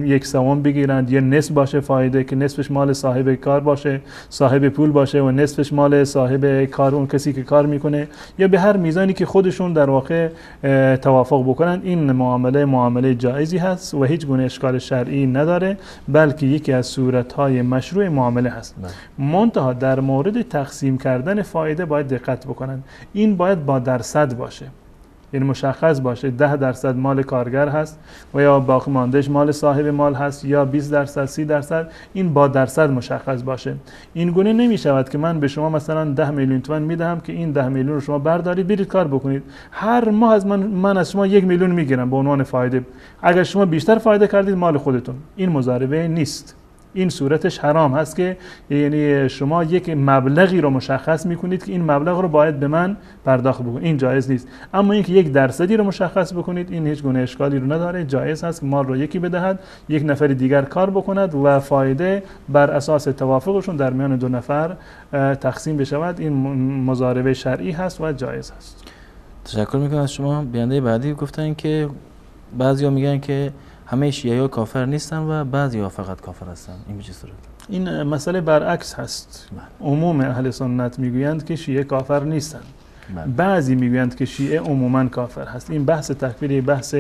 1/3 بگیرند یا نصف باشه فایده که نصفش مال صاحب کار باشه، صاحب پول باشه، و نصفش مال صاحب کار، اون کسی که کار میکنه، یا به هر میزانی که خودشون در واقع توافق بکنن. این معامله جایزی هست و هیچ گونه اشکال شرعی نداره، بلکه یکی از صورت‌های مشروع معامله هست. منتها در مورد تقسیم کردن فایده باید دقت بکنن. این باید با درصد باشه، یعنی مشخص باشه 10% مال کارگر هست و یا باقی ماندهش مال صاحب مال هست، یا 20%، 30%. این با درصد مشخص باشه. این گونه نمی شود که من به شما مثلا 10 میلیون تومان میدهم که این 10 میلیون رو شما بردارید برید کار بکنید، هر ماه از من از شما 1 میلیون میگیرم به عنوان فایده، اگر شما بیشتر فایده کردید مال خودتون. این مضاربه نیست. این صورتش حرام هست که یعنی شما یک مبلغی رو مشخص میکنید که این مبلغ رو باید به من پرداخت بکنید، این جایز نیست. اما اینکه 1% رو مشخص بکنید این هیچ گونه اشکالی رو نداره، جایز هست که مال رو یکی بدهد، یک نفر دیگر کار بکند و فایده بر اساس توافقشون در میان دو نفر تقسیم بشود. این مضاربه شرعی هست و جایز هست. تشکر میکنم از شما. بیننده بعدی گفتن که بعضیا میگن که همه شیعه کافر نیستن و بعضی فقط کافر هستن. این به چه صورت؟ این مسئله برعکس هست. عموم اهل سنت میگویند که شیعه کافر نیستن، بعضی میگویند که شیعه عموما کافر هست. این بحث تکفیری بحث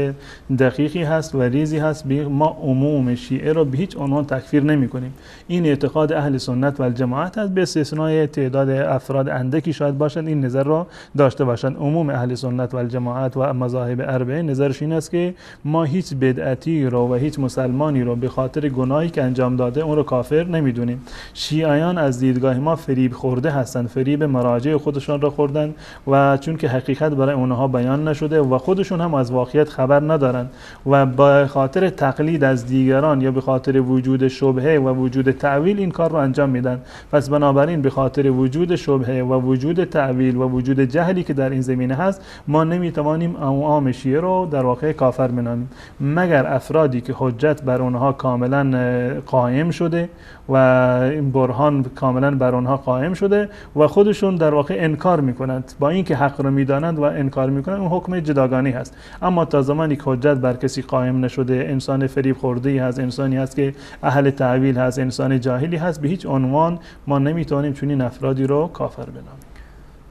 دقیقی هست و ریزی هست. ما عموم شیعه رو به هیچ عنوان تکفیر نمی کنیم. این اعتقاد اهل سنت و الجماعت است، به استثنای تعداد افراد اندکی شاید باشند این نظر رو داشته باشند. عموم اهل سنت و الجماعت و مذاهب اربعه نظرش این است که ما هیچ بدعتی رو و هیچ مسلمانی رو به خاطر گناهی که انجام داده اون رو کافر نمیدونیم. شیعیان از دیدگاه ما فریب خورده هستند، فریب مراجع خودشان را خوردن و چون که حقیقت برای اونها بیان نشده و خودشون هم از واقعیت خبر ندارن و به خاطر تقلید از دیگران یا به خاطر وجود شبهه و وجود تعویل این کار رو انجام میدن. پس بنابراین به خاطر وجود شبهه و وجود تعویل و وجود جهلی که در این زمینه هست ما نمیتوانیم عوام شیعه رو در واقع کافر بنامیم، مگر افرادی که حجت بر اونها کاملا قائم شده و این برهان کاملا بر اونها قائم شده و خودشون در واقع انکار میکنند، با اینکه حق رو میدانند و انکار میکنند، اون حکم جداگانه هست. اما تا زمانی که حجت بر کسی قائم نشده، انسان فریب خورده‌ای هست، انسانی هست که اهل تعویل هست، انسان جاهلی هست، به هیچ عنوان ما نمیتونیم چنین افرادی رو کافر بنامیم.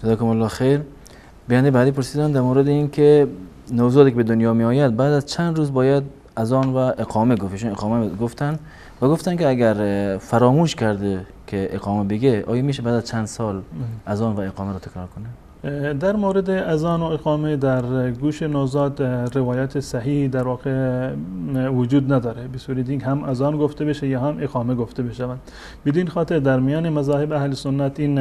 جزاکم الله خیر. بیننده بعدی پرسیدن در مورد اینکه نوزادی که به دنیا می آید بعد از چند روز باید اذان و اقامه گفتن و گفتن که اگر فراموش کرده که اقامه بگه آیا میشه بعد از چند سال اذان و اقامه رو تکرار کنه؟ در مورد اذان و اقامه در گوش نوزاد روایت صحیح در واقع وجود نداره، به صورت اینکه هم اذان گفته بشه یا هم اقامه گفته بشه. بدین خاطر در میان مذاهب اهل سنت این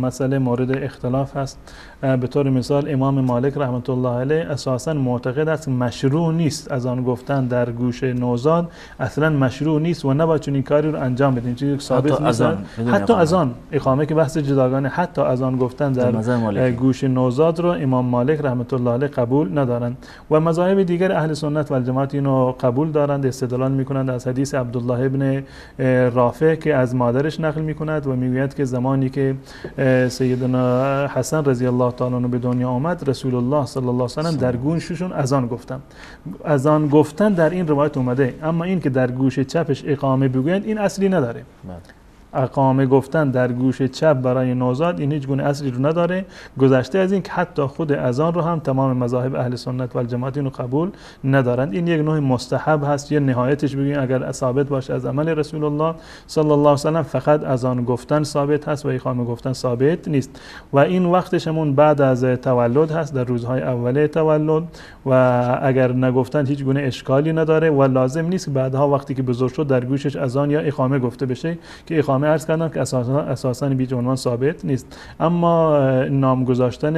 مسئله مورد اختلاف هست. به طور مثال امام مالک رحمت الله علیه اساسا معتقد است مشروع نیست اذان گفتن در گوش نوزاد، اصلا مشروع نیست و نباید چنین کاری رو انجام بدین، چیزی ثابت نیست. حتی اذان اقامه که بحث جداگانه، حتی اذان گفتن در گوش نوزاد رو امام مالک رحمت الله علیه قبول ندارند و مذاهب دیگر اهل سنت و الجماعت اینو قبول دارند. استدلال میکنند از حدیث عبدالله ابن رافع که از مادرش نقل میکند و میگوید که زمانی که سیدنا حسن رضی الله تعالی عنه به دنیا آمد، رسول الله صلی الله علیه و سلم در گوششون اذان گفتن. اذان گفتن در این روایت اومده، اما این که در گوش چپش اقامه بگویند این اصلی نداره. اقامه گفتن در گوش چپ برای نوزاد این هیچ گونه اصلی رو نداره، گذشته از این که حتی خود اذان رو هم تمام مذاهب اهل سنت و الجماعت اینو قبول ندارند. این یک نوع مستحب هست، یه نهایتش بگیم اگر ثابت باشه از عمل رسول الله صلی الله علیه و سلم فقط اذان گفتن ثابت هست و اقامه گفتن ثابت نیست و این وقتش همون بعد از تولد هست، در روزهای اوله تولد و اگر نگفتن هیچ گونه اشکالی نداره و لازم نیست که بعدها وقتی که بزرگ شد در گوشش اذان یا اقامه گفته بشه که اقامه عرض کردم که اساساً بیج عنوان ثابت نیست. اما نام گذاشتن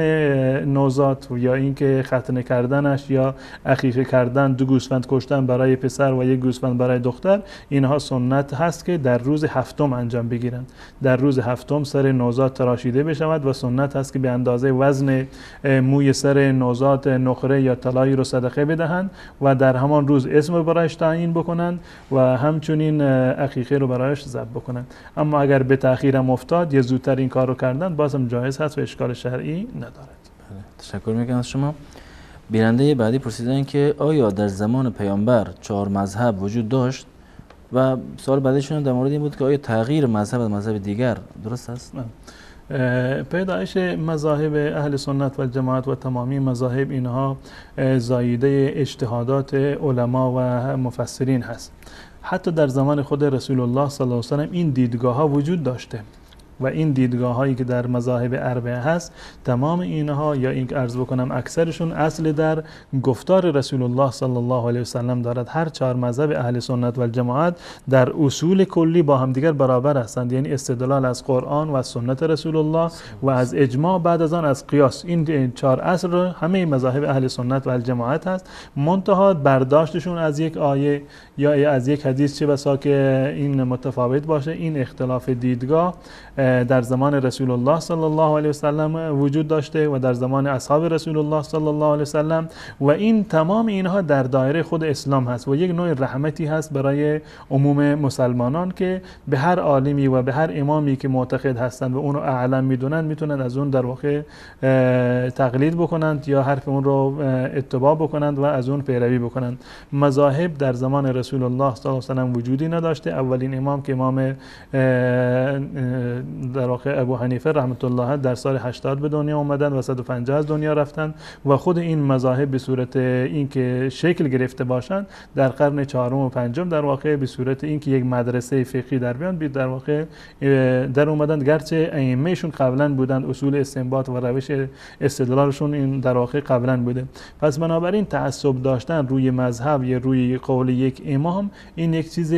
نوزاد یا اینکه ختنه کردنش یا عقیقه کردن، 2 گوسفند کشتن برای پسر و 1 گوسفند برای دختر، اینها سنت هست که در روز هفتم انجام بگیرند. در روز هفتم سر نوزاد تراشیده بشود و سنت هست که به اندازه وزن موی سر نوزاد نقره یا طلایی رو صدقه بدهند و در همان روز اسم رو برایش تعیین بکنند و همچنین عقیقه رو برایش ذبح بکنند. اما اگر به تأخیرم افتاد یا زودتر این کار رو کردن بازم جایز هست و اشکال شرعی ندارد. تشکر میکنم از شما. بیننده بعدی پرسیدن که آیا در زمان پیامبر 4 مذهب وجود داشت و سوال بعدیشون در مورد این بود که آیا تغییر مذهب از مذهب دیگر درست است؟ پیدایش مذاهب اهل سنت و جماعت و تمامی مذاهب اینها زایده اجتهادات علما و مفسرین هست. حتی در زمان خود رسول الله صلی الله علیه و سلم این دیدگاه ها وجود داشته و این دیدگاه هایی که در مذاهب اربعه هست تمام اینها یا این عرض بکنم اکثرشون اصل در گفتار رسول الله صلی الله علیه و سلم دارد. هر 4 مذهب اهل سنت و جماعت در اصول کلی با همدیگر برابر هستند، یعنی استدلال از قرآن و از سنت رسول الله و از اجماع، بعد از آن از قیاس. این 4 اصل رو همه مذاهب اهل سنت و جماعت هست، منتها برداشتشون از یک آیه یا از یک حدیث چه بسا که این متفاوت باشه. این اختلاف دیدگاه در زمان رسول الله صلی الله علیه و سلم وجود داشته و در زمان اصحاب رسول الله صلی الله علیه و سلم و این تمام اینها در دایره خود اسلام هست و یک نوع رحمتی هست برای عموم مسلمانان که به هر عالمی و به هر امامی که معتقد هستند و اون رو اعلم میدونن میتونن از اون در واقع تقلید بکنند یا حرف اون رو اتباع بکنند و از اون پیروی بکنند. مذاهب در زمان رسول الله صلی الله علیه و سلم وجودی نداشته. اولین امام که امام در واقع ابو حنیفه رحمت الله در سال 80 به دنیا اومدن و 150 از دنیا رفتن و خود این مذاهب به صورت اینکه شکل گرفته باشند در قرن 4 و 5 در واقع به صورت اینکه یک مدرسه فقهی در بیان در واقع در اومدن، گرچه ائمهشون قبلا بودند، اصول استنباط و روش استدلالشون این در واقع قبلا بوده. پس بنابراین تعصب داشتن روی مذهب یا روی قول یک امام این یک چیز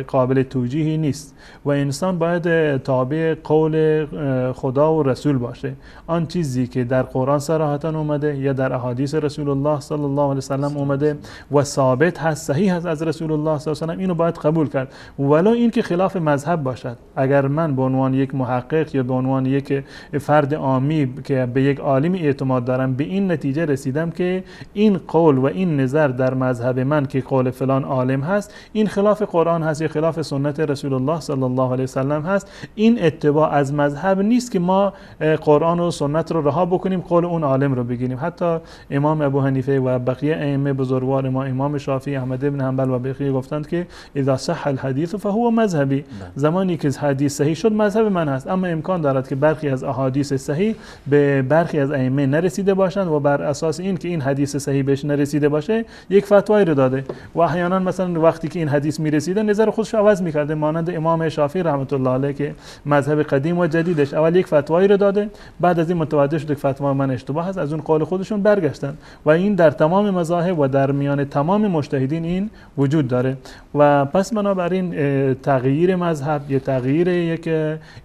قابل توجیهی نیست و انسان باید تابع قول خدا و رسول باشه. آن چیزی که در قرآن صراحتا اومده یا در احادیث رسول الله صلی الله علیه و سلم اومده و ثابت هست، صحیح هست از رسول الله صلی الله علیه و سلم، اینو باید قبول کرد ولو این که خلاف مذهب باشد. اگر من به عنوان یک محقق یا به عنوان یک فرد عامی که به یک عالم اعتماد دارم به این نتیجه رسیدم که این قول و این نظر در مذهب من که قول فلان عالم هست این خلاف قرآن هست یا خلاف سنت رسول الله صلی الله علیه و سلم هست، این اتباع از مذهب نیست که ما قرآن و سنت رو رها بکنیم قول اون عالم رو بگیریم. حتی امام ابو حنیفه و بقیه ائمه بزرگوار ما، امام شافعی، احمد بن حنبل و بقیه گفتند که اذا صح الحديث فهو مذهبی، زمانی که حدیث صحیح شد مذهب من هست. اما امکان دارد که برخی از احادیث صحیح به برخی از ائمه نرسیده باشند و بر اساس این که این حدیث صحیح بهش نرسیده باشه یک فتوایی رو داده و احیانا مثلا وقتی که این حدیث میرسیده نظر خودش عوض میکرده، مانند امام شافعی رحمت الله علیه که مذهب قدیم و جدیدش اول یک فتوایی رو داده، بعد از این متوجه شد که فتوا من اشتباه است، از اون قول خودشون برگشتن و این در تمام مذاهب و در میان تمام مجتهدین این وجود داره. و پس بنابراین تغییر مذهب یا تغییر یک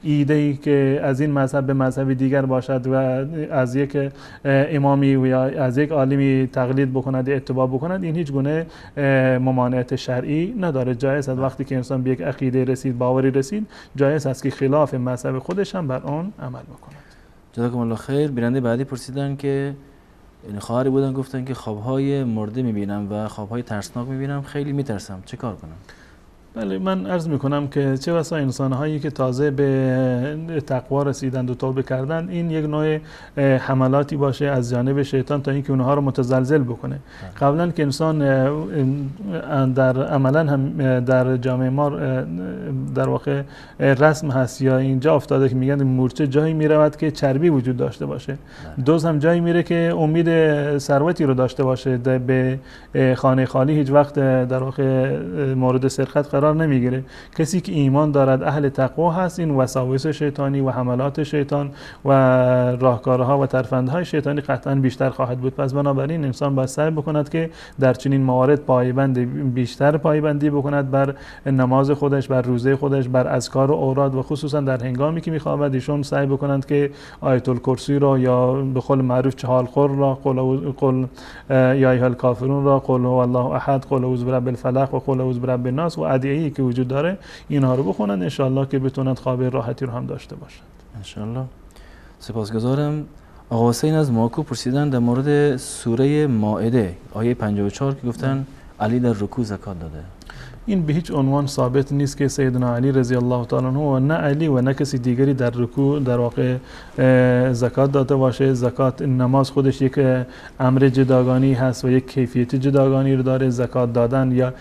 ایده‌ای که از این مذهب به مذهب دیگر باشد و از یک امامی یا از یک عالمی تقلید بکند یا اتباع بکند، این هیچ گونه ممانعت شرعی نداره. جایز است وقتی که انسان به یک عقیده رسید، باوری رسید، جایز است که خلاف مذهب خودش هم بر آن عمل بکند. جزاکم الله خیر. بیننده بعدی پرسیدن که یعنی خواهری بودن گفتن که خوابهای مرده میبینم و خوابهای ترسناک میبینم، خیلی میترسم، چه کار کنم؟ بله، من عرض میکنم که چه بسا انسانهایی که تازه به تقوا رسیدند و توبه کردند، این یک نوع حملاتی باشه از جانب شیطان تا اینکه اونها رو متزلزل بکنه. قبلا که انسان در عملا هم در جامعه ما در واقع رسم هست یا اینجا افتاده که میگن مورچه جایی میرود که چربی وجود داشته باشه، دوز هم جایی میره که امید ثروتی رو داشته باشه، به خانه خالی هیچ وقت در واقع مورد سرقت قرار نمیگیره. کسی که ایمان دارد، اهل تقوا هست، این وساوس شیطانی و حملات شیطان و راهکارها و ترفندهای شیطانی قطعا بیشتر خواهد بود. پس بنابراین انسان باید سعی بکند که در چنین موارد بیشتر پایبندی بکند بر نماز خودش، بر روزه خودش، بر اذکار و اوراد و خصوصا در هنگامی که میخوابد ایشون سعی بکنند که آیت الکرسی را یا به قول معروف چهال خور را، قل یا ایها الکافرون را، قل هو الله احد، قل اعوذ برب الفلق و قل اعوذ برب الناس و ادعیه‌ای که وجود داره اینها رو بخونن، ان شاءالله که بتونند خواب راحتی رو هم داشته باشند ان شاءالله. سپاسگزارم. آقا حسین از ماکو پرسیدن در مورد سوره مائده آیه 54 که گفتن علی در رکوع زکات داده. این به هیچ عنوان ثابت نیست که سیدنا علی رضی الله تعالی عنه و نه علی و نه کسی دیگری در رکوع در واقع زکات داده باشه. زکات نماز خودش یک امر جداگانه هست و یک کیفیت جداگانه رو داره. زکات دادن یا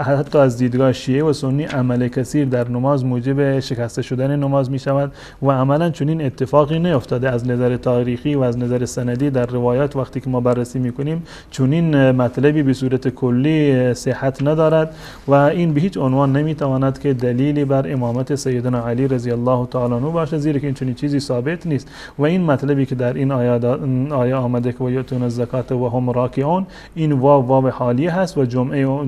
حتی از دیدگاه شیعه و سنی عمل کثیر در نماز موجب شکسته شدن نماز می شود و عملا چنین اتفاقی نیفتاده از نظر تاریخی و از نظر سندی در روایات. وقتی که ما بررسی میکنیم چنین مطلبی به صورت کلی صحت ندارد و این به هیچ عنوان نمیتواند که دلیلی بر امامت سیدنا علی رضی الله تعالی عنه باشه، زیرا که این چنین چیزی ثابت نیست. و این مطلبی که در این آیه آمده که و یؤتون الزکات و هم راکعون، این واو حالیه هست و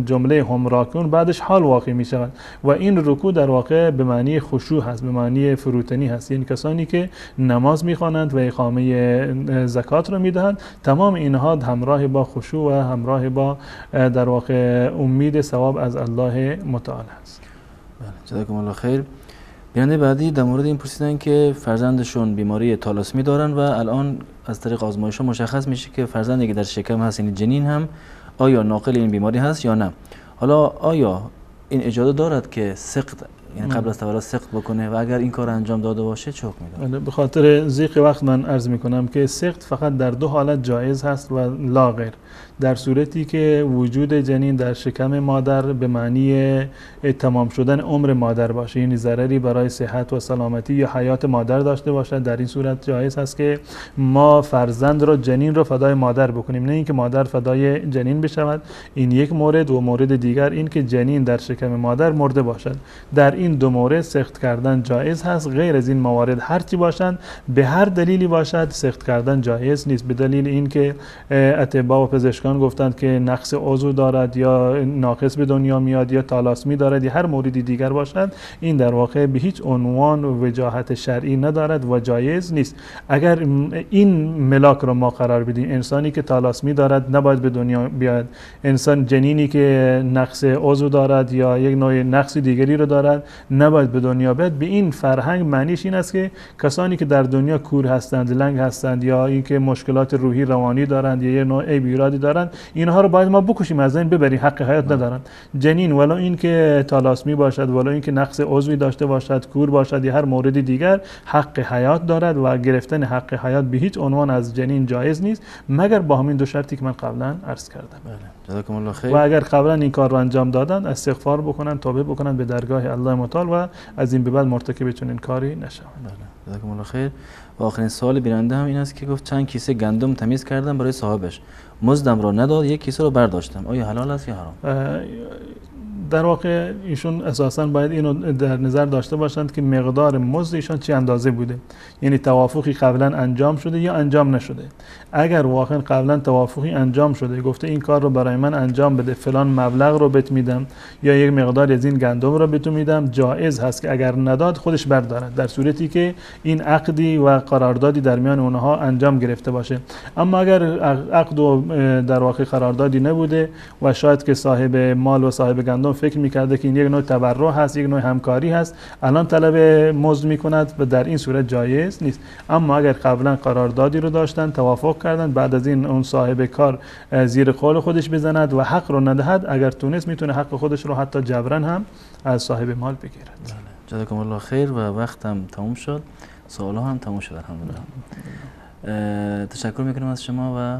جمله هم راکعون بعدش حال واقع می شود و این رکوع در واقع به معنی خشوع هست، به معنی فروتنی هست. این کسانی که نماز میخوانند و اقامه زکات رو میدهند، تمام اینها همراه با خشوع و همراه با در واقع امید ثواب از الله متعال است. بله، جزاکم الله خیر. بیننده بعدی در مورد این پرسیدن که فرزندشون بیماری تالاسمی دارن و الان از طریق آزمایش‌ها مشخص میشه که فرزندی که در شکم هست، یعنی جنین هم، آیا ناقل این بیماری هست یا نه. حالا آیا این اجازه دارد که سقط، یعنی قبل از تولد سقط بکنه و اگر این کار انجام داده باشه چه حکمی داره؟ به خاطر ضیق وقت من عرض میکنم که سقط فقط در دو حالت جایز هست و لا غیر. در صورتی که وجود جنین در شکم مادر به معنی تمام شدن عمر مادر باشه، یعنی ضرری برای صحت و سلامتی یا حیات مادر داشته باشد، در این صورت جایز هست که ما فرزند را، جنین را فدای مادر بکنیم، نه اینکه مادر فدای جنین بشود. این یک مورد. و مورد دیگر این که جنین در شکم مادر مرده باشد. در این دو مورد سخت کردن جایز هست. غیر از این موارد هرچی باشند، به هر دلیلی باشد، سخت کردن جایز نیست. به دلیل اینکه اطباء و پزشکان گفتند که نقص عضو دارد یا ناقص به دنیا میاد یا تالاسمی دارد یا هر موردی دیگر باشد، این در واقع به هیچ عنوان وجاهت شرعی ندارد و جایز نیست. اگر این ملاک رو ما قرار بدیم، انسانی که تالاسمی دارد نباید به دنیا بیاد، انسان جنینی که نقص عضو دارد یا یک نوع نقص دیگری رو دارد نباید به دنیا بیاد، به این فرهنگ معنیش این است که کسانی که در دنیا کور هستند، لنگ هستند یا اینکه مشکلات روحی روانی دارند یا یه نوع ایرادی دارند، اینها رو باید ما بکشیم، از این ببریم، حق حیات ندارند. جنین ولو اینکه تالاسمی باشد، ولو اینکه نقص عضوی داشته باشد، کور باشد یا هر مورد دیگر، حق حیات دارد و گرفتن حق حیات به هیچ عنوان از جنین جایز نیست مگر با همین دو شرطی که من قبلا عرض کردم. بله، جزاکم الله خیر. و اگر قبلا این کار رو انجام دادن، استغفار بکنن، توبه بکنن به درگاه الله متعال و از این به بعد مرتکب چنین کاری نشوند. بله، جزاکم الله خیر. و آخرین سوال بیننده هم این است که گفت چند کیسه گندم تمیز کردم برای صاحبش، مزدم را نداد، یک کیسه رو برداشتم، آیا حلال است یا حرام؟ در واقع ایشون اساساً باید اینو در نظر داشته باشند که مقدار مزد ایشان چه اندازه بوده، یعنی توافقی قبلا انجام شده یا انجام نشده. اگر واقعا قبلا توافقی انجام شده، گفته این کار رو برای من انجام بده، فلان مبلغ رو بهت میدم یا یک مقدار از این گندم رو بهت میدم، جایز هست که اگر نداد خودش بردارد، در صورتی که این عقدی و قراردادی در میان اونها انجام گرفته باشه. اما اگر عقد و در واقع قراردادی نبوده و شاید که صاحب مال و صاحب گندم فکر میکرده که این یک نوع تبرع هست، یک نوع همکاری هست، الان طلب مزد میکند و در این صورت جایز نیست. اما اگر قبلا قراردادی رو داشتن، توافق کردن، بعد از این اون صاحب کار زیر قول خودش بزند و حق رو ندهد، اگر تونست میتونه حق خودش رو حتی جبران هم از صاحب مال بگیرد. جزاکم الله خیر و وقتم تموم شد، سوال‌ها هم تموم شد الحمدلله. تشکر میکنم از شما و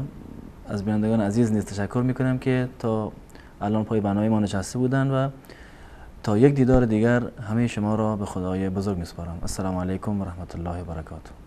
از بینندگان عزیز نیز تشکر میکنم که تا الان پای برنامه ما نشسته بودن و تا یک دیدار دیگر همه شما را به خدای بزرگ میسپارم. السلام علیکم و رحمت الله و برکاته.